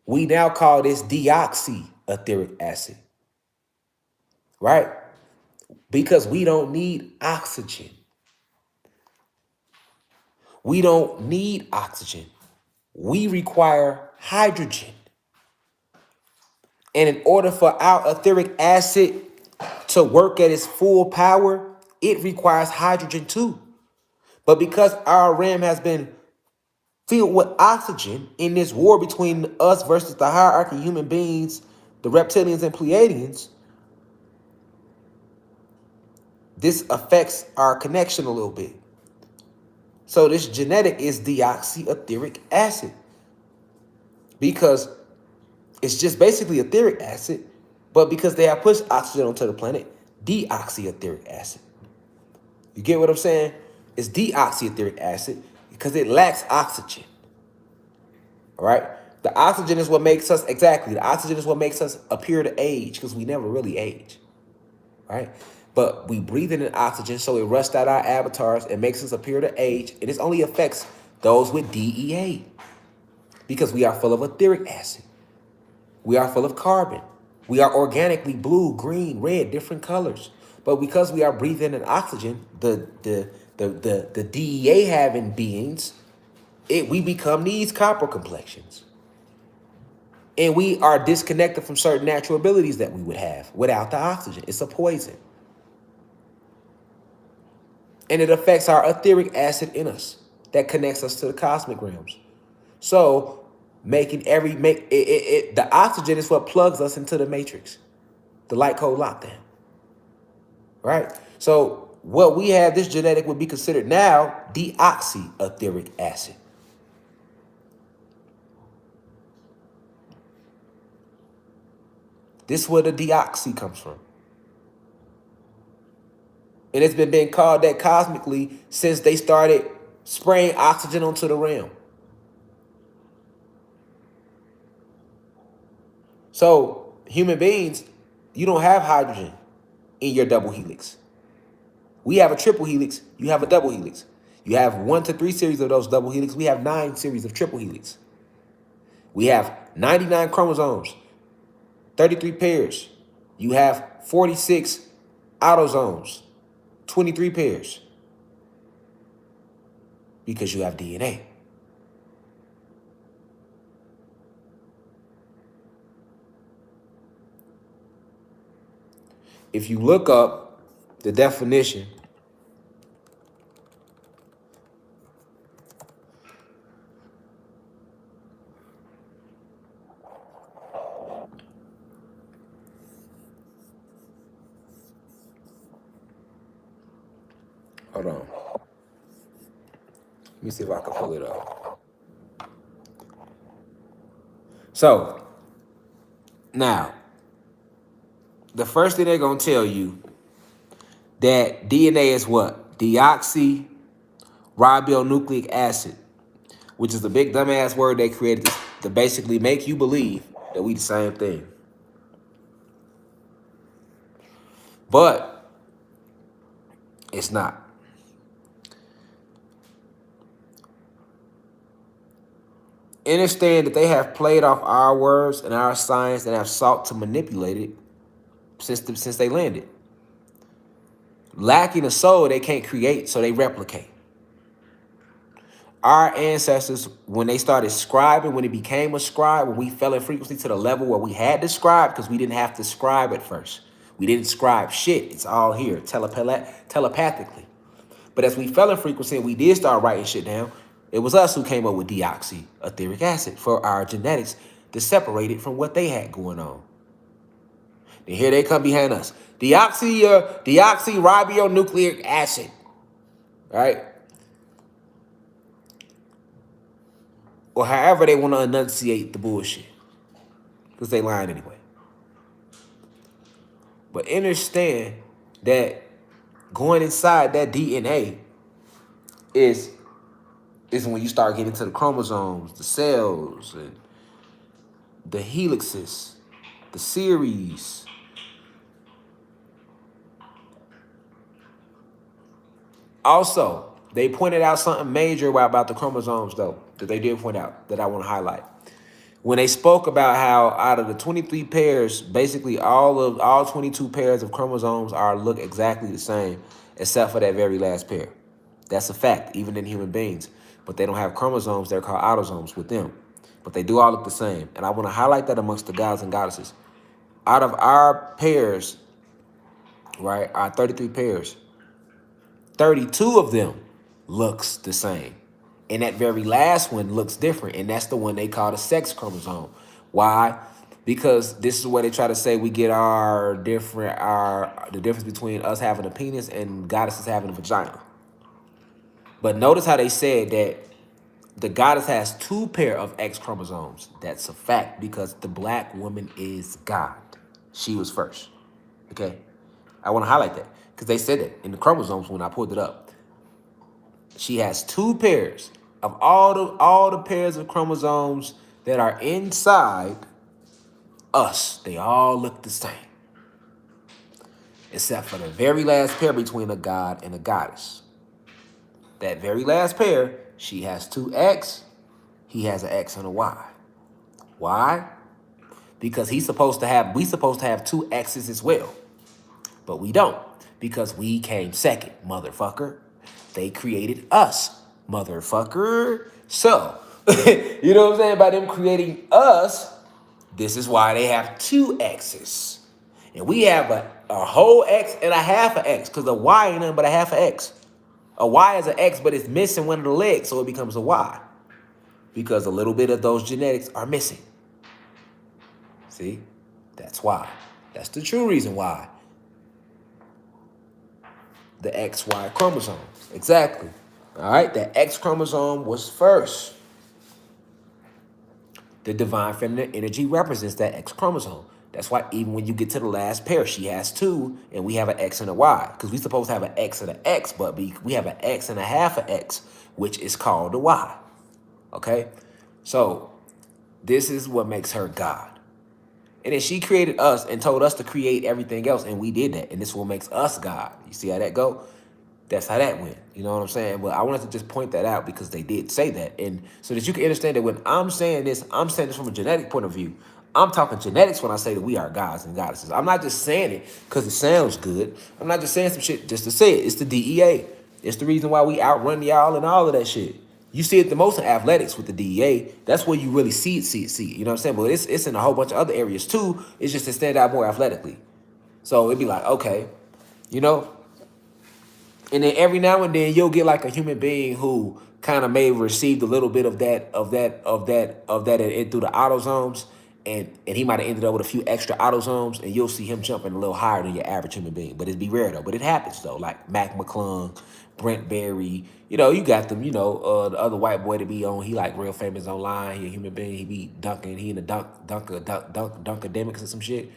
we now call this deoxyetheric acid, right? Because we don't need oxygen. We don't need oxygen. We require hydrogen. And in order for our etheric acid to work at its full power, it requires hydrogen too. But because our RAM has been filled with oxygen in this war between us versus the hierarchy of human beings, the reptilians and Pleiadians, this affects our connection a little bit. So this genetic is deoxyetheric acid because it's just basically etheric acid, but because they have pushed oxygen onto the planet, deoxyetheric acid. You get what I'm saying? It's deoxyetheric acid because it lacks oxygen. All right? The oxygen is what makes us, exactly, the oxygen is what makes us appear to age because we never really age. Right? But we breathe in oxygen, so it rusts out our avatars and makes us appear to age. And it only affects those with D.E.A. because we are full of etheric acid. We are full of carbon. We are organically blue, green, red, different colors. But because we are breathing in oxygen, the DEA having beings, we become these copper complexions. And we are disconnected from certain natural abilities that we would have without the oxygen. It's a poison. And it affects our etheric acid in us that connects us to the cosmic realms. So making the oxygen is what plugs us into the matrix, the light code lockdown. Right? So what we have, this genetic would be considered now deoxyetheric acid. This is where the deoxy comes from. And it's been being called that cosmically since they started spraying oxygen onto the realm. So human beings, you don't have hydrogen in your double helix. We have a triple helix. You have a double helix. You have 1 to 3 series of those double helix. We have 9 series of triple helix. We have 99 chromosomes, 33 pairs. You have 46 autosomes, 23 pairs, because you have DNA. If you look up the definition, hold on. Let me see if I can pull it up. So, now, the first thing they're going to tell you that DNA is what? Deoxyribonucleic acid, which is the big dumbass word they created to basically make you believe that we the same thing. But it's not. Understand that they have played off our words and our science and have sought to manipulate it since they landed. Lacking a soul, they can't create, so they replicate. Our ancestors, when they started scribing, when it became a scribe, when we fell in frequency to the level where we had to scribe, because we didn't have to scribe at first. We didn't scribe shit. It's all here, telepathically. But as we fell in frequency and we did start writing shit down, it was us who came up with deoxyetheric acid for our genetics to separate it from what they had going on. And here they come behind us. Deoxyribonucleic acid, right? Or however they want to enunciate the bullshit. Because they lying anyway. But understand that going inside that DNA is when you start getting to the chromosomes, the cells, and the helixes, the series. Also, they pointed out something major about the chromosomes, though, that they did point out that I want to highlight. When they spoke about how out of the 23 pairs, basically all 22 pairs of chromosomes look exactly the same, except for that very last pair. That's a fact, even in human beings. But they don't have chromosomes, they're called autosomes with them. But they do all look the same. And I want to highlight that amongst the gods and goddesses. Out of our pairs, right, our 33 pairs, 32 of them looks the same. And that very last one looks different. And that's the one they call the sex chromosome. Why? Because this is where they try to say we get the difference between us having a penis and goddesses having a vagina. But notice how they said that the goddess has 2 pair of X chromosomes. That's a fact because the black woman is God. She was first. Okay? I want to highlight that because they said it in the chromosomes when I pulled it up. She has 2 pairs of all the pairs of chromosomes that are inside us. They all look the same. Except for the very last pair between a god and a goddess. That very last pair, she has 2 X, he has an X and a Y. Why? Because we supposed to have 2 X's as well. But we don't, because we came second, motherfucker. They created us, motherfucker. So, you know what I'm saying? By them creating us, this is why they have 2 X's. And we have a whole X and a half of X, because a Y ain't nothing but a half of X. A Y is an X, but it's missing one of the legs, so it becomes a Y. Because a little bit of those genetics are missing. See? That's why. That's the true reason why. The XY chromosome. Exactly. All right? The X chromosome was first. The divine feminine energy represents that X chromosome. That's why even when you get to the last pair, she has 2, and we have an X and a Y. Because we're supposed to have an X and an X, but we have an X and a half of X, which is called a Y. Okay? So, this is what makes her God. And then she created us and told us to create everything else, and we did that. And this is what makes us God. You see how that go? That's how that went. You know what I'm saying? But I wanted to just point that out because they did say that. And so that you can understand that when I'm saying this from a genetic point of view. I'm talking genetics when I say that we are gods and goddesses. I'm not just saying it because it sounds good. I'm not just saying some shit just to say it. It's the D.E.A. It's the reason why we outrun y'all and all of that shit. You see it the most in athletics with the D.E.A. That's where you really see it. You know what I'm saying? But it's in a whole bunch of other areas too. It's just to stand out more athletically. So it'd be like, okay, you know? And then every now and then you'll get like a human being who kind of may have received a little bit of that through the autosomes, and he might have ended up with a few extra autosomes, and you'll see him jumping a little higher than your average human being. But it'd be rare though. But it happens though, like Mac McClung, Brent Berry. You know, you got them. You know, the other white boy to be on. He like real famous online. He a human being. He be dunking. He in the dunkademics or some shit.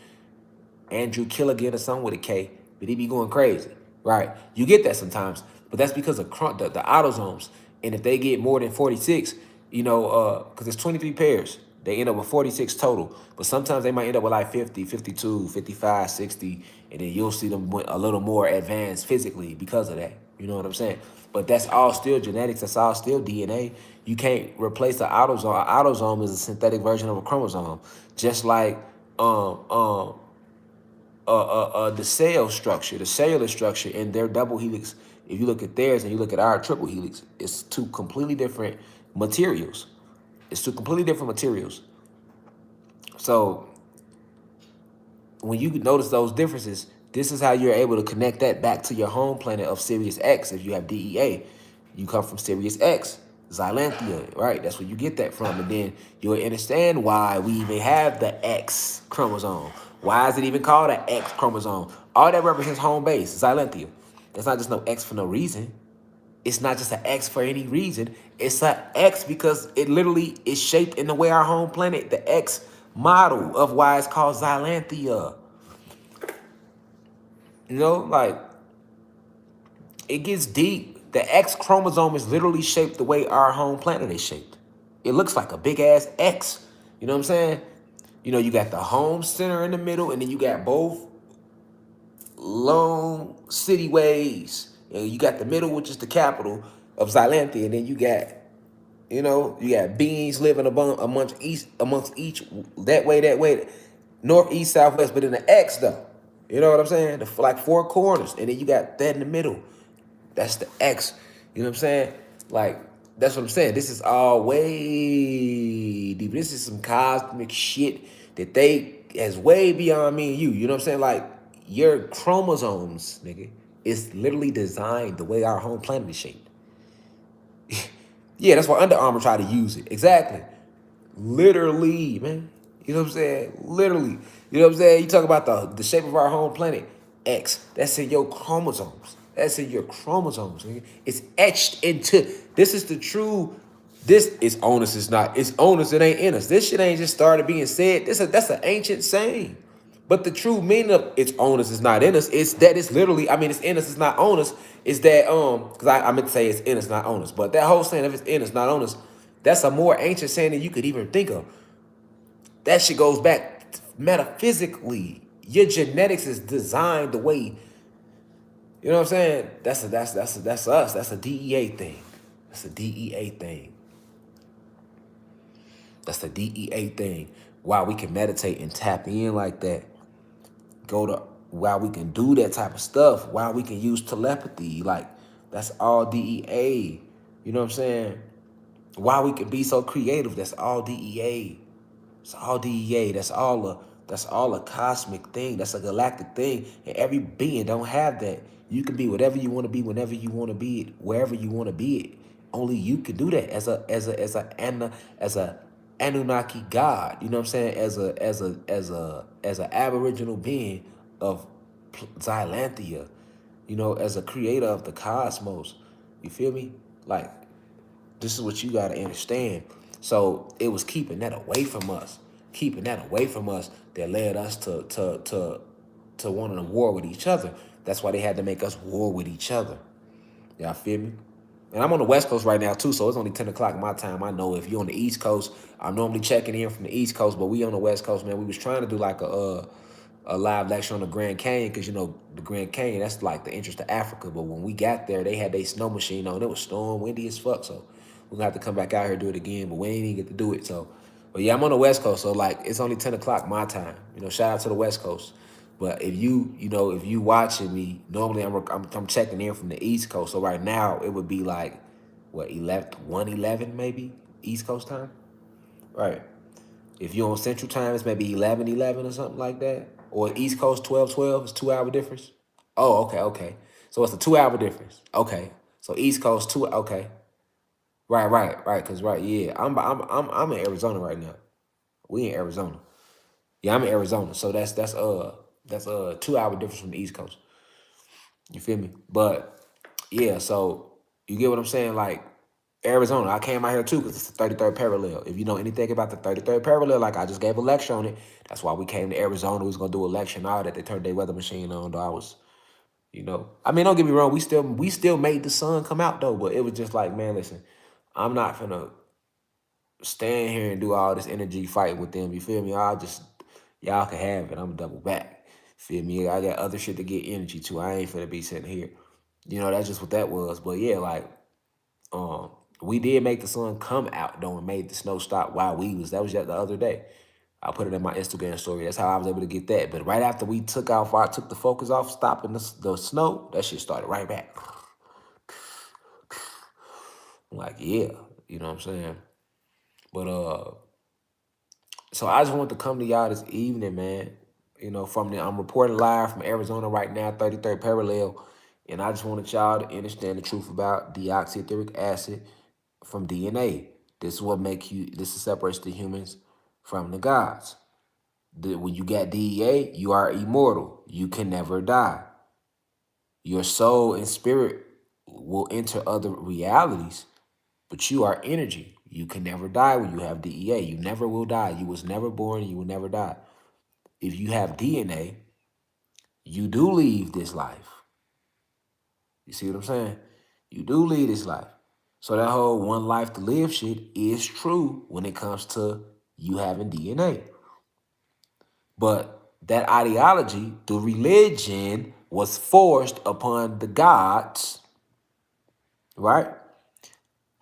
Andrew Killigan or something with a K, but he be going crazy. Right, you get that sometimes, but that's because of the autosomes. And if they get more than 46, you know, because it's 23 pairs, they end up with 46 total. But sometimes they might end up with like 50, 52, 55, 60, and then you'll see them a little more advanced physically because of that. You know what I'm saying? But that's all still genetics. That's all still DNA. You can't replace the autosome. An autosome is a synthetic version of a chromosome, just like the cell structure, the cellular structure in their double helix. If you look at theirs and you look at our triple helix, it's 2 completely different materials. So when you notice those differences, this is how you're able to connect that back to your home planet of Sirius X. If you have D.E.A, you come from Sirius X, Xylanthia, right? That's where you get that from. And then you'll understand why we even have the X chromosome. Why is it even called an X chromosome? All that represents home base, Xylanthia. That's not just no X for no reason. It's not just an X for any reason. It's an X because it literally is shaped in the way our home planet, the X model of why it's called Xylanthia. You know, like, it gets deep. The X chromosome is literally shaped the way our home planet is shaped. It looks like a big ass X. You know what I'm saying? You know, you got the home center in the middle, and then you got both long city ways. And you got the middle, which is the capital of Xylanthia, and then you got, you know, you got beings living amongst each that way, north, east, southwest, but in the X though. You know what I'm saying? Like four corners, and then you got that in the middle. That's the X. You know what I'm saying? Like, that's what I'm saying. This is all way deep. This is some cosmic shit that is way beyond me and you. You know what I'm saying? Like, your chromosomes, nigga, is literally designed the way our home planet is shaped. Yeah, that's why Under Armour try to use it. Exactly. Literally, man. You know what I'm saying? Literally. You know what I'm saying? You talk about the shape of our home planet. X. That's in your chromosomes. That's in your chromosomes. Nigga. It's etched into. This is the true. This is onus. It's not. It's onus. It ain't in us. This shit ain't just started being said. That's an ancient saying. But the true meaning of its onus is not in us. It's that it's literally, I mean, it's in us, it's not on us. It's that, because I meant to say it's in us, not on us. But that whole saying, if it's in us, not on us, that's a more ancient saying than you could even think of. That shit goes back metaphysically. Your genetics is designed the way, you know what I'm saying? That's us. That's a DEA thing. That's a DEA thing. That's the DEA thing. Why we can meditate and tap in like that. Go to why we can do that type of stuff, why we can use telepathy. Like, that's all DEA. You know what I'm saying? Why we can be so creative, that's all DEA. It's all DEA. That's all a cosmic thing. That's a galactic thing. And every being don't have that. You can be whatever you want to be, whenever you want to be it, wherever you want to be it. Only you can do that as a Anunnaki god. You know what I'm saying? As a Aboriginal being of Xylanthia. You know, as a creator of the cosmos. You feel me? Like, this is what you got to understand. So it was keeping that away from us, that led us to wanting to war with each other. That's why they had to make us war with each other. Y'all feel me? And I'm on the West Coast right now too, so it's only 10 o'clock my time. I know if you're on the East Coast, I'm normally checking in from the East Coast, but we on the West Coast, man. We was trying to do like a live lecture on the Grand Canyon, because, you know, the Grand Canyon, that's like the entrance to Africa. But when we got there, they had their snow machine on. It was storm, windy as fuck. So we're gonna have to come back out here and do it again. But we ain't even get to do it. So, but yeah, I'm on the West Coast. So like, it's only 10 o'clock my time. You know, shout out to the West Coast. But if you watching me, normally I'm checking in from the East Coast. So right now it would be like, what, 1:11 maybe East Coast time, right? If you're on Central Time, it's maybe 11:11 or something like that. Or East Coast 12:12. It's 2 hour difference. Oh, okay. So it's a 2 hour difference. Okay. So East Coast two. Okay. Right. Cause right, yeah. I'm in Arizona right now. We in Arizona. Yeah, I'm in Arizona. So that's 2 hour difference from the East Coast. You feel me? But yeah, so you get what I'm saying? Like, Arizona, I came out here too because it's the 33rd parallel. If you know anything about the 33rd parallel, like I just gave a lecture on it. That's why we came to Arizona. We was gonna do a lecture and all that. They turned their weather machine on, though. I was, I mean, don't get me wrong, we still made the sun come out though, but it was just like, man, listen, I'm not finna stand here and do all this energy fighting with them. You feel me? Y'all can have it. I'm double back. Feel me? I got other shit to get energy to. I ain't finna be sitting here. That's just what that was. But yeah, like, um, we did make the sun come out though and made the snow stop while that was just the other day. I put it in my Instagram story. That's how I was able to get that. But right after I took the focus off, stopping the snow, that shit started right back. I'm like, yeah, you know what I'm saying? But so I just want to come to y'all this evening, man. I'm reporting live from Arizona right now, 33rd parallel. And I just wanted y'all to understand the truth about deoxyetheric acid. from DNA. This is what makes you. This is separates the humans from the gods. When you got DEA, you are immortal. You can never die. Your soul and spirit will enter other realities, but you are energy. You can never die when you have DEA. You never will die. You was never born. You will never die. If you have DNA, you do leave this life. You see what I'm saying? You do leave this life. So that whole one life to live shit is true when it comes to you having DNA. But that ideology, the religion, was forced upon the gods, right?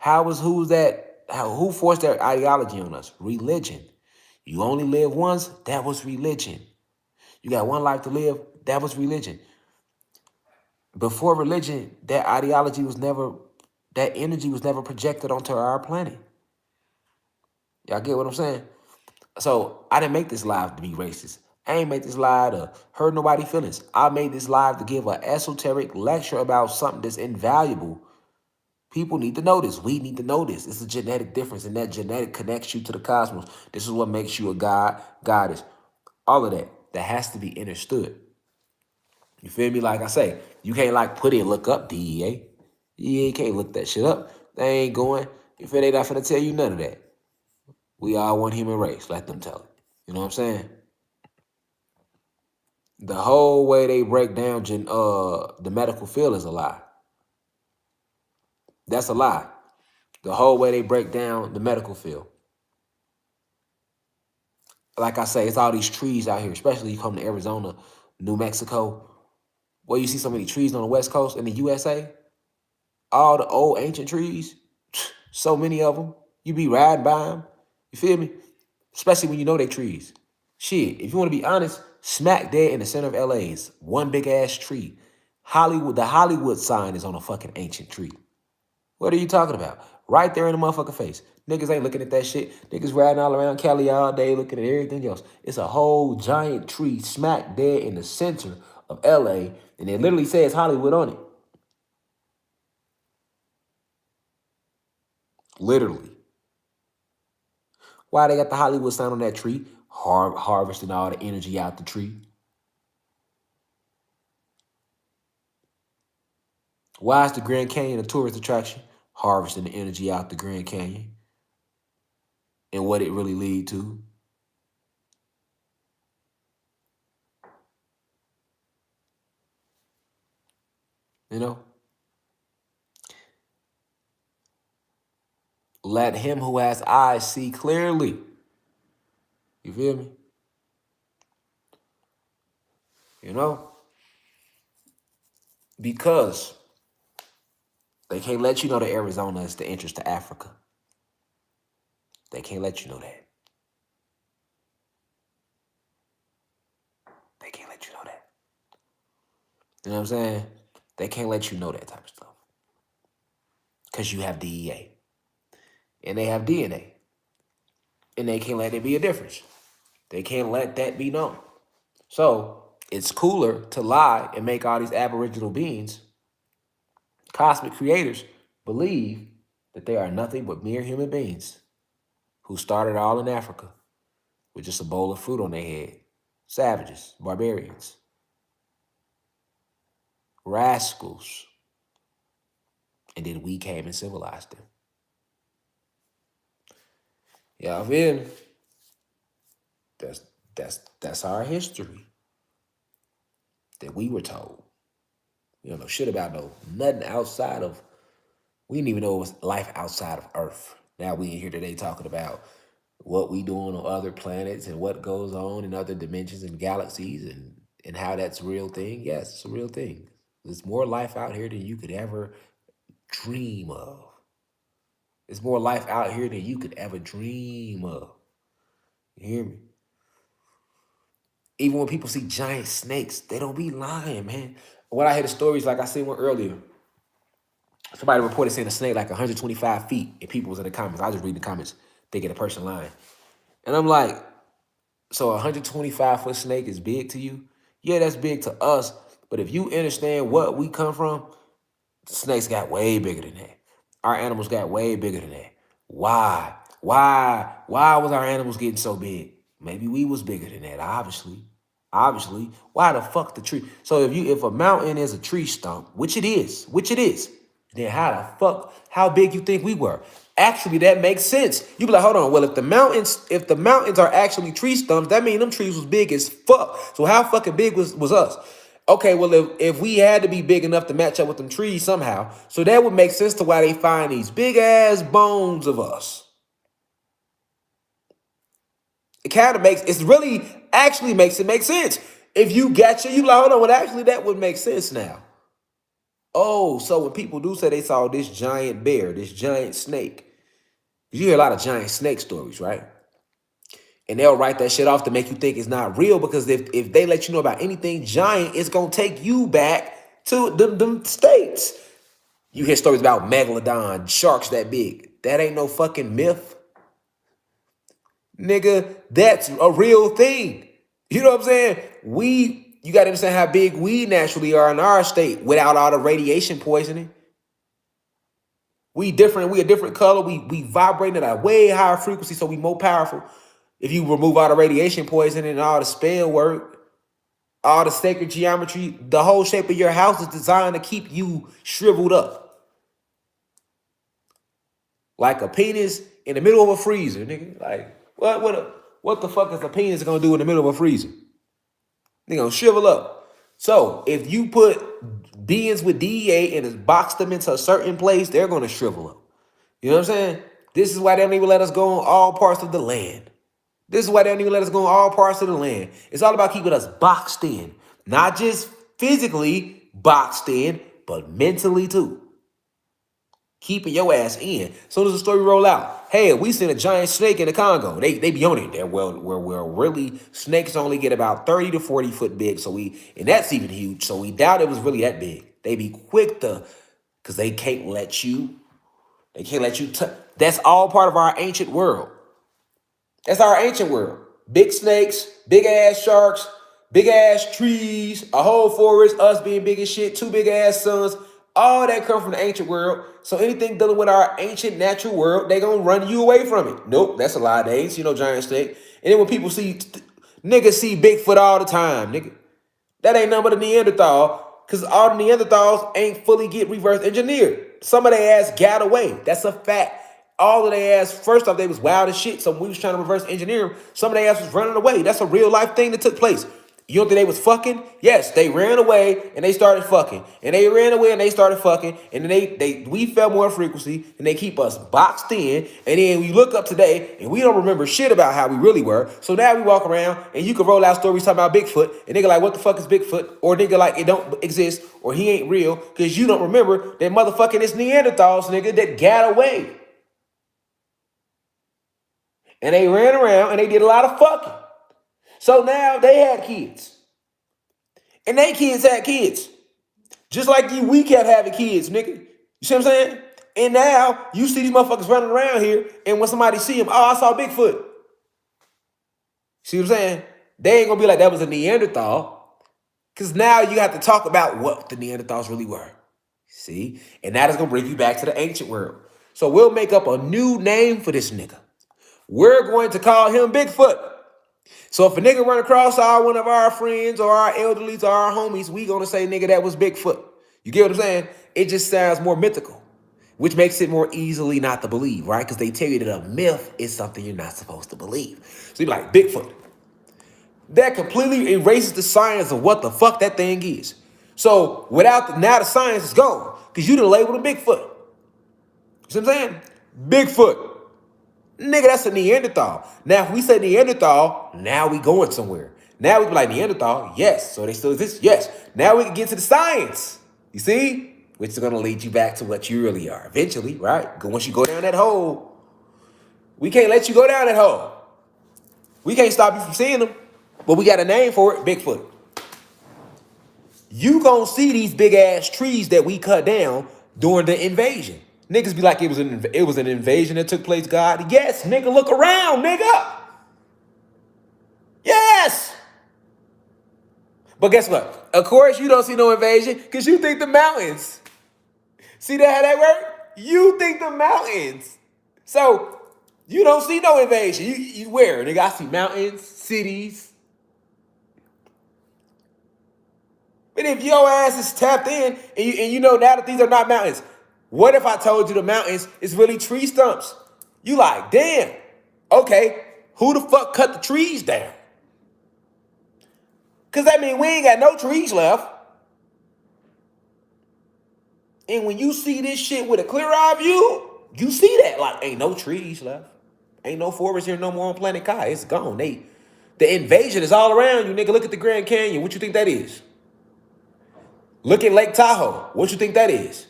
Who forced that ideology on us? Religion. You only live once, that was religion. You got one life to live, that was religion. Before religion, that ideology was never, that energy was never projected onto our planet. Y'all get what I'm saying? So I didn't make this live to be racist. I ain't make this live to hurt nobody's feelings. I made this live to give an esoteric lecture about something that's invaluable. People need to know this. We need to know this. It's a genetic difference, and that genetic connects you to the cosmos. This is what makes you a god, goddess. All of that. That has to be understood. You feel me? Like I say, you can't like put in, look up DEA. You can't look that shit up. They ain't going. You feel they not finna tell you none of that. We all one human race. Let them tell it. You know what I'm saying? The whole way they break down the medical field is a lie. That's a lie. The whole way they break down the medical field. Like I say, it's all these trees out here, especially you come to Arizona, New Mexico, where you see so many trees on the West Coast in the USA. All the old ancient trees, so many of them. You be riding by them. You feel me? Especially when you know they trees. Shit, if you want to be honest, smack dead in the center of LA is one big ass tree. Hollywood, the Hollywood sign is on a fucking ancient tree. What are you talking about? Right there in the motherfucker face. Niggas ain't looking at that shit. Niggas riding all around Cali all day looking at everything else. It's a whole giant tree smack dead in the center of LA, and it literally says Hollywood on it. Literally. Why they got the Hollywood sign on that tree? Harvesting all the energy out the tree. Why is the Grand Canyon a tourist attraction? Harvesting the energy out the Grand Canyon. And what it really lead to. You know? Let him who has eyes see clearly. You feel me? You know? Because they can't let you know that Arizona is the entrance to Africa. They can't let you know that. They can't let you know that. You know what I'm saying? They can't let you know that type of stuff. Because you have DEA. And they have DNA. And they can't let it be a difference. They can't let that be known. So it's cooler to lie and make all these aboriginal beings, cosmic creators, believe that they are nothing but mere human beings who started all in Africa with just a bowl of fruit on their head. Savages, barbarians, rascals. And then we came and civilized them. Y'all feel me? That's our history that we were told. We don't know shit about nothing outside of, we didn't even know it was life outside of Earth. Now we in here today talking about what we doing on other planets and what goes on in other dimensions and galaxies and how that's a real thing. Yes, it's a real thing. There's more life out here than you could ever dream of. There's more life out here than you could ever dream of. You hear me? Even when people see giant snakes, they don't be lying, man. When I hear the stories, like I seen one earlier, somebody reported seeing a snake like 125 feet, and people was in the comments. I just read the comments, thinking the person lying. And I'm like, so a 125-foot snake is big to you? Yeah, that's big to us. But if you understand what we come from, snakes got way bigger than that. Our animals got way bigger than that. Why? Why was our animals getting so big? Maybe we was bigger than that, obviously. Obviously. Why the fuck the tree? So if a mountain is a tree stump, which it is, then how the fuck, how big you think we were? Actually, that makes sense. You be like, hold on. Well, if the mountains are actually tree stumps, that means them trees was big as fuck. So how fucking big was us? Okay, well, if we had to be big enough to match up with them trees somehow, so that would make sense to why they find these big ass bones of us. It kind of makes, it's really actually makes it make sense. If you got you like, hold on, well, actually that would make sense now. Oh, so when people do say they saw this giant bear, this giant snake, you hear a lot of giant snake stories, right? And they'll write that shit off to make you think it's not real, because if they let you know about anything giant, it's gonna take you back to them states. You hear stories about megalodon, sharks that big. That ain't no fucking myth. Nigga, that's a real thing. You know what I'm saying? You gotta understand how big we naturally are in our state without all the radiation poisoning. We different, we a different color. We vibrate at a way higher frequency, so we more powerful. If you remove all the radiation poisoning and all the spell work, all the sacred geometry, the whole shape of your house is designed to keep you shriveled up. Like a penis in the middle of a freezer, nigga. Like, what the fuck is a penis gonna do in the middle of a freezer? They gonna shrivel up. So if you put beings with D.E.A. and box them into a certain place, they're gonna shrivel up. You know what I'm saying? This is why they don't even let us go on all parts of the land. This is why they don't even let us go on all parts of the land. It's all about keeping us boxed in. Not just physically boxed in, but mentally too. Keeping your ass in. Soon as the story roll out, hey, we seen a giant snake in the Congo. They be on it there. Well, really, snakes only get about 30 to 40 foot big. And that's even huge. So we doubt it was really that big. They be quick to, because they can't let you touch. That's all part of our ancient world. That's our ancient world. Big snakes, big ass sharks, big ass trees, a whole forest, us being big as shit, two big ass suns. All that come from the ancient world. So anything dealing with our ancient natural world, they gonna run you away from it. Nope, that's a lie. They ain't see no giant snake. And then when people niggas see Bigfoot all the time, nigga. That ain't nothing but a Neanderthal, because all the Neanderthals ain't fully get reverse engineered. Some of their ass got away. That's a fact. All of their ass, first off, they was wild as shit. So when we was trying to reverse engineer them, some of their ass was running away. That's a real life thing that took place. You don't think they was fucking? Yes, they ran away and they started fucking. And they ran away and they started fucking. And then we felt more frequency and they keep us boxed in. And then we look up today and we don't remember shit about how we really were. So now we walk around and you can roll out stories talking about Bigfoot. And nigga like, what the fuck is Bigfoot? Or nigga like, it don't exist. Or he ain't real. Because you don't remember that motherfucking is Neanderthals, nigga, that got away. And they ran around and they did a lot of fucking. So now they had kids. And they kids had kids. Just like we kept having kids, nigga. You see what I'm saying? And now you see these motherfuckers running around here, and when somebody see them, oh, I saw Bigfoot. See what I'm saying? They ain't gonna be like that was a Neanderthal. Because now you have to talk about what the Neanderthals really were. See? And that is gonna bring you back to the ancient world. So we'll make up a new name for this nigga. We're going to call him Bigfoot. So if a nigga run across one of our friends or our elderlies or our homies, we gonna say, nigga, that was Bigfoot. You get what I'm saying? It just sounds more mythical, which makes it more easily not to believe, right? Because they tell you that a myth is something you're not supposed to believe. So you're like, Bigfoot. That completely erases the science of what the fuck that thing is. So now the science is gone because you done labeled a Bigfoot. You see what I'm saying? Bigfoot. Nigga, that's a Neanderthal. Now, if we say Neanderthal, now we going somewhere. Now we be like, Neanderthal, yes. So they still exist? Yes. Now we can get to the science. You see? Which is going to lead you back to what you really are eventually, right? Because once you go down that hole, we can't let you go down that hole. We can't stop you from seeing them. But we got a name for it, Bigfoot. You gonna see these big ass trees that we cut down during the invasion. Niggas be like, it was an invasion that took place, God. Yes, nigga, look around, nigga. Yes. But guess what? Of course, you don't see no invasion because you think the mountains. See that how that work? you think the mountains. So you don't see no invasion. You where? Nigga, I see mountains, cities. But if your ass is tapped in and you know now that these are not mountains, what if I told you the mountains is really tree stumps? You like, damn, okay, who the fuck cut the trees down? Because that means we ain't got no trees left. And when you see this shit with a clear eye view, you see that. Like, ain't no trees left. Ain't no forest here no more on planet Kai. It's gone. The invasion is all around you, nigga. Look at the Grand Canyon. What you think that is? Look at Lake Tahoe. What you think that is?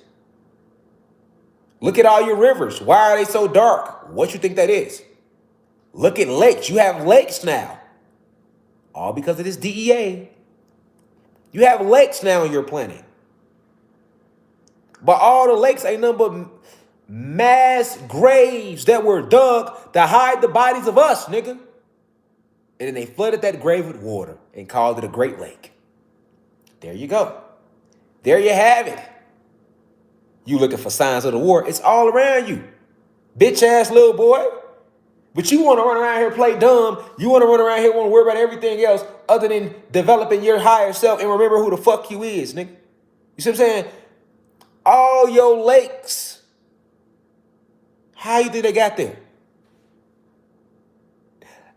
Look at all your rivers. Why are they so dark? What you think that is? Look at lakes. You have lakes now. All because of this D.E.A. You have lakes now on your planet. But all the lakes ain't nothing but mass graves that were dug to hide the bodies of us, nigga. And then they flooded that grave with water and called it a Great Lake. There you go. There you have it. You looking for signs of the war. It's all around you. Bitch ass little boy. But you want to run around here play dumb. You want to run around here want to worry about everything else other than developing your higher self and remember who the fuck you is, nigga. You see what I'm saying? All your lakes. How you think they got there?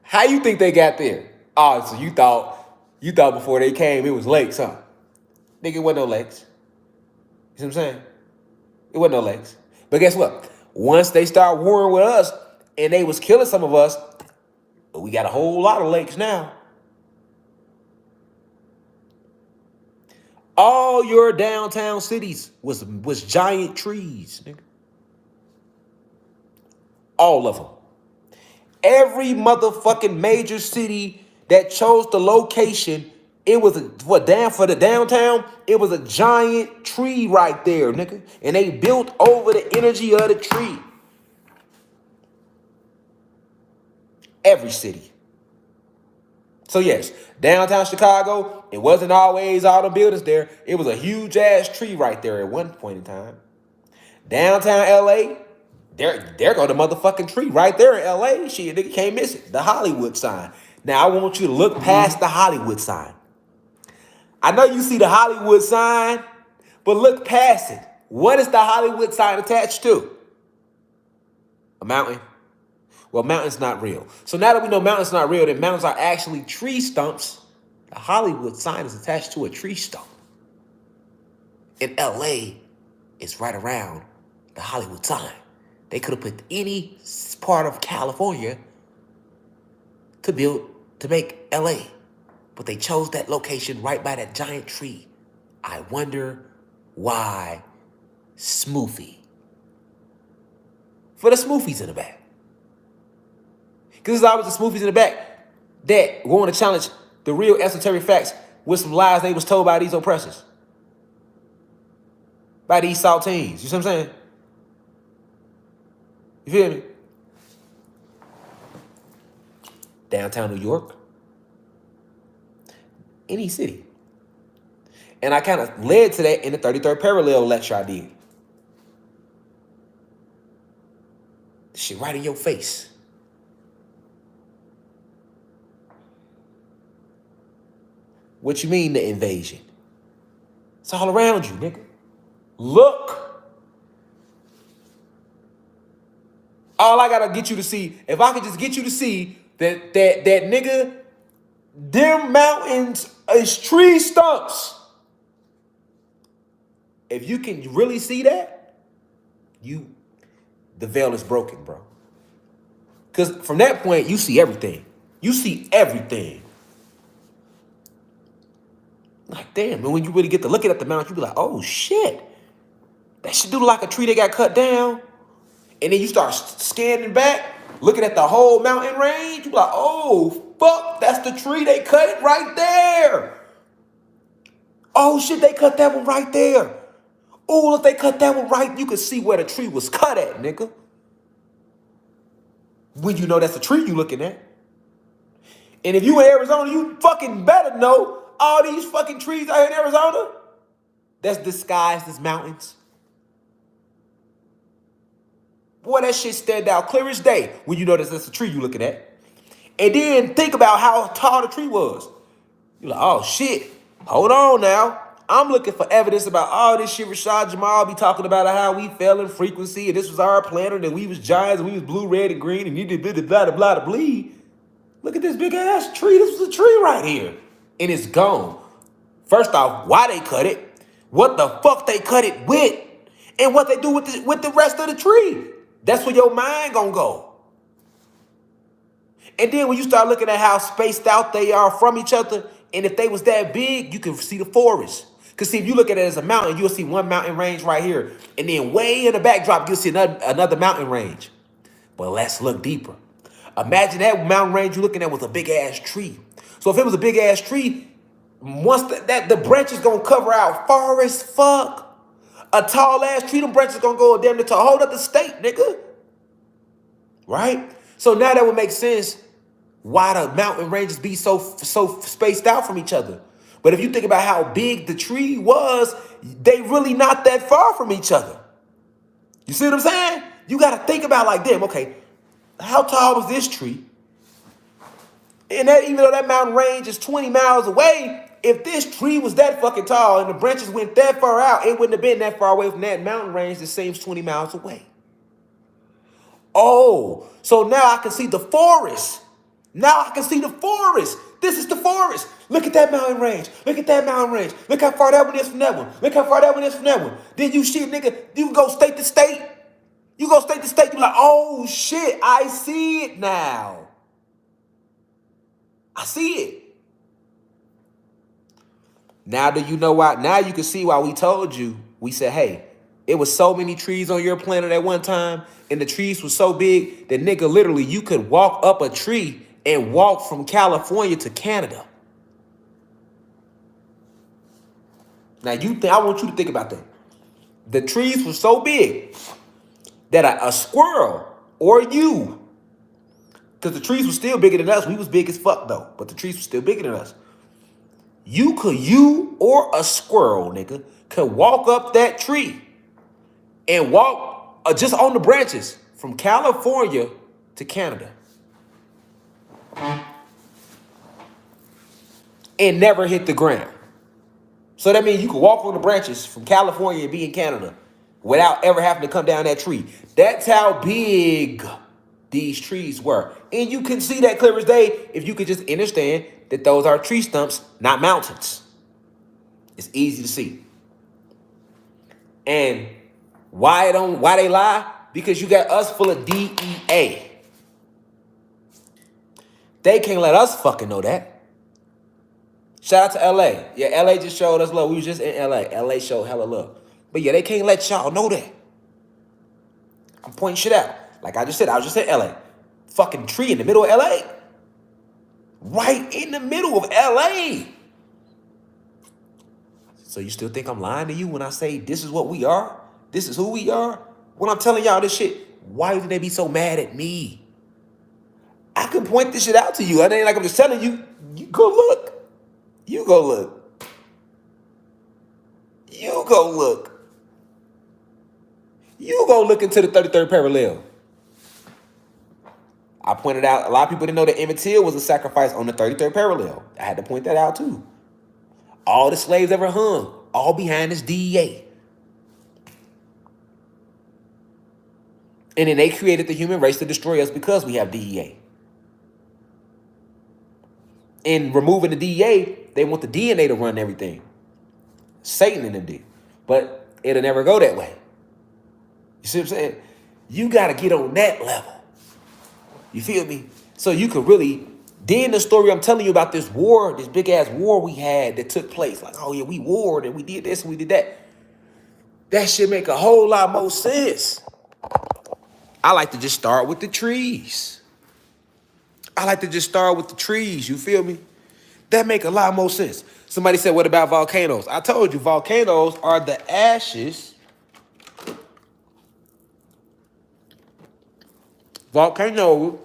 How you think they got there? Oh, so you thought before they came it was lakes, huh? Nigga, it wasn't no lakes. You see what I'm saying? It wasn't no lakes. But guess what? Once they start warring with us and they was killing some of us, we got a whole lot of lakes now. All your downtown cities was giant trees, nigga. All of them. Every motherfucking major city that chose the location, it was for the downtown, it was a giant tree right there, nigga. And they built over the energy of the tree. Every city. So yes, downtown Chicago, it wasn't always all the buildings there. It was a huge ass tree right there at one point in time. Downtown LA, there go the motherfucking tree right there in LA. Shit, nigga can't miss it. The Hollywood sign. Now I want you to look past the Hollywood sign. I know you see the Hollywood sign, but look past it. What is the Hollywood sign attached to? A mountain. Well, mountain's not real. So now that we know mountain's not real, that mountains are actually tree stumps, the Hollywood sign is attached to a tree stump. In LA, it's right around the Hollywood sign. They could have put any part of California to make LA, but they chose that location right by that giant tree. I wonder why. Smoothie. For the smoothies in the back. Because there's always the smoothies in the back that want to challenge the real esoteric facts with some lies they was told by these oppressors. By these saltines. You see what I'm saying? You feel me? Downtown New York. Any city. And I kind of led to that in the 33rd parallel lecture I did. Shit right in your face. What you mean the invasion? It's all around you, nigga. Look. All I gotta get you to see, if I could just get you to see that nigga, them mountains is tree stumps. If you can really see that, the veil is broken, bro. Because from that point, you see everything. You see everything. Like, damn, man, when you really get to looking at the mountain, you be like, oh, shit. That shit do like a tree that got cut down. And then you start scanning back, looking at the whole mountain range. You be like, oh, fuck, that's the tree. They cut it right there. Oh, shit, they cut that one right there. Oh, if they cut that one right, you can see where the tree was cut at, nigga. When you know that's the tree you looking at. And if you in Arizona, you fucking better know all these fucking trees out here in Arizona that's disguised as mountains. Boy, that shit stand out clear as day when you notice that's a tree you looking at. And then think about how tall the tree was. You're like, oh shit, hold on now. I'm looking for evidence about all this shit Rashad Jamal be talking about how we fell in frequency and this was our planet and we was giants and we was blue, red, and green and you did blah, blah, blah, blah, to bleed. Look at this big ass tree. This was a tree right here. And it's gone. First off, why they cut it? What the fuck they cut it with? And what they do with the rest of the tree? That's where your mind gonna go. And then when you start looking at how spaced out they are from each other, and if they was that big, you can see the forest. Because see, if you look at it as a mountain, you'll see one mountain range right here. And then way in the backdrop, you'll see another mountain range. But let's look deeper. Imagine that mountain range you're looking at was a big-ass tree. So if it was a big-ass tree, once the branches going to cover out far as fuck. A tall-ass tree, them branches going to go damn near to a whole other state, nigga. Right? So now that would make sense why the mountain ranges be so spaced out from each other. But if you think about how big the tree was, they really not that far from each other. You see what I'm saying? You got to think about like, damn, okay, how tall was this tree? And that, even though that mountain range is 20 miles away, if this tree was that fucking tall and the branches went that far out, it wouldn't have been that far away from that mountain range that seems 20 miles away. Oh, so now I can see the forest. Now I can see the forest. This is the forest. Look at that mountain range. Look at that mountain range. Look how far that one is from that one. Look how far that one is from that one. Then you shit, nigga, you go state to state. You go state to state, you're like, oh shit, I see it now. I see it. Now do you know why? Now you can see why we told you. We said, hey, it was so many trees on your planet at one time, and the trees were so big that, nigga, literally you could walk up a tree and walk from California to Canada. Now I want you to think about that. The trees were so big that a squirrel or you, because the trees were still bigger than us. We was big as fuck though, but the trees were still bigger than us. You or a squirrel, nigga, could walk up that tree and walk just on the branches from California to Canada and never hit the ground. So that means you could walk on the branches from California and be in Canada without ever having to come down that tree. That's how big these trees were. And you can see that clear as day if you could just understand that those are tree stumps, not mountains. It's easy to see. And why they lie? Because you got us full of D.E.A. They can't let us fucking know that. Shout out to L.A. Yeah, L.A. just showed us love. We was just in L.A. L.A. showed hella love. But yeah, they can't let y'all know that. I'm pointing shit out. Like I just said, I was just in L.A. Fucking tree in the middle of L.A. Right in the middle of L.A. So you still think I'm lying to you when I say this is what we are? This is who we are? When I'm telling y'all this shit, why do they be so mad at me? I can point this shit out to you. I ain't like I'm just telling you. You go look. You go look. You go look. You go look into the 33rd parallel. I pointed out, a lot of people didn't know that Emmett Till was a sacrifice on the 33rd parallel. I had to point that out too. All the slaves ever hung, all behind this D.E.A. And then they created the human race to destroy us because we have D.E.A. In removing the D.E.A., they want the DNA to run everything. Satan and them did. But it'll never go that way. You see what I'm saying? You got to get on that level. You feel me? So you could really, then the story I'm telling you about this war, this big ass war we had that took place. Like, oh yeah, we warred and we did this and we did that. That should make a whole lot more sense. I like to just start with the trees. You feel me? That make a lot more sense. Somebody said, what about volcanoes? I told you, volcanoes are the ashes. Volcanoes.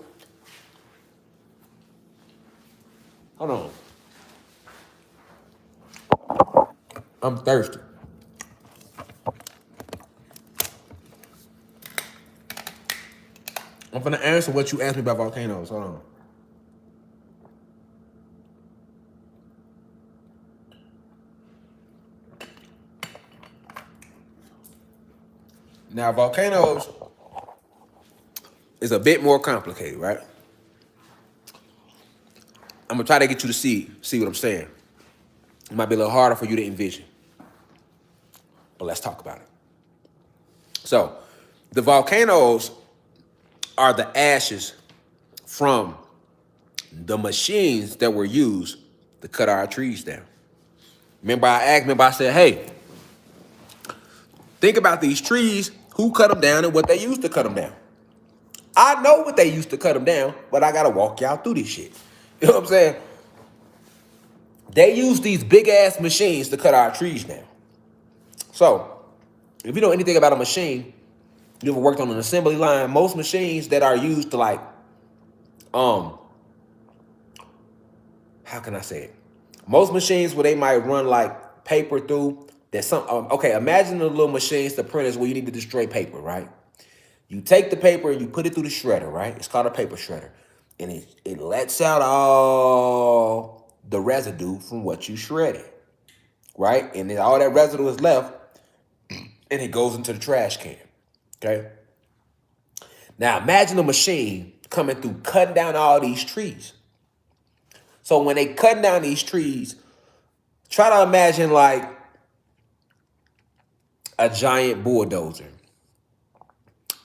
Hold on. I'm thirsty. I'm gonna answer what you asked me about volcanoes. Hold on. Now, volcanoes is a bit more complicated, right? I'm gonna try to get you to see what I'm saying. It might be a little harder for you to envision, but let's talk about it. So, the volcanoes are the ashes from the machines that were used to cut our trees down. Remember I said, hey, think about these trees, who cut them down and what they used to cut them down. I know what they used to cut them down, but I gotta walk y'all through this shit. You know what I'm saying? They use these big ass machines to cut our trees down. So, if you know anything about a machine, you ever worked on an assembly line, most machines that are used to like, how can I say it? Most machines where they might run like paper through, there's some, okay, imagine the little machines, the printers where you need to destroy paper, right? You take the paper and you put it through the shredder, right? It's called a paper shredder. And it lets out all the residue from what you shredded, right? And then all that residue is left and it goes into the trash can, okay? Now imagine a machine coming through cutting down all these trees. So when they cutting down these trees, try to imagine like a giant bulldozer.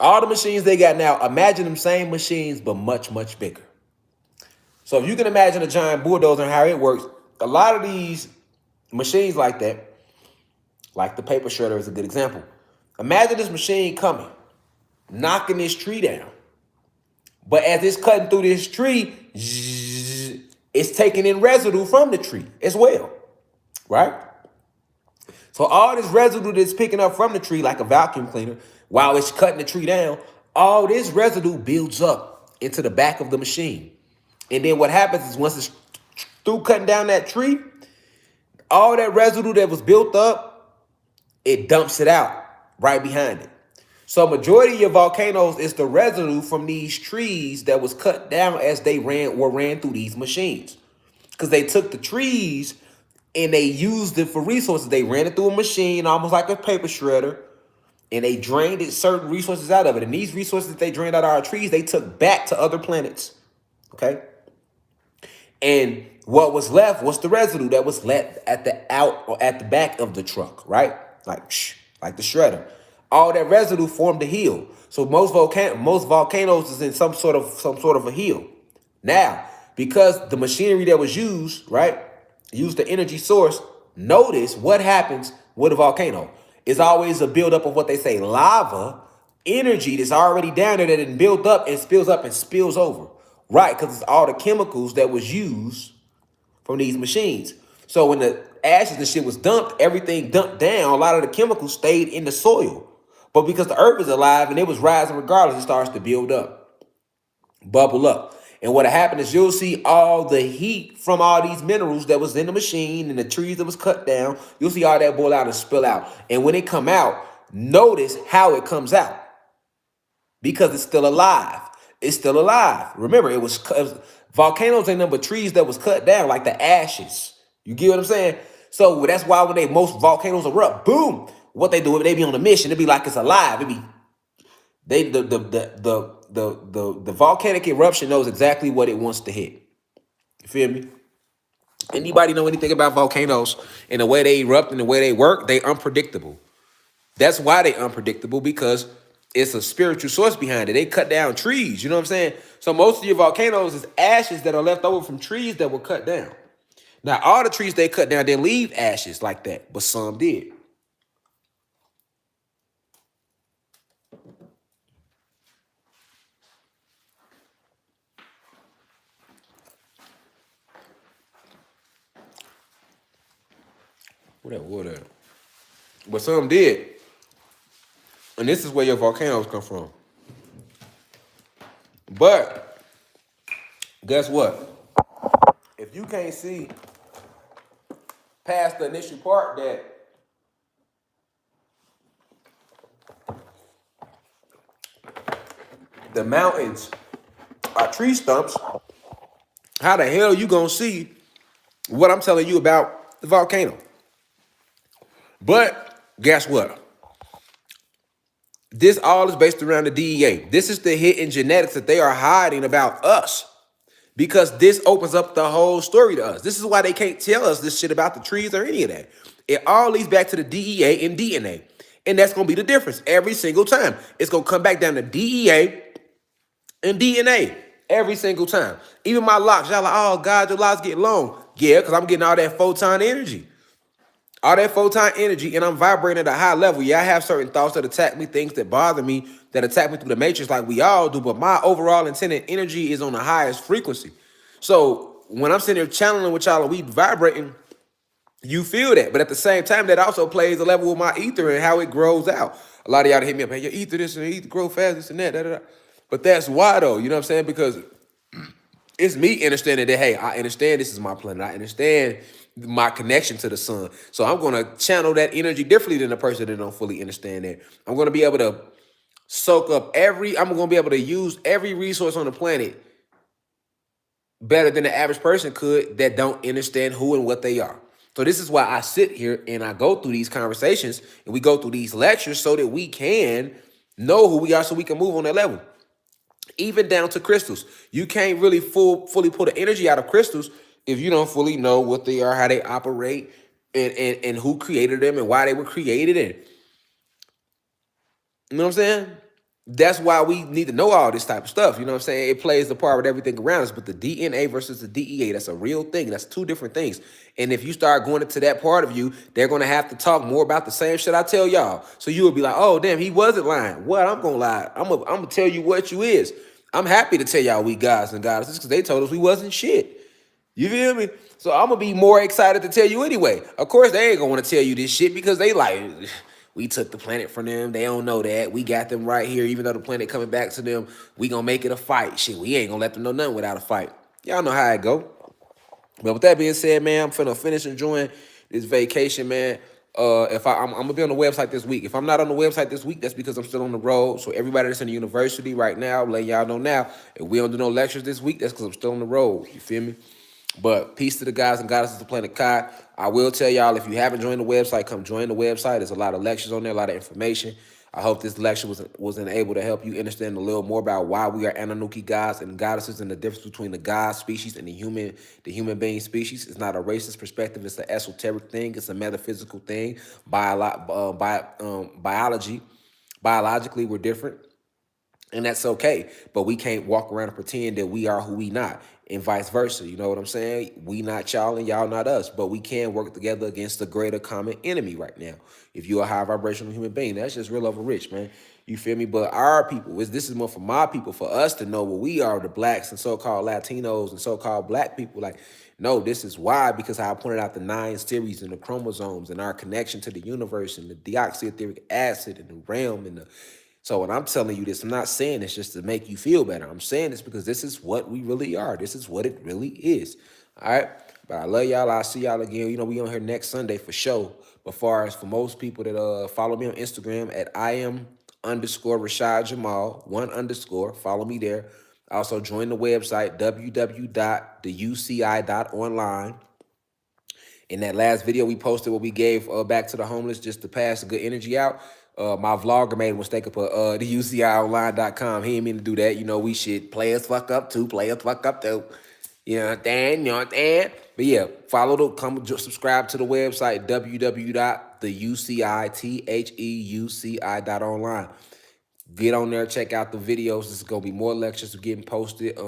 All the machines they got now, imagine them same machines, but much, much bigger. So if you can imagine a giant bulldozer and how it works, a lot of these machines like that, like the paper shredder is a good example. Imagine this machine coming, knocking this tree down. But as it's cutting through this tree, it's taking in residue from the tree as well, right? So all this residue that's picking up from the tree like a vacuum cleaner, while it's cutting the tree down, all this residue builds up into the back of the machine. And then what happens is once it's through cutting down that tree, all that residue that was built up, it dumps it out right behind it. So majority of your volcanoes is the residue from these trees that was cut down as they ran through these machines. Because they took the trees and they used it for resources. They ran it through a machine, almost like a paper shredder, and they drained certain resources out of it. And these resources that they drained out of our trees, they took back to other planets, okay? And what was left was the residue that was left at the back of the truck, right? Like the shredder. All that residue formed a hill. So most volcanoes is in some sort of a hill. Now, because the machinery that was used, right, used the energy source, notice what happens with a volcano. It's always a buildup of what they say lava, energy that's already down there that didn't build up and spills over. Right, because it's all the chemicals that was used from these machines. So when the ashes and shit was dumped, everything dumped down, a lot of the chemicals stayed in the soil. But because the earth is alive and it was rising regardless, it starts to build up, bubble up. And what happened is you'll see all the heat from all these minerals that was in the machine and the trees that was cut down. You'll see all that boil out and spill out. And when it come out, notice how it comes out. Because it's still alive. It's still alive. Remember, it was volcanoes ain't number trees that was cut down like the ashes. You get what I'm saying? So that's why when most volcanoes erupt, boom, what they do, they be on a mission. It be like it's alive. It be the volcanic eruption knows exactly what it wants to hit. You feel me? Anybody know anything about volcanoes and the way they erupt and the way they work? They unpredictable. That's why they unpredictable, because it's a spiritual source behind it. They cut down trees, you know what I'm saying? So most of your volcanoes is ashes that are left over from trees that were cut down. Now, all the trees they cut down didn't leave ashes like that, but some did. Whatever. But some did. And this is where your volcanoes come from. But guess what? If you can't see past the initial part that the mountains are tree stumps, how the hell you gonna see what I'm telling you about the volcano? But guess what? This all is based around the DEA. This is the hidden genetics that they are hiding about us, because this opens up the whole story to us. This is why they can't tell us this shit about the trees or any of that. It all leads back to the DEA and DNA. And that's going to be the difference every single time. It's going to come back down to DEA and DNA every single time. Even my locks, y'all like, oh, God, your locks get long. Yeah, because I'm getting all that photon energy. All that photon energy, and I'm vibrating at a high level. Yeah, I have certain thoughts that attack me, things that bother me, that attack me through the matrix like we all do, but my overall intended energy is on the highest frequency. So when I'm sitting here channeling with y'all and we vibrating, you feel that. But at the same time, that also plays a level with my ether and how it grows out. A lot of y'all hit me up, hey, your ether this and ether grow fast, this and that, da, da, da. But that's why though, you know what I'm saying? Because it's me understanding that, hey, I understand this is my planet. I understand my connection to the sun. So I'm going to channel that energy differently than a person that don't fully understand that. I'm going to be able to soak up I'm going to be able to use every resource on the planet better than the average person could that don't understand who and what they are. So this is why I sit here and I go through these conversations and we go through these lectures so that we can know who we are so we can move on that level. Even down to crystals. You can't really fully pull the energy out of crystals if you don't fully know what they are, how they operate, and who created them and why they were created. And you know what I'm saying? That's why we need to know all this type of stuff. You know what I'm saying? It plays the part with everything around us. But the DNA versus the DEA, that's a real thing. That's two different things. And if you start going into that part of you, they're going to have to talk more about the same shit I tell y'all. So you will be like, oh, damn, he wasn't lying. What? I'm going to lie. I'm going to tell you what you is. I'm happy to tell y'all we gods and goddesses because they told us we wasn't shit. You feel me? So I'm going to be more excited to tell you anyway. Of course, they ain't going to want to tell you this shit because they like, we took the planet from them. They don't know that. We got them right here. Even though the planet coming back to them, we going to make it a fight. Shit, we ain't going to let them know nothing without a fight. Y'all know how it go. But with that being said, man, I'm finna finish enjoying this vacation, man. If I'm gonna be on the website this week. If I'm not on the website this week, that's because I'm still on the road. So everybody that's in the university right now, I'm letting y'all know now. If we don't do no lectures this week, that's because I'm still on the road. You feel me? But peace to the guys and goddesses of Planet Kai. I will tell y'all, if you haven't joined the website, come join the website. There's a lot of lectures on there, a lot of information. I hope this lecture was able to help you understand a little more about why we are Anunnaki gods and goddesses and the difference between the god species and the human being species. It's not a racist perspective. It's an esoteric thing. It's a metaphysical thing. Biologically, we're different. And that's okay. But we can't walk around and pretend that we are who we not. And vice versa. You know what I'm saying? We not y'all and y'all not us. But we can work together against the greater common enemy right now. If you're a high vibrational human being, that's just real over rich, man. You feel me? But our people, this is more for my people, for us to know what we are, the blacks and so-called Latinos and so-called black people. Like, no, this is why, because I pointed out the 9 series and the chromosomes and our connection to the universe and the deoxyetheric acid and the realm and the... So when I'm telling you this, I'm not saying this just to make you feel better. I'm saying this because this is what we really are. This is what it really is. All right? But I love y'all. I'll see y'all again. You know, we on here next Sunday for sure. But far as for most people that follow me on Instagram at @IAM_Rashad Jamal, 1_. Follow me there. Also join the website, www.theuci.online. In that last video we posted what we gave back to the homeless just to pass the good energy out. My vlogger made a mistake and put theucionline.com. He didn't mean to do that. You know, we should players fuck up too. Players fuck up too. You know what I'm saying? You know what I'm saying? But yeah, subscribe to the website, www.theuci.online. Get on there, check out the videos. There's gonna be more lectures getting posted.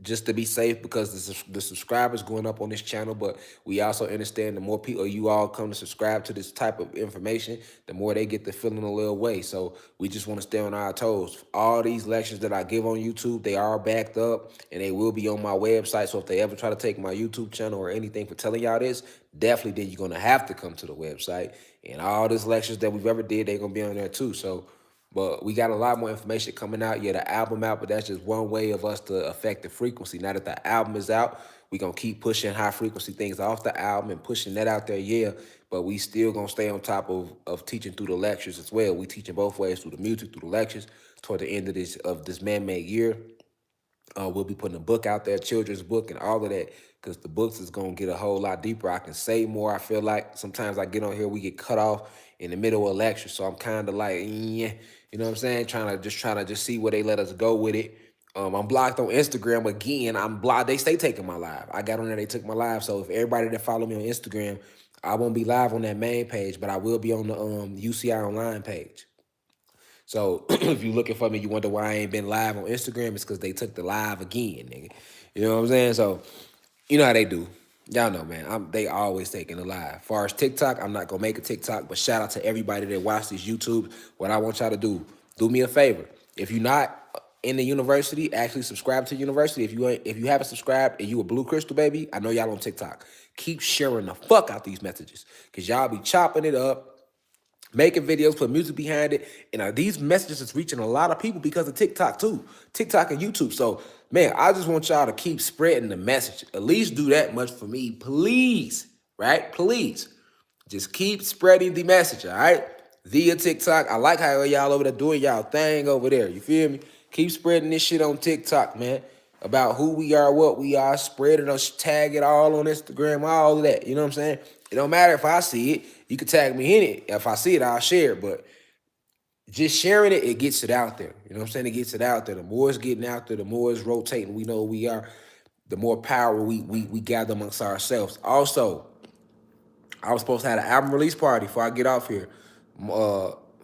Just to be safe, because the subscribers going up on this channel, but we also understand the more people you all come to subscribe to this type of information, the more they get to feeling a little way. So we just want to stay on our toes. All these lectures that I give on YouTube, they are backed up and they will be on my website. So if they ever try to take my YouTube channel or anything for telling y'all this, definitely then you're going to have to come to the website. And all these lectures that we've ever did, they're going to be on there too. So But we got a lot more information coming out. Yeah, the album out, but that's just one way of us to affect the frequency. Now that the album is out, we gonna keep pushing high frequency things off the album and pushing that out there, yeah. But we still gonna stay on top of teaching through the lectures as well. We teaching both ways, through the music, through the lectures. Toward the end of this man-made year, we'll be putting a book out there, children's book, and all of that, because the books is gonna get a whole lot deeper. I can say more. I feel like sometimes I get on here, we get cut off in the middle of a lecture, so I'm kind of like, yeah, you know what I'm saying? Trying to just see where they let us go with it. I'm blocked on Instagram again. I'm blocked. They stay taking my live. I got on there, they took my live. So if everybody that follow me on Instagram, I won't be live on that main page, but I will be on the UCI online page. So if you looking for me, you wonder why I ain't been live on Instagram, it's because they took the live again, nigga. You know what I'm saying? So you know how they do. Y'all know, man. They always taking the live. As far as TikTok, I'm not gonna make a TikTok, but shout out to everybody that watch these YouTube. What I want y'all to do me a favor. If you're not in the university, actually subscribe to the university. If you haven't subscribed and you a Blue Crystal baby, I know y'all on TikTok. Keep sharing the fuck out these messages, cause y'all be chopping it up, making videos, put music behind it. And these messages is reaching a lot of people because of TikTok too. TikTok and YouTube. So, man, I just want y'all to keep spreading the message. At least do that much for me, please. Right? Please. Just keep spreading the message, all right? Via TikTok. I like how y'all over there doing y'all thing over there. You feel me? Keep spreading this shit on TikTok, man. About who we are, what we are. Spread it, tag it all on Instagram, all of that. You know what I'm saying? It don't matter if I see it. You can tag me in it. If I see it, I'll share it. But just sharing it, it gets it out there. You know what I'm saying? It gets it out there. The more it's getting out there, the more it's rotating. We know who we are. The more power we gather amongst ourselves. Also, I was supposed to have an album release party before I get off here.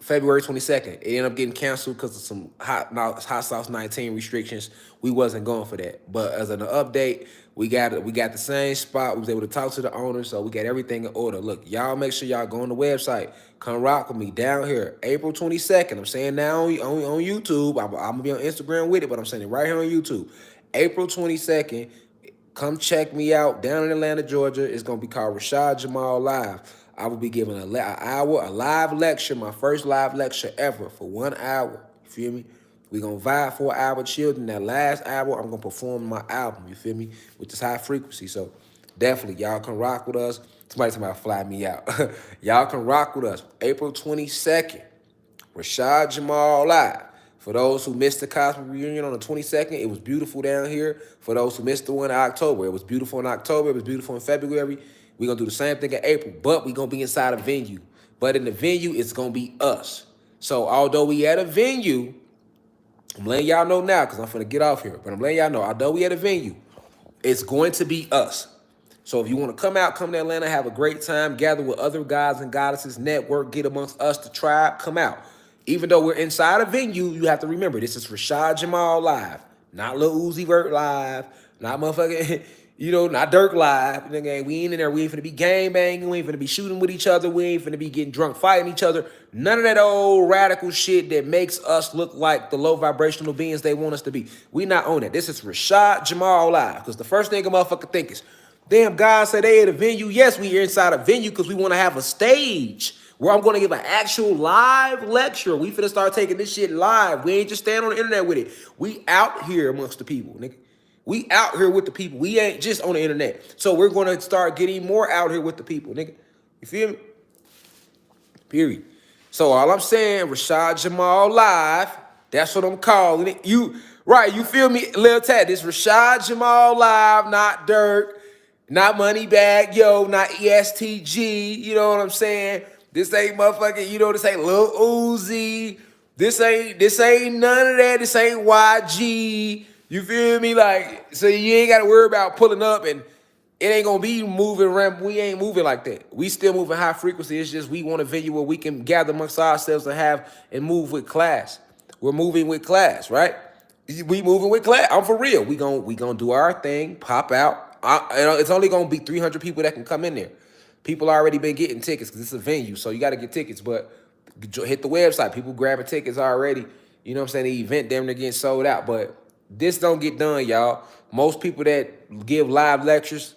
February 22nd. It ended up getting canceled because of some hot sauce 19 restrictions. We wasn't going for that. But as an update, we got the same spot. We was able to talk to the owner, so we got everything in order. Look, y'all make sure y'all go on the website. Come rock with me down here, April 22nd. I'm saying now on YouTube. I'm gonna be on Instagram with it, but I'm saying it right here on YouTube. April 22nd. Come check me out down in Atlanta, Georgia. It's going to be called Rashad Jamal Live. I will be giving a live lecture, my first live lecture ever for 1 hour. You feel me? We're going to vibe for an hour, children. That last hour, I'm going to perform my album, you feel me, with this high frequency. So definitely, y'all can rock with us. Somebody fly me out. Y'all can rock with us. April 22nd, Rashad Jamal Live. For those who missed the Cosmic Reunion on the 22nd, it was beautiful down here. For those who missed the one in October, it was beautiful in October. It was beautiful in February. We're going to do the same thing in April, but we're going to be inside a venue. But in the venue, it's going to be us. So although we at a venue, I'm letting y'all know now because I'm finna get off here. But I'm letting y'all know, although we at a venue, it's going to be us. So if you want to come out, come to Atlanta, have a great time, gather with other gods and goddesses, network, get amongst us, the tribe, come out. Even though we're inside a venue, you have to remember, this is Rashad Jamal Live, not Lil Uzi Vert Live, not motherfucking, not Dirk Live. Nigga, we ain't in there. We ain't finna be gang banging. We ain't finna be shooting with each other. We ain't finna be getting drunk, fighting each other. None of that old radical shit that makes us look like the low vibrational beings they want us to be. We not on that. This is Rashad Jamal Live. Because the first thing a motherfucker think is, damn, God said they at a venue. Yes, we are inside a venue because we want to have a stage where I'm going to give an actual live lecture. We finna start taking this shit live. We ain't just stand on the internet with it. We out here amongst the people, nigga. We out here with the people. We ain't just on the internet. So we're going to start getting more out here with the people, nigga. You feel me? Period. So all I'm saying, Rashad Jamal Live, that's what I'm calling it. You feel me? Lil Tat, this Rashad Jamal Live, not Dirk, not Moneybag Yo, not ESTG, you know what I'm saying? This ain't motherfucking, this ain't Lil Uzi. This ain't none of that. This ain't YG. You feel me? Like, so you ain't got to worry about pulling up and it ain't going to be moving around. We ain't moving like that. We still moving high frequency. It's just we want a venue where we can gather amongst ourselves and move with class. We're moving with class, right? We moving with class. I'm for real. We gonna do our thing, pop out. It's only going to be 300 people that can come in there. People already been getting tickets because it's a venue, so you got to get tickets. But hit the website. People grabbing tickets already. You know what I'm saying? The event, damn near getting sold out. But this don't get done, y'all. Most people that give live lectures,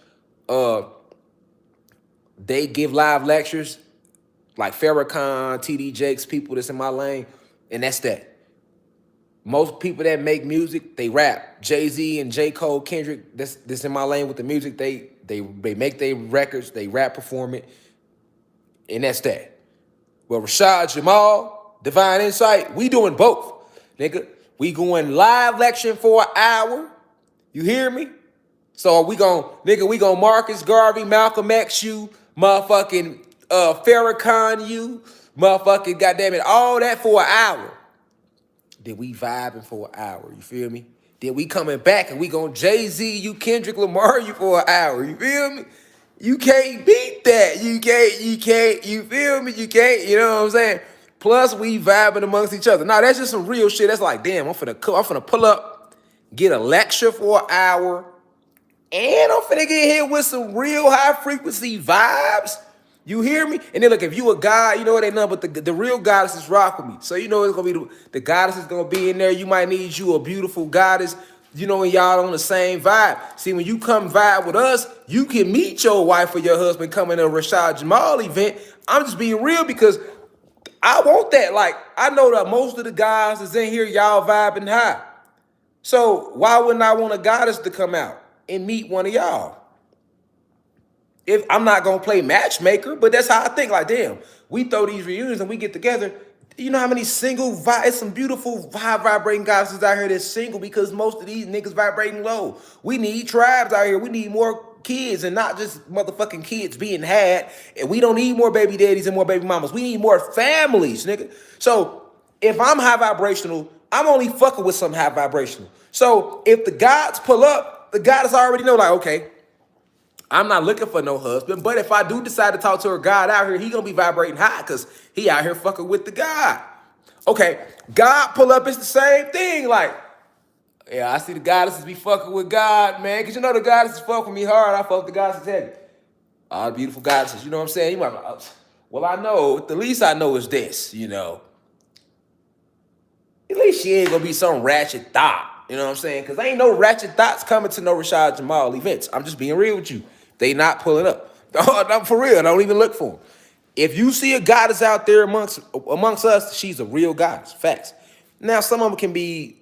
they give live lectures like Farrakhan, TD Jakes, people that's in my lane. And that's that. Most people that make music, they rap. Jay-Z and J. Cole, Kendrick, this in my lane with the music. They make their records, they rap, perform it, and that's that. Well, Rashad, Jamal, Divine Insight, we doing both, nigga. We going live lecturing for an hour. You hear me? So we gon' Marcus Garvey, Malcolm X you, motherfucking Farrakhan you, motherfucking goddamn it, all that for an hour. Then we vibing for an hour, you feel me? Then we coming back and we gon' Jay-Z you, Kendrick Lamar you for an hour, you feel me? You can't beat that. You can't, you feel me? You can't, you know what I'm saying? Plus we vibing amongst each other. Now that's just some real shit. That's like, damn, I'm finna pull up, get a lecture for an hour, and I'm finna get hit with some real high frequency vibes. You hear me? And then look, if you a god, you know it ain't nothing but the real goddesses rock with me. So you know it's gonna be the goddess is gonna be in there. You might need you a beautiful goddess, you know, and y'all on the same vibe. See, when you come vibe with us, you can meet your wife or your husband coming to a Rashad Jamal event. I'm just being real because I want that. Like, I know that most of the guys that's in here, y'all vibing high. So why wouldn't I want a goddess to come out and meet one of y'all? If I'm not gonna play matchmaker, but that's how I think. Like, damn, we throw these reunions and we get together. You know how many single it's some beautiful vibrating goddesses out here that's single because most of these niggas vibrating low. We need tribes out here. We need more kids and not just motherfucking kids being had. And we don't need more baby daddies and more baby mamas. We need more families, nigga. So if I'm high vibrational, I'm only fucking with some high vibrational. So if the gods pull up, the goddess already know, like, okay, I'm not looking for no husband, but if I do decide to talk to a God out here, he gonna be vibrating high because he out here fucking with the God. Okay, God pull up, it's the same thing. Like, yeah, I see the goddesses be fucking with God, man, because you know the goddesses fuck with me hard. I fuck the goddesses heavy. All the beautiful goddesses, you know what I'm saying? You might be like, well, I know, the least I know is this, you know. At least she ain't gonna be some ratchet thought, you know what I'm saying? Because ain't no ratchet thoughts coming to no Rashad Jamal events. I'm just being real with you. They not pulling up. I'm for real. Don't even look for them. If you see a goddess out there amongst us, she's a real goddess. Facts. Now, some of them can be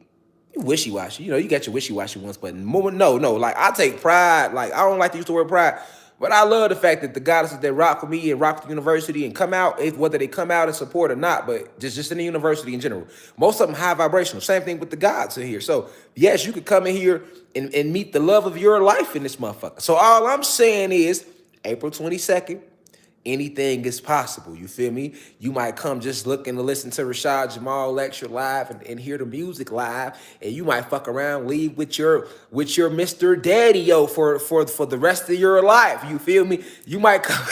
wishy-washy. You know, you got your wishy-washy ones, but no. Like, I take pride. Like, I don't like to use the word pride, but I love the fact that the goddesses that rock with me and rock the university and come out, whether they come out and support or not, but just in the university in general, most of them high vibrational. Same thing with the gods in here. So, yes, you could come in here and meet the love of your life in this motherfucker. So all I'm saying is, April 22nd, anything is possible. You feel me? You might come just looking to listen to Rashad Jamal lecture live and hear the music live, and you might fuck around, leave with your Mr. Daddy-O for the rest of your life. You feel me? You might come,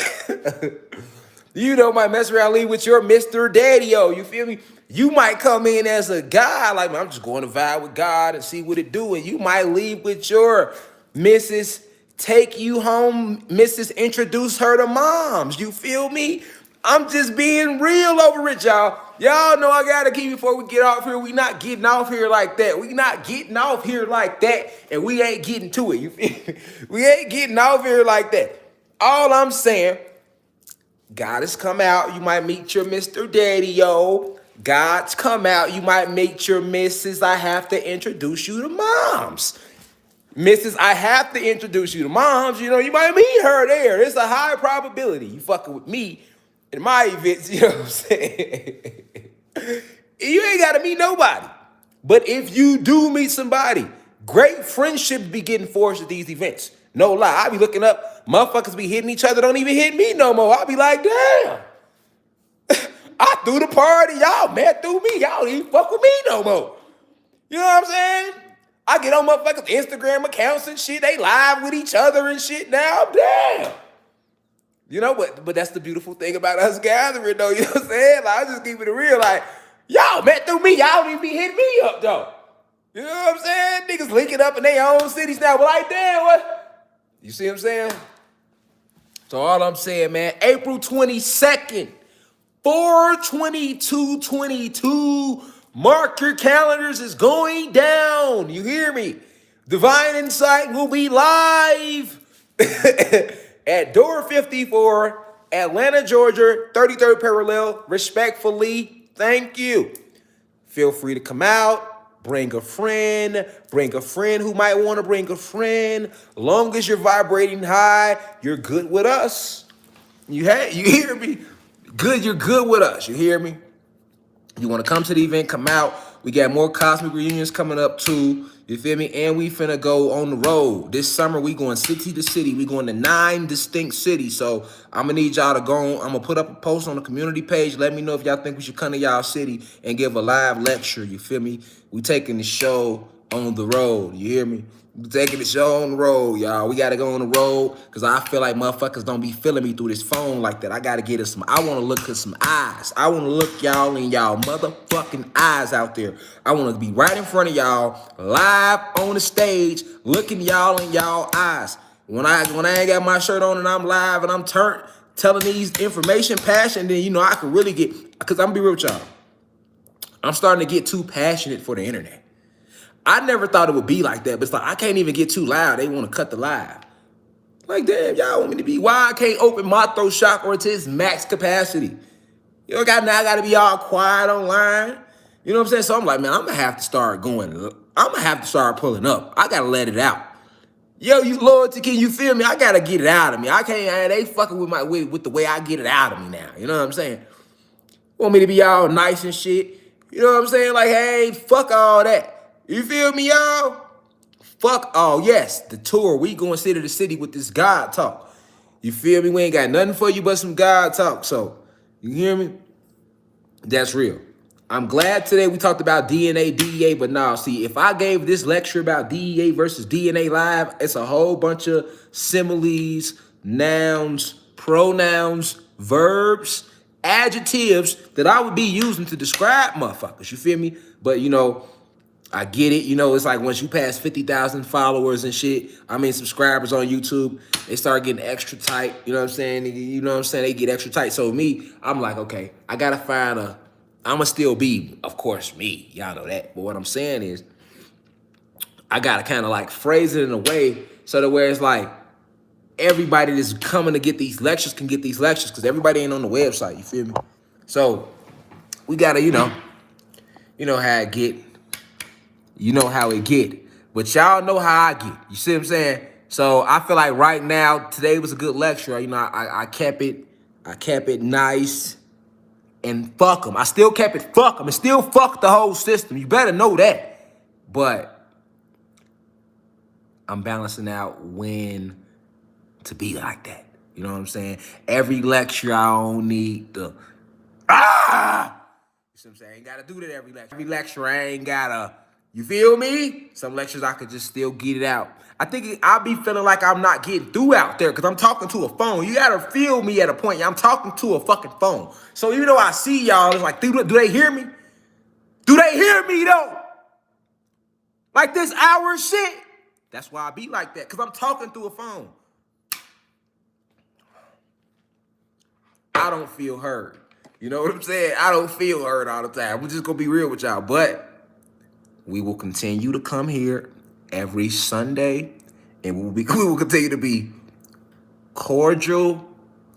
you know, might mess around, leave with your Mr. Daddy-O. You feel me? You might come in as a guy, like, man, I'm just going to vibe with God and see what it do, and you might leave with your Mrs. Take you home, Mrs. Introduce her to moms. You feel me? I'm just being real over it, y'all. Y'all know I gotta keep before we get off here. We not getting off here like that. We not getting off here like that, and we ain't getting to it. You feel me? We ain't getting off here like that. All I'm saying, goddess come out, you might meet your Mr. Daddy-O. Gods come out, you might meet your Mrs. I have to introduce you to moms. Mrs. I have to introduce you to moms. You know, you might meet her there. It's a high probability you fucking with me in my events. You know what I'm saying? You ain't got to meet nobody. But if you do meet somebody, great friendships be getting forged at these events. No lie. I be looking up, motherfuckers be hitting each other, don't even hit me no more. I be like, damn. I threw the party. Y'all met through me. Y'all don't even fuck with me no more. You know what I'm saying? I get on motherfuckers' Instagram accounts and shit. They live with each other and shit now. Damn. You know, but that's the beautiful thing about us gathering, though. You know what I'm saying? Like, I just keep it real. Like, y'all met through me. Y'all don't even be hitting me up, though. You know what I'm saying? Niggas linking up in their own cities now. But like, damn, what? You see what I'm saying? So all I'm saying, man, April 22nd, 4/22/22. Mark your calendars, is going down. You hear me? Divine Insight will be live at Door 54, Atlanta, Georgia, 33rd parallel. Respectfully, thank you. Feel free to come out, bring a friend who might want to bring a friend. Long as you're vibrating high, you're good with us. You hear me? Good, you're good with us. You hear me? You want to come to the event, come out. We got more cosmic reunions coming up too. You feel me? And we finna go on the road. This summer, we going city to city. We going to 9 distinct cities. So I'm gonna need y'all to go on. I'm gonna put up a post on the community page. Let me know if y'all think we should come to y'all city and give a live lecture. You feel me? We taking the show on the road. You hear me? We taking the show on the road, y'all. We gotta go on the road because I feel like motherfuckers don't be feeling me through this phone like that. I gotta get us some. I wanna look at some eyes. I wanna look y'all in y'all motherfucking eyes out there. I wanna be right in front of y'all, live on the stage, looking y'all in y'all eyes. When I ain't got my shirt on and I'm live and I'm telling these information, passion, then I could really get. Because I'm gonna be real with y'all. I'm starting to get too passionate for the internet. I never thought it would be like that, but it's like I can't even get too loud. They want to cut the live. Like, damn, y'all want me to be why I can't open my throat chakra to its max capacity. I got to be all quiet online. You know what I'm saying? So I'm like, man, I'm gonna have to start going. I'm gonna have to start pulling up. I gotta let it out. Yo, you loyalty, can you feel me? I gotta get it out of me. I can't. They fucking with the way I get it out of me now. You know what I'm saying? Want me to be all nice and shit. You know what I'm saying? Like, hey, fuck all that. You feel me, y'all? Fuck all, yes, the tour. We going city to city with this God talk. You feel me? We ain't got nothing for you but some God talk. So, you hear me? That's real. I'm glad today we talked about D.E.A, D.E.A, but now, see, if I gave this lecture about D.E.A versus D.E.A live, it's a whole bunch of similes, nouns, pronouns, verbs, adjectives that I would be using to describe motherfuckers. You feel me? But, I get it. It's like once you pass 50,000 followers and shit, subscribers on YouTube, they start getting extra tight. You know what I'm saying? They get extra tight. So me, I'm like, okay, I got to find I'ma still be, of course, me. Y'all know that. But what I'm saying is, I got to kind of like phrase it in a way so that where it's like, everybody that's coming to get these lectures can get these lectures because everybody ain't on the website. You feel me? So we got to, how it get. You know how it get. But y'all know how I get. You see what I'm saying? So I feel like right now, today was a good lecture. I kept it nice and fuck them. I still kept it fuck them. And still fuck the whole system. You better know that. But I'm balancing out when to be like that. You know what I'm saying? Every lecture I don't need the You see what I'm saying? I ain't gotta do that every lecture. Every lecture I ain't gotta. You feel me? Some lectures I could just still get it out. I think I'll be feeling like I'm not getting through out there because I'm talking to a phone. You gotta feel me at a point. I'm talking to a fucking phone. So even though I see y'all, it's like, do they hear me? Do they hear me though? Like this hour shit? That's why I be like that, because I'm talking through a phone. I don't feel heard. You know what I'm saying? I don't feel heard all the time. We're just gonna be real with y'all, but we will continue to come here every Sunday, and we will continue to be cordial,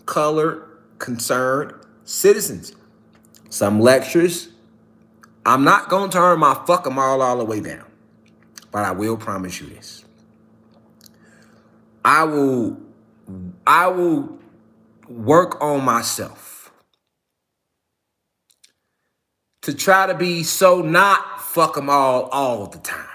colored, concerned citizens. Some lectures, I'm not going to turn my fuck them all the way down, but I will promise you this. I will work on myself to try to be so not fuck them all the time.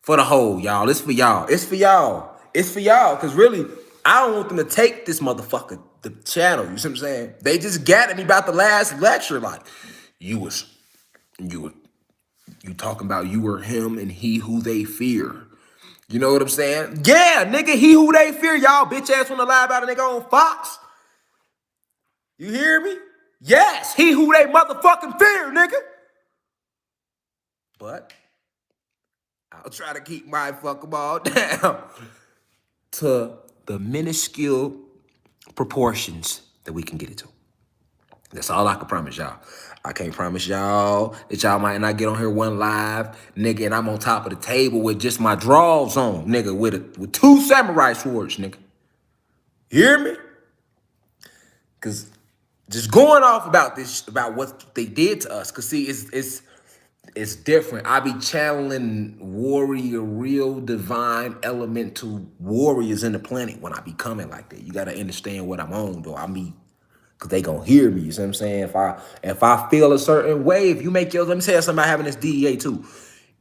For the whole, y'all. It's for y'all. It's for y'all. It's for y'all. Because really, I don't want them to take this motherfucker, the channel. You see what I'm saying? They just got at me about the last lecture. Like, you talking about you were him and he who they fear. You know what I'm saying? Yeah, nigga, he who they fear. Y'all bitch ass wanna lie about a nigga on Fox. You hear me? Yes, he who they motherfucking fear, nigga. But I'll try to keep my fuck them all down to the minuscule proportions that we can get it to. That's all I can promise y'all. I can't promise y'all that y'all might not get on here one live, nigga, and I'm on top of the table with just my drawers on, nigga, with 2 samurai swords, nigga. You hear me? Because just going off about this, about what they did to us. Cause see, it's different. I be channeling warrior, real divine elemental warriors in the planet when I be coming like that. You gotta understand what I'm on, though. I mean, cause they gonna hear me. You see what I'm saying? If I feel a certain way, if you make your, let me tell you something about having this DEA too.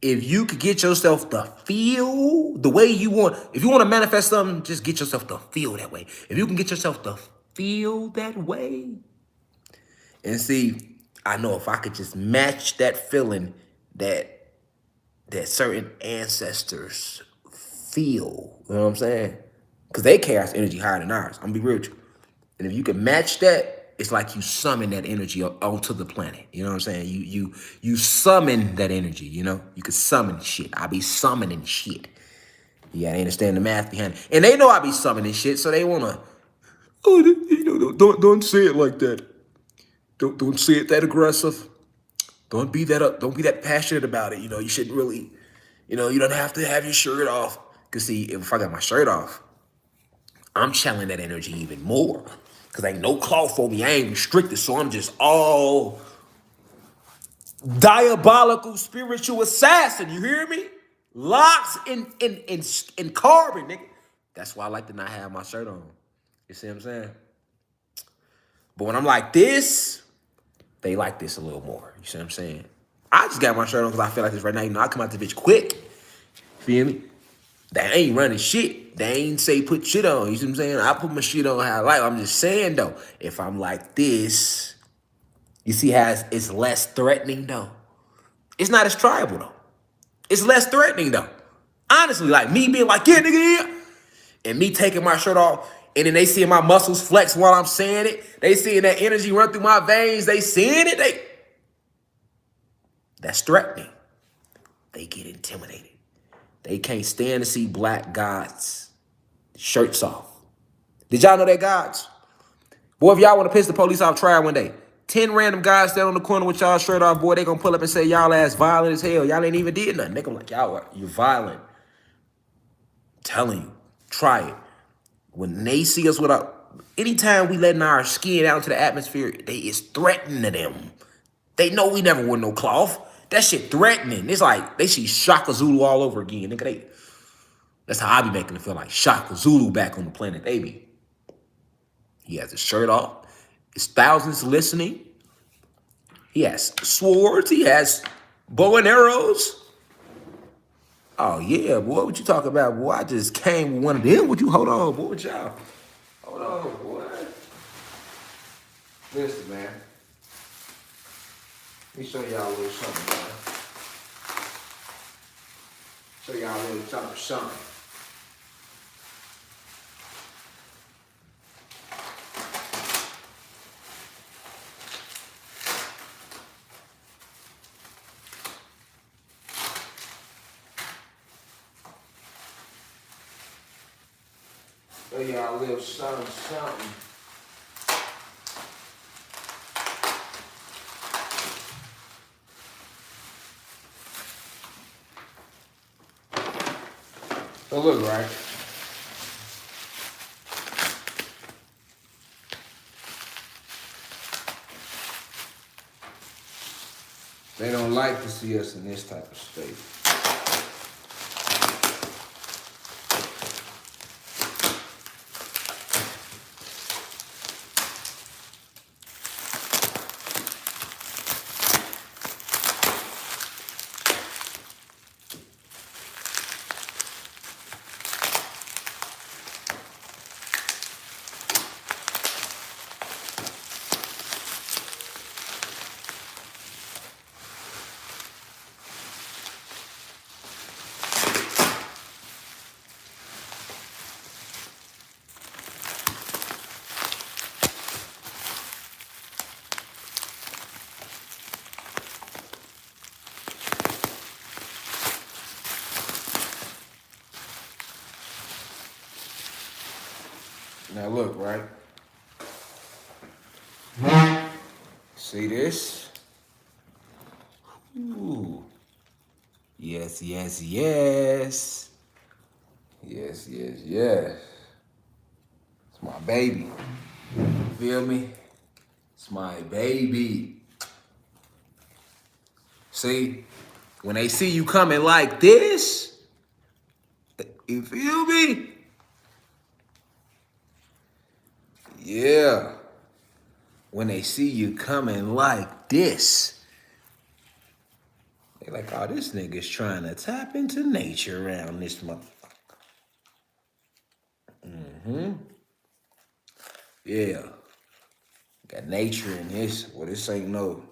If you could get yourself to feel the way you want, if you want to manifest something, just get yourself to feel that way. If you can get yourself to feel that way, and see, I know if I could just match that feeling that certain ancestors feel, you know what I'm saying? Because they cast energy higher than ours. I'm gonna be real with you. And if you can match that, it's like you summon that energy onto the planet. You know what I'm saying? You summon that energy, you know? You can summon shit. I be summoning shit. You gotta understand the math behind it. And they know I be summoning shit, so they wanna, oh, you know, don't say it like that. Don't say it that aggressive. Don't be that up. Don't be that passionate about it. You know, you shouldn't really, you know, you don't have to have your shirt off. Cause see, if I got my shirt off, I'm channeling that energy even more. Cause ain't no cloth for me. I ain't restricted. So I'm just all diabolical spiritual assassin. You hear me? Locks in carbon, nigga. That's why I like to not have my shirt on. You see what I'm saying? But when I'm like this, they like this a little more. You see what I'm saying? I just got my shirt on because I feel like this right now. You know, I come out this bitch quick. Feel me? They ain't running shit. They ain't say put shit on. You see what I'm saying? I put my shit on how I like. I'm just saying, though, if I'm like this, you see how it's less threatening, though? It's not as tribal, though. It's less threatening, though. Honestly, like me being like, yeah, nigga, yeah. And me taking my shirt off, and then they seeing my muscles flex while I'm saying it. They seeing that energy run through my veins. They seeing it. That's threatening. They get intimidated. They can't stand to see black gods shirts off. Did y'all know that gods? Boy, if y'all want to piss the police off, try it one day. 10 random guys stand on the corner with y'all shirt off, boy, they gonna pull up and say y'all ass violent as hell. Y'all ain't even did nothing. They gonna like, you're violent. I'm telling you, try it. When they see us anytime we letting our skin out into the atmosphere, it's threatening to them. They know we never wear no cloth. That shit threatening. It's like they see Shaka Zulu all over again. Nigga, that's how I be making it feel like Shaka Zulu back on the planet. They be. He has his shirt off. It's thousands listening. He has swords. He has bow and arrows. Oh, yeah, boy. What you talking about, boy? I just came with one of them. What you, hold on, boy, with y'all. Hold on, boy. Listen, man. Let me show y'all a little something, man. Show y'all a little something. Show y'all a little something. So look, right? They don't like to see us in this type of state. Now look, right? See this? Ooh. Yes, yes, yes. Yes, yes, yes. It's my baby. You feel me? It's my baby. See, when they see you coming like this, you feel me? Yeah. When they see you coming like this, they like, oh, this nigga's trying to tap into nature around this motherfucker. Yeah. Got nature in this. Well, this ain't no,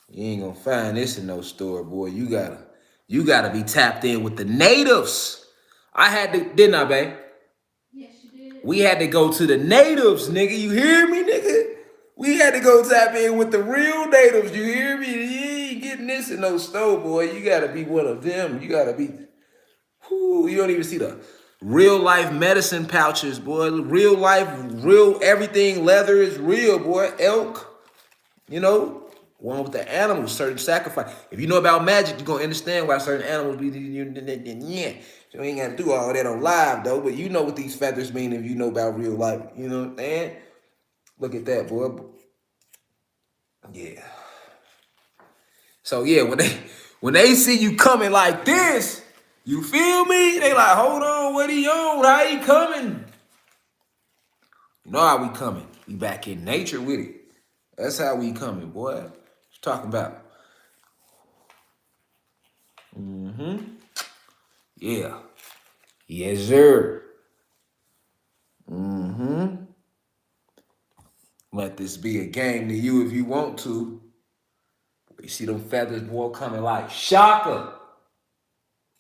you ain't gonna find this in no store, boy. You gotta be tapped in with the natives. I had to, didn't I, babe? Yes, you did. We had to go to the natives, nigga. You hear me, nigga? We had to go tap in with the real natives. You hear me? You ain't getting this in no store, boy. You gotta be one of them. You gotta be, whoo, you don't even see the real life medicine pouches, boy. Real life, real everything. Leather is real, boy. Elk, you know, one with the animals, certain sacrifice. If you know about magic, you're gonna understand why certain animals be, yeah. So we ain't gotta do all that on live though, but you know what these feathers mean if you know about real life. You know what I'm saying? Look at that, boy. Yeah. So yeah, when they see you coming like this, you feel me? They like, hold on, what he on? How he coming? You know how we coming. We back in nature with it. That's how we coming, boy. What you talking about? Yeah. Yes, sir. Let this be a game to you if you want to. You see them feathers, boy, coming like Shaka.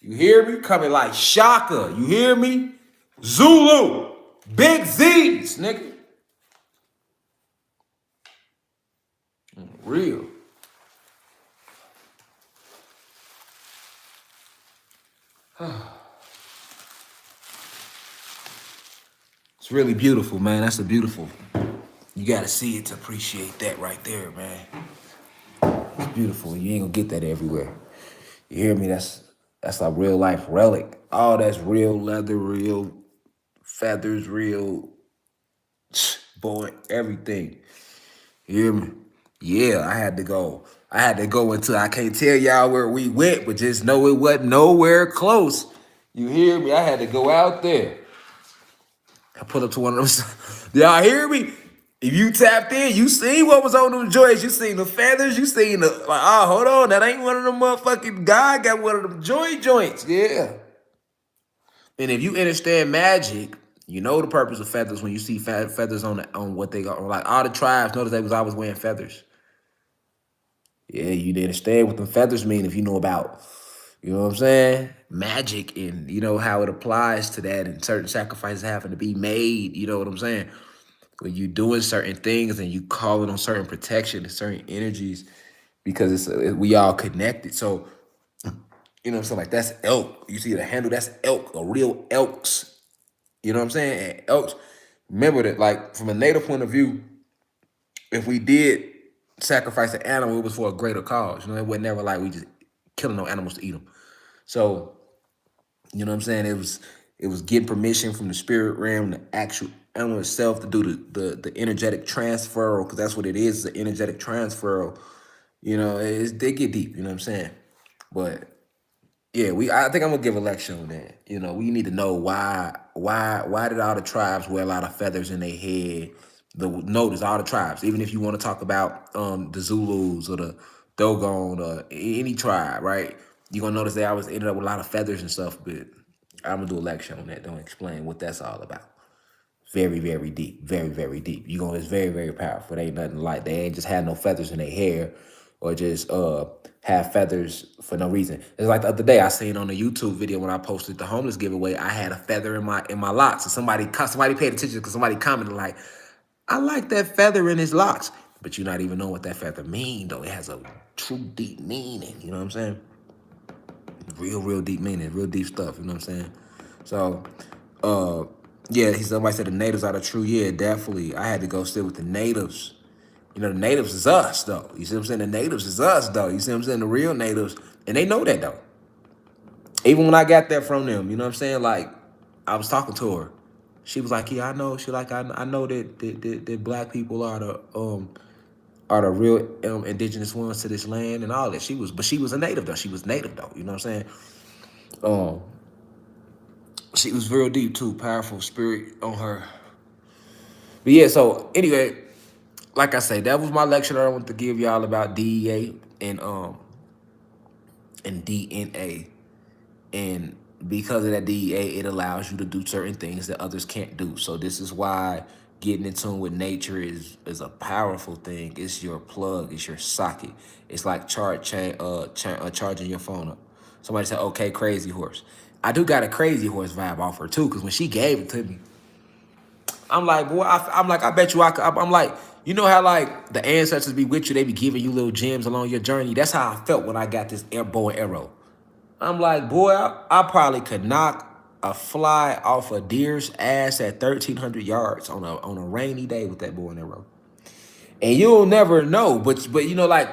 You hear me? Coming like Shaka. You hear me? Zulu. Big Z's, nigga. Real. It's really beautiful, man. That's a beautiful. You gotta see it to appreciate that right there, man. It's beautiful. You ain't gonna get that everywhere. You hear me? That's a real life relic. All that's real leather, real feathers, real boy, everything. You hear me? Yeah, I had to go. I had to go into, I can't tell y'all where we went, but just know it wasn't nowhere close. You hear me? I had to go out there. I put up to one of those. Y'all hear me? If you tapped in, you seen what was on them joints. You seen the feathers. You seen the, like, oh, hold on. That ain't one of them motherfucking, God got one of them joints. Yeah. And if you understand magic, you know the purpose of feathers when you see feathers on what they got. Like all the tribes, notice they was always wearing feathers. Yeah, you understand what the feathers mean if you know about, you know what I'm saying? Magic and you know how it applies to that and certain sacrifices having to be made, you know what I'm saying? When you doing certain things and you calling on certain protection and certain energies because we all connected. So, you know what I'm saying? Like that's elk. You see the handle, that's elk, a real elk's. You know what I'm saying? And elks, remember that like from a native point of view, if we did sacrifice an animal, it was for a greater cause. You know, it was never like we just killing no animals to eat them. So, you know what I'm saying? It was getting permission from the spirit realm, the actual animal itself to do the energetic transfer, because that's what it is, the energetic transfer. You know, they get deep, you know what I'm saying? But yeah, I think I'm gonna give a lecture on that. You know, we need to know why did all the tribes wear a lot of feathers in their head? Notice all the tribes, even if you want to talk about the Zulus or the Dogon or any tribe, right? You're gonna notice they always ended up with a lot of feathers and stuff, but I'm gonna do a lecture on that. Don't explain what that's all about. Very, very deep. Very, very deep. It's very, very powerful. They ain't nothing like they ain't just had no feathers in their hair or just have feathers for no reason. It's like the other day I seen on a YouTube video when I posted the homeless giveaway, I had a feather in my locks. And somebody paid attention because somebody commented like, I like that feather in his locks. But you're not even knowing what that feather mean though. It has a true deep meaning. You know what I'm saying? Real deep meaning, real deep stuff, you know what I'm saying? So, yeah, somebody said the natives are the true, yeah, definitely. I had to go sit with the natives. You know, the natives is us, though. You see what I'm saying? The natives is us, though. You see what I'm saying? The real natives, and they know that, though. Even when I got that from them, you know what I'm saying? Like, I was talking to her. She was like, yeah, I know. She like, I know that black people are the are the real indigenous ones to this land and all that. But she was a native though. She was native though. You know what I'm saying? Um, she was real deep too, powerful spirit on her. But yeah, so anyway, like I say, that was my lecture that I wanted to give y'all about DEA and DNA. And because of that DEA, it allows you to do certain things that others can't do. So this is why getting in tune with nature is a powerful thing. It's your plug. It's your socket. It's like charging your phone up. Somebody said, "Okay, Crazy Horse." I do got a Crazy Horse vibe off her too, because when she gave it to me, I'm like, boy, I'm like, I bet you I could. I'm like, you know how like the ancestors be with you, they be giving you little gems along your journey. That's how I felt when I got this bow and arrow. I'm like, boy, I probably could knock a fly off a deer's ass at 1,300 yards on a rainy day with that bow and arrow. And you'll never know, but you know, like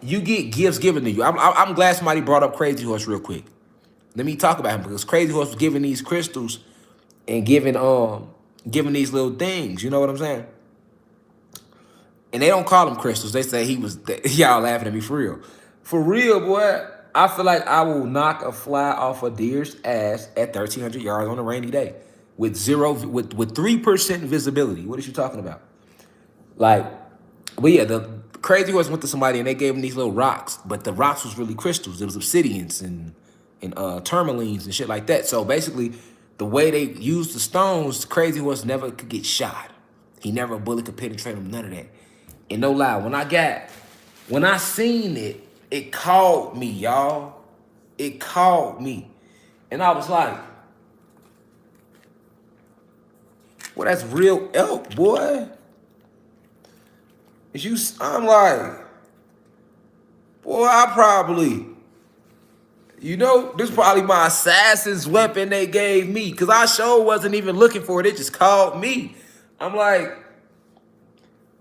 you get gifts given to you. I'm glad somebody brought up Crazy Horse real quick. Let me talk about him because Crazy Horse was giving these crystals and giving these little things. You know what I'm saying? And they don't call him crystals. They say he was. Y'all laughing at me for real. For real, boy. I feel like I will knock a fly off a deer's ass at 1,300 yards on a rainy day with 3% visibility. What is you talking about? Like, but yeah, the Crazy Horse went to somebody and they gave him these little rocks, but the rocks was really crystals. It was obsidians and tourmalines and shit like that. So basically, the way they used the stones, Crazy Horse never could get shot. He never a bullet could penetrate him. None of that. And no lie, when I seen it, it called me, y'all. It called me. And I was like, well, that's real elk, boy. I'm like, boy, I probably, this probably my assassin's weapon they gave me. Because I sure wasn't even looking for it. It just called me. I'm like,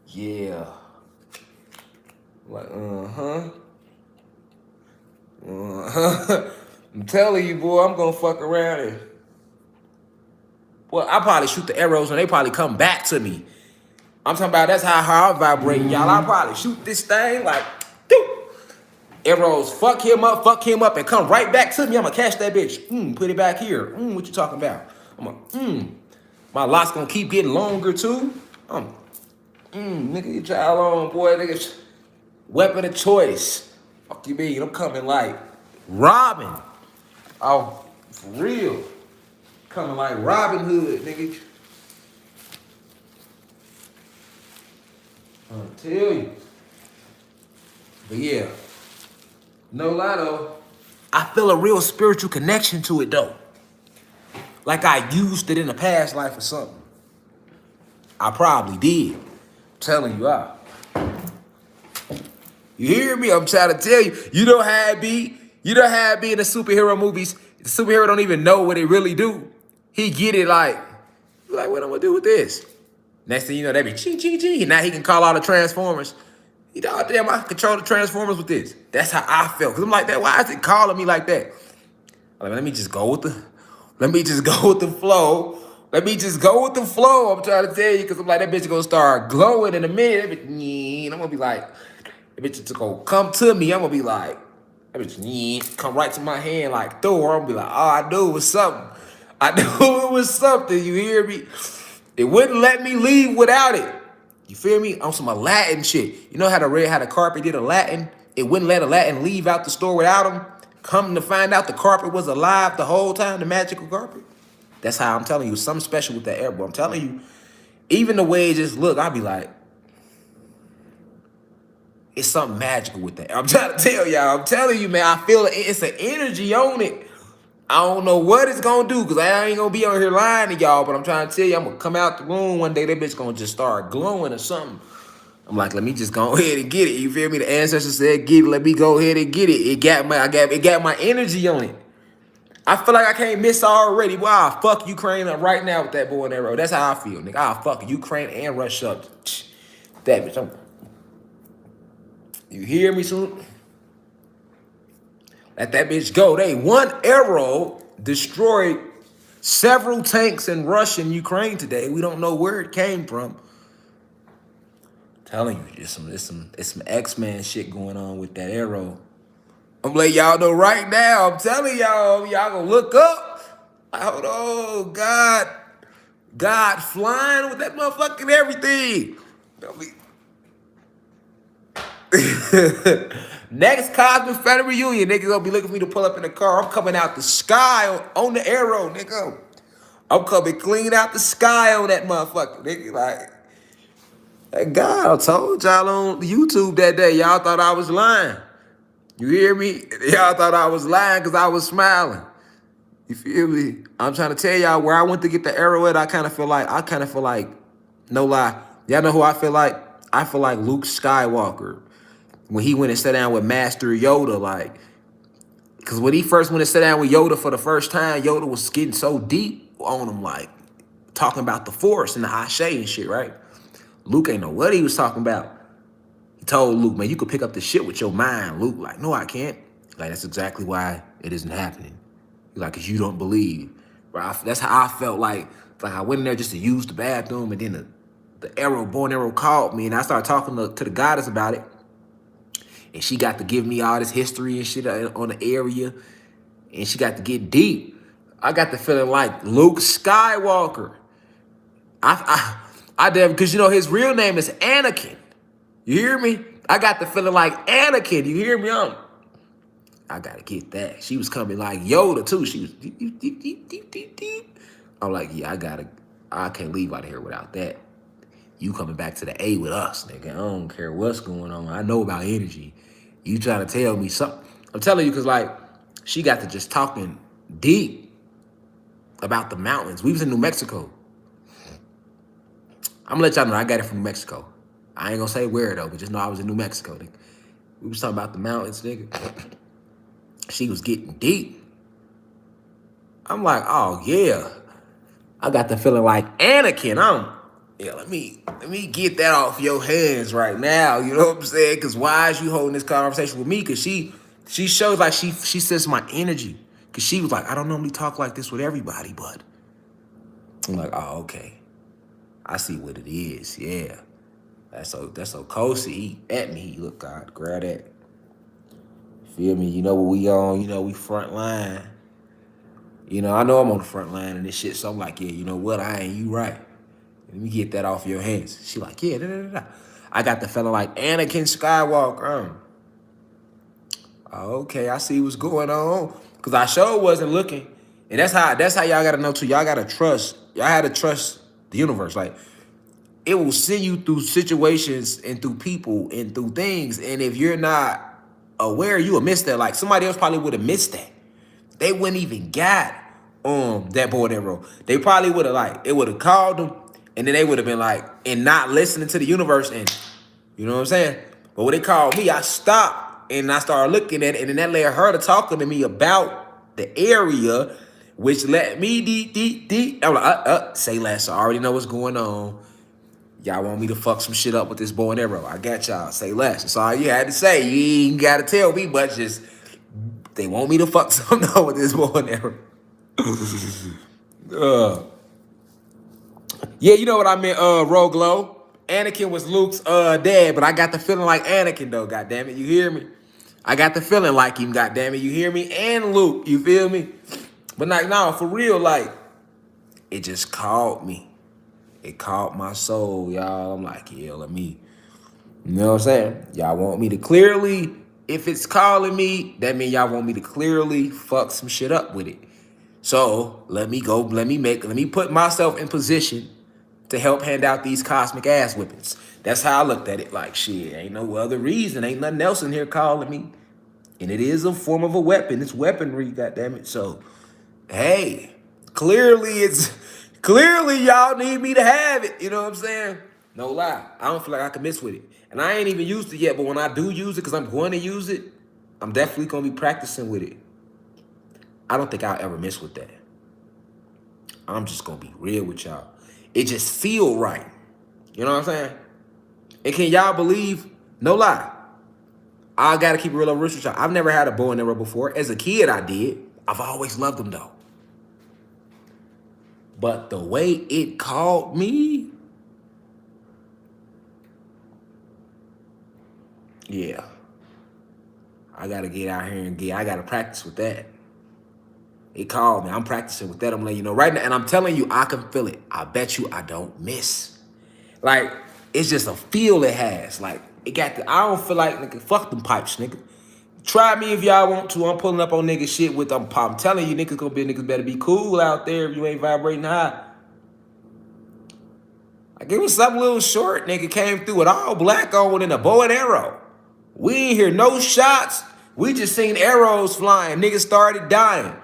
yeah. Like, I'm telling you, boy, I'm gonna fuck around and, well, I probably shoot the arrows and they probably come back to me. I'm talking about that's how I vibrate, y'all. I probably shoot this thing like, doop. Arrows, fuck him up, and come right back to me. I'm gonna catch that bitch. Put it back here. What you talking about? I'm gonna, my locks gonna keep getting longer too. Nigga, get y'all on, boy. Nigga, weapon of choice. Fuck you mean? I'm coming like Robin. Oh, for real. Coming like Robin Hood, nigga. I'll tell you. But yeah. No lie though. I feel a real spiritual connection to it though. Like I used it in a past life or something. I probably did. I'm telling you out. You hear me? I'm trying to tell you. You know how it be. You know how it be in the superhero movies. The superhero don't even know what they really do. He get it like what I'm gonna do with this? Next thing you know, they be ching, ching, ching. Now he can call all the Transformers. He thought, damn, I can control the Transformers with this. That's how I felt. Cause I'm like that. Why is it calling me like that? I'm like, let me just go with the flow. Let me just go with the flow. I'm trying to tell you, cause I'm like, that bitch gonna start glowing in a minute. That bitch, I'm gonna be like, that bitch just gonna come to me. I'm gonna be like, that bitch come right to my hand like Thor. I'm gonna be like, all I knew was something. I knew it was something. You hear me? It wouldn't let me leave without it. You feel me? On some Aladdin shit. You know how the carpet did Aladdin? It wouldn't let Aladdin leave out the store without him. Come to find out the carpet was alive the whole time, the magical carpet. That's how I'm telling you, something special with that air, bro. I'm telling you, even the way it just look, I'll be like, it's something magical with that. I'm trying to tell y'all, I'm telling you, man, I feel it's an energy on it. I don't know what it's gonna do, because I ain't gonna be on here lying to y'all, but I'm trying to tell you, I'm gonna come out the room one day, that bitch gonna just start glowing or something. I'm like, let me just go ahead and get it. You feel me? The ancestors said, get it, let me go ahead and get it. It got my energy on it. I feel like I can't miss already. Wow, I'll fuck Ukraine up right now with that bow and arrow. That's how I feel, nigga. I'll fuck Ukraine and Russia up. That bitch. You hear me soon? Let that bitch go. One arrow destroyed several tanks in Russia and Ukraine today. We don't know where it came from. Telling you, it's some X-Men shit going on with that arrow. I'm letting y'all know right now. I'm telling y'all gonna look up. Hold on, God flying with that motherfucking everything. Don't be- Next Cosmic Family Reunion, niggas gonna be looking for me to pull up in the car. I'm coming out the sky on the arrow, nigga. I'm coming clean out the sky on that motherfucker, nigga. Like, that God, I told y'all on YouTube that day, y'all thought I was lying. You hear me? Y'all thought I was lying because I was smiling. You feel me? I'm trying to tell y'all where I went to get the arrow at. I kind of feel like, no lie. Y'all know who I feel like? I feel like Luke Skywalker when he went and sat down with Master Yoda, like, because when he first went and sat down with Yoda for the first time, Yoda was getting so deep on him, like, talking about the Force and the Ashe and shit, right? Luke ain't know what he was talking about. He told Luke, man, you could pick up the shit with your mind. Luke, like, no, I can't. Like, that's exactly why it isn't happening. Like, because you don't believe. Right? That's how I felt like I went in there just to use the bathroom, and then the arrow, born arrow called me, and I started talking to the goddess about it. And she got to give me all this history and shit on the area. And she got to get deep. I got the feeling like Luke Skywalker. I damn, because you know his real name is Anakin. You hear me? I got the feeling like Anakin. You hear me? I gotta get that. She was coming like Yoda too. She was deep, deep, deep, deep, deep, deep, deep. I'm like, yeah, I can't leave out of here without that. You coming back to the A with us, nigga. I don't care what's going on. I know about energy. You trying to tell me something. I'm telling you, because like, she got to just talking deep about the mountains. We was in New Mexico. I'm gonna let y'all know I got it from New Mexico. I ain't gonna say where though, but just know I was in New Mexico, nigga. We was talking about the mountains, nigga. She was getting deep. I'm like, oh yeah. I got the feeling like Anakin. Let me get that off your hands right now. You know what I'm saying? Cause why is you holding this conversation with me? Cause she shows like she senses my energy. Cause she was like, I don't normally talk like this with everybody, but I'm like, oh, okay. I see what it is. Yeah. That's so cozy at me. Look, God, grab that. Feel me? You know what we on? You know, we front line. You know, I know I'm on the front line and this shit, so I'm like, yeah, you know what? You right. Let me get that off your hands. She like, yeah, da, da, da, da. I got the fella like Anakin Skywalker. Okay, I see what's going on. Cause I sure wasn't looking. And that's how y'all gotta know too. Y'all gotta trust. Y'all had to trust the universe. Like, it will send you through situations and through people and through things. And if you're not aware, you will miss that. Like, somebody else probably would have missed that. They wouldn't even got that boy that road. They probably would have like, it would have called them, and then they would have been like, and not listening to the universe, and you know what I'm saying? But when they called me, I stopped and I started looking at it, and then that led her to talking to me about the area, which let me deep. I'm like, say less. I already know what's going on. Y'all want me to fuck some shit up with this bow and arrow. I got y'all. Say less. That's all you had to say. You ain't got to tell me much. Just, they want me to fuck something up with this bow and arrow. Yeah, you know what I meant, Rogue Low. Anakin was Luke's dad, but I got the feeling like Anakin though, goddammit. You hear me? I got the feeling like him, goddammit. You hear me? And Luke, you feel me? But like, no, for real, like, it just called me. It caught my soul, y'all. I'm like, yeah, let me, you know what I'm saying? Y'all want me to clearly, if it's calling me, that means y'all want me to clearly fuck some shit up with it. So let me put myself in position to help hand out these cosmic ass whippings. That's how I looked at it. Like, shit, ain't no other reason. Ain't nothing else in here calling me. And it is a form of a weapon. It's weaponry, goddammit. So, hey, clearly y'all need me to have it. You know what I'm saying? No lie. I don't feel like I can miss with it. And I ain't even used it yet, but when I do use it, because I'm going to use it, I'm definitely going to be practicing with it. I don't think I'll ever miss with that. I'm just going to be real with y'all. It just feel right. You know what I'm saying? And can y'all believe, no lie, I got to keep it real over with y'all. I've never had a bow and arrow before. As a kid, I did. I've always loved them, though. But the way it called me, Yeah. I gotta get out here and I gotta practice with that. It called me. I'm practicing with that. I'm letting you know right now. And I'm telling you, I can feel it. I bet you I don't miss. Like, it's just a feel it has. Like, it got the, I don't feel like, nigga, fuck them pipes, nigga. Try me if y'all want to. I'm pulling up on nigga shit with them. I'm telling you, niggas better be cool out there if you ain't vibrating high. Like, it was some little short nigga came through with all black on in a bow and arrow. We ain't hear no shots. We just seen arrows flying. Niggas started dying.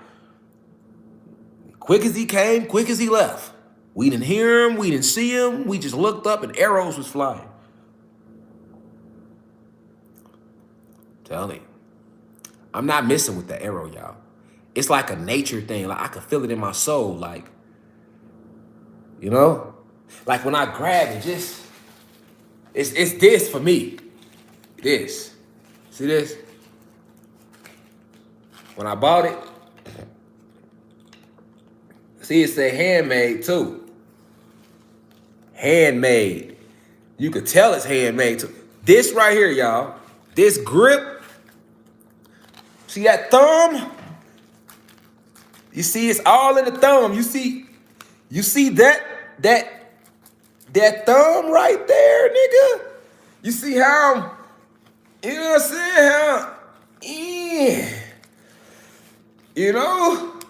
Quick as he came, quick as he left. We didn't hear him, we didn't see him. We just looked up and arrows was flying. Tell you. I'm not messing with the arrow, y'all. It's like a nature thing. Like, I can feel it in my soul. Like, you know? Like, when I grab it, just, it's this for me. This. See this? When I bought it, see, it say handmade too. Handmade. You could tell it's handmade too. This right here, y'all. This grip. See that thumb? You see, it's all in the thumb. You see that thumb right there, nigga? You see how, you know what I'm saying? How, yeah. You know?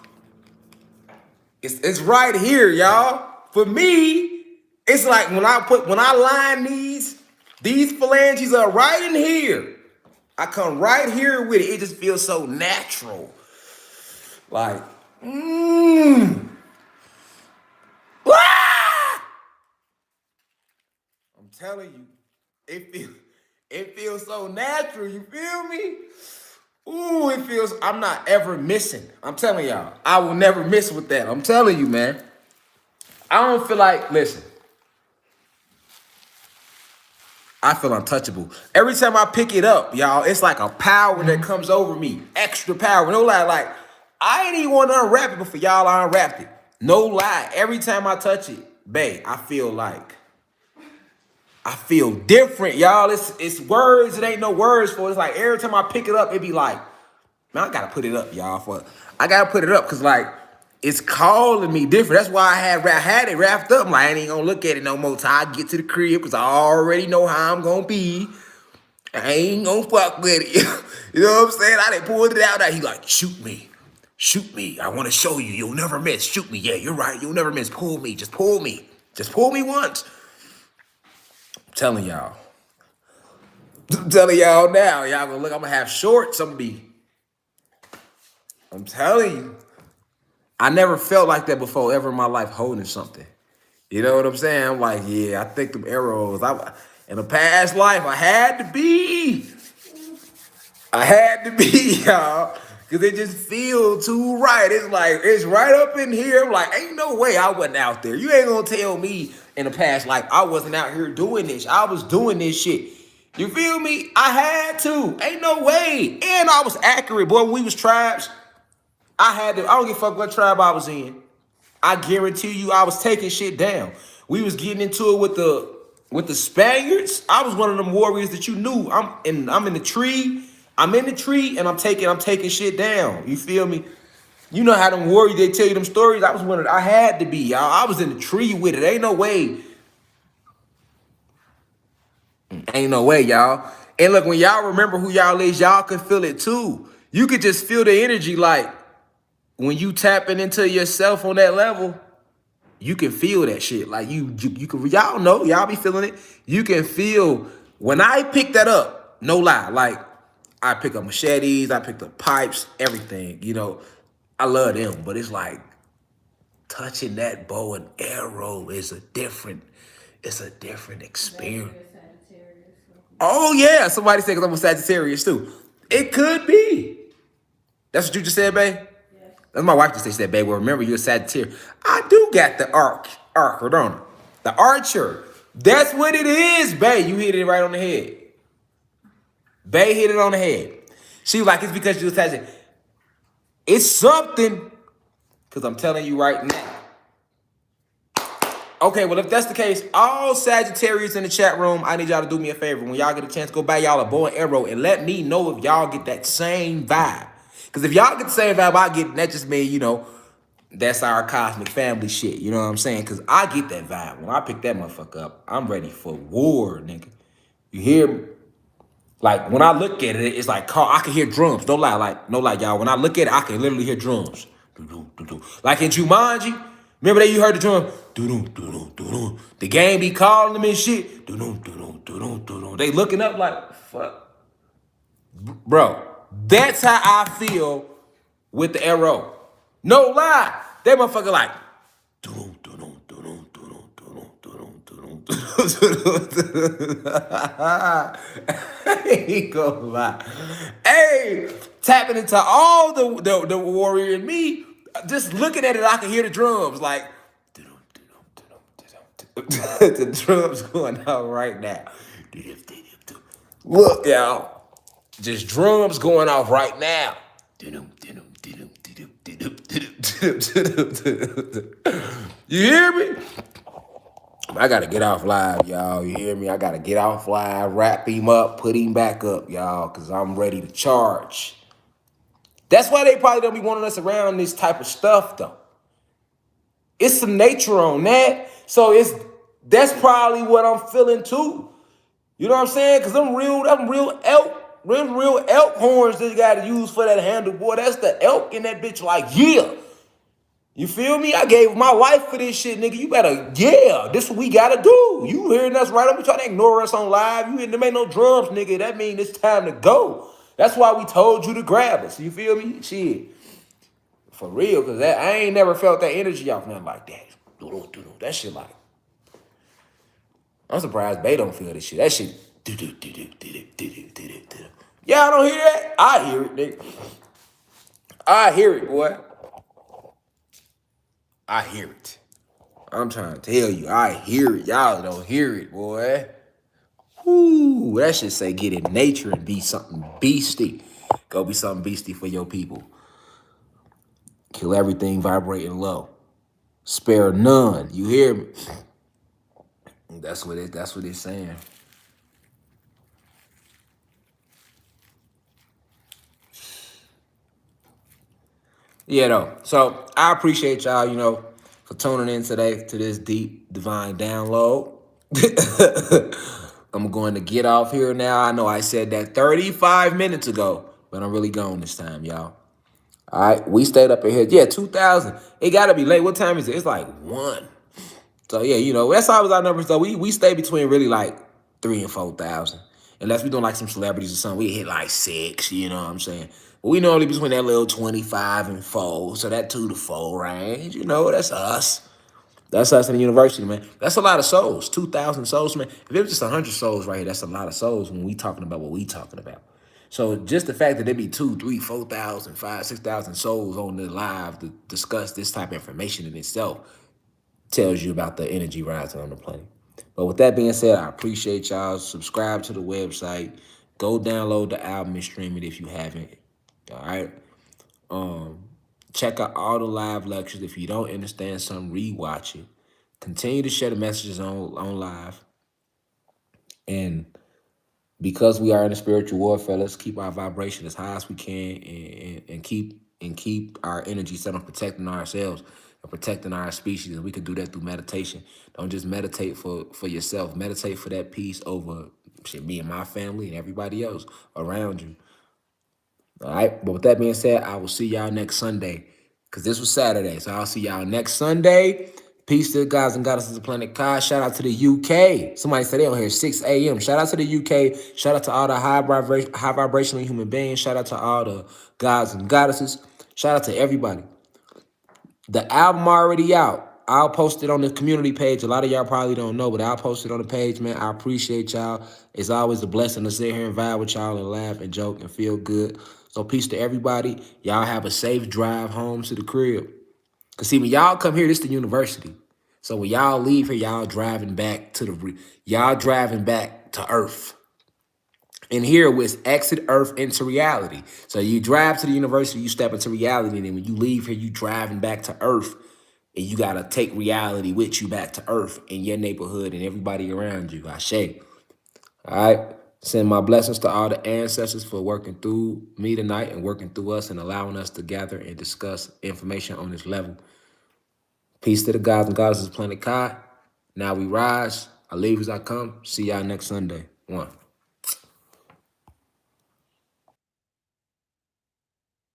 It's right here, y'all. For me, it's like when I line these phalanges are right in here. I come right here with it. It just feels so natural. Like, ah! I'm telling you, it feels so natural. You feel me? Ooh, it feels, I'm not ever missing. I'm telling y'all, I will never miss with that. I'm telling you, man. I don't feel like, listen, I feel untouchable. Every time I pick it up, y'all, it's like a power that comes over me. Extra power. No lie, like, I ain't even want to unwrap it before y'all unwrapped it. No lie. Every time I touch it, babe, I feel different, y'all. It's words. It ain't no words for it. It's like every time I pick it up, it be like, man, I gotta put it up, y'all. I gotta put it up because like it's calling me different. That's why I had it wrapped up. I'm like, I ain't gonna look at it no more till I get to the crib because I already know how I'm gonna be. I ain't gonna fuck with it. You know what I'm saying? I done pulled it out. He like, shoot me. Shoot me. I want to show you. You'll never miss. Shoot me. Yeah, you're right. You'll never miss. Pull me. Just pull me. Just pull me once. I'm telling y'all. I'm telling y'all now. Y'all gonna look. I'm gonna have shorts. I'm telling you. I never felt like that before ever in my life holding something. You know what I'm saying? I'm like, yeah, I think them arrows. In a past life, I had to be, y'all. Because it just feels too right. It's like, it's right up in here. I'm like, ain't no way I wasn't out there. You ain't going to tell me in the past life I wasn't out here doing this. I was doing this shit. You feel me? I had to. Ain't no way. And I was accurate, boy. When we was tribes, I don't give a fuck what tribe I was in. I guarantee you I was taking shit down. We was getting into it with the Spaniards. I was one of them warriors that you knew. I'm in the tree. I'm in the tree and I'm taking shit down. You feel me? You know how them warriors, they tell you them stories. I had to be, y'all. I was in the tree with it. Ain't no way. Ain't no way, y'all. And look, when y'all remember who y'all is, y'all can feel it too. You could just feel the energy like, when you tapping into yourself on that level, you can feel that shit. Like you can, y'all know, y'all be feeling it. You can feel, when I pick that up, no lie, like I pick up machetes, I picked up pipes, everything, you know, I love them, but it's like touching that bow and arrow is a different experience. Oh yeah, somebody said because I'm a Sagittarius too. It could be. That's what you just said, babe? That's my wife just said, she said, babe, well, remember, you're a Sagittarius. I do got the archer, don't I? The archer. That's what it is, babe. You hit it right on the head. Babe hit it on the head. She was like, it's because you're a Sagittarius. It's something, because I'm telling you right now, Okay, well, if that's the case, all Sagittarius in the chat room, I need y'all to do me a favor. When y'all get a chance, go buy y'all a bow and arrow and let me know if y'all get that same vibe. Because if y'all get the same vibe I get, that just means, that's our cosmic family shit. You know what I'm saying? Because I get that vibe. When I pick that motherfucker up, I'm ready for war, nigga. You hear me? Like, when I look at it, it's like, I can hear drums. Don't lie, no lie, y'all. When I look at it, I can literally hear drums. Like in Jumanji, remember that you heard the drum? The game be calling them and shit. They looking up like, fuck. Bro, that's how I feel with the arrow. No lie. They motherfucker like, I ain't gonna lie. Hey, tapping into all the warrior in me. Just looking at it, I can hear the drums like the drums going out right now. Look, y'all. Just drums going off right now. You hear me? I gotta get off live, y'all. You hear me? I gotta get off live, wrap him up, put him back up, y'all, because I'm ready to charge. That's why they probably don't be wanting us around this type of stuff, though. It's some nature on that. So that's probably what I'm feeling too. You know what I'm saying? Because them real elk horns that you gotta use for that handle, boy. That's the elk in that bitch, like, yeah. You feel me? I gave my life for this shit, nigga. You better, yeah, this what we gotta do. You hearing us right up, you trying to ignore us on live. You there ain't no drums, nigga. That mean it's time to go. That's why we told you to grab us. You feel me? Shit. For real, because I ain't never felt that energy off nothing like that. That shit like, I'm surprised they don't feel this shit. That shit. Y'all don't hear that? I hear it, nigga. I hear it, boy. I hear it. I'm trying to tell you, I hear it. Y'all don't hear it, boy. Whoo, that should say get in nature and be something beastie. Go be something beastie for your people. Kill everything vibrating low. Spare none. You hear me? That's what it's saying. Yeah, though. So I appreciate y'all, for tuning in today to this deep divine download. I'm going to get off here now. I know I said that 35 minutes ago, but I'm really gone this time, y'all. All right, we stayed up in here. Yeah, 2,000. It got to be late. What time is it? It's like 1. So, yeah, that's always our numbers, though. We stay between really like 3 and 4,000. Unless we doing like some celebrities or something, we hit like 6, you know what I'm saying? But we normally between that little 25 and 4, so that 2 to 4 range, that's us. That's us in the university, man. That's a lot of souls, 2,000 souls, man. If it was just 100 souls right here, that's a lot of souls when we talking about what we talking about. So just the fact that there be 2, 3, 4,000, 5, 6,000 souls on the live to discuss this type of information in itself tells you about the energy rising on the planet. But with that being said, I appreciate y'all. Subscribe to the website. Go download the album and stream it if you haven't. All right. Check out all the live lectures. If you don't understand something, rewatch it. Continue to share the messages on live. And because we are in a spiritual warfare, let's keep our vibration as high as we can and keep our energy set on protecting ourselves and protecting our species. And we can do that through meditation. Don't just meditate for yourself. Meditate for that peace over me and my family and everybody else around you. All right. But with that being said, I will see y'all next Sunday. Because this was Saturday. So I'll see y'all next Sunday. Peace to the gods and goddesses of planet Kai. Shout out to the UK. Somebody said they on here 6 a.m. Shout out to the UK. Shout out to all the high vibrational human beings. Shout out to all the gods and goddesses. Shout out to everybody. The album already out. I'll post it on the community page. A lot of y'all probably don't know, but I'll post it on the page, man. I appreciate y'all. It's always a blessing to sit here and vibe with y'all and laugh and joke and feel good. So peace to everybody. Y'all have a safe drive home to the crib. Because see, when y'all come here, this is the university. So when y'all leave here, y'all driving back to Earth. And here was exit Earth into reality. So you drive to the university, you step into reality, and then when you leave here, you driving back to Earth. And you got to take reality with you back to earth in your neighborhood and everybody around you. Ashe. All right. Send my blessings to all the ancestors for working through me tonight and working through us and allowing us to gather and discuss information on this level. Peace to the gods and goddesses of Planet Kai. Now we rise. I leave as I come. See y'all next Sunday. One.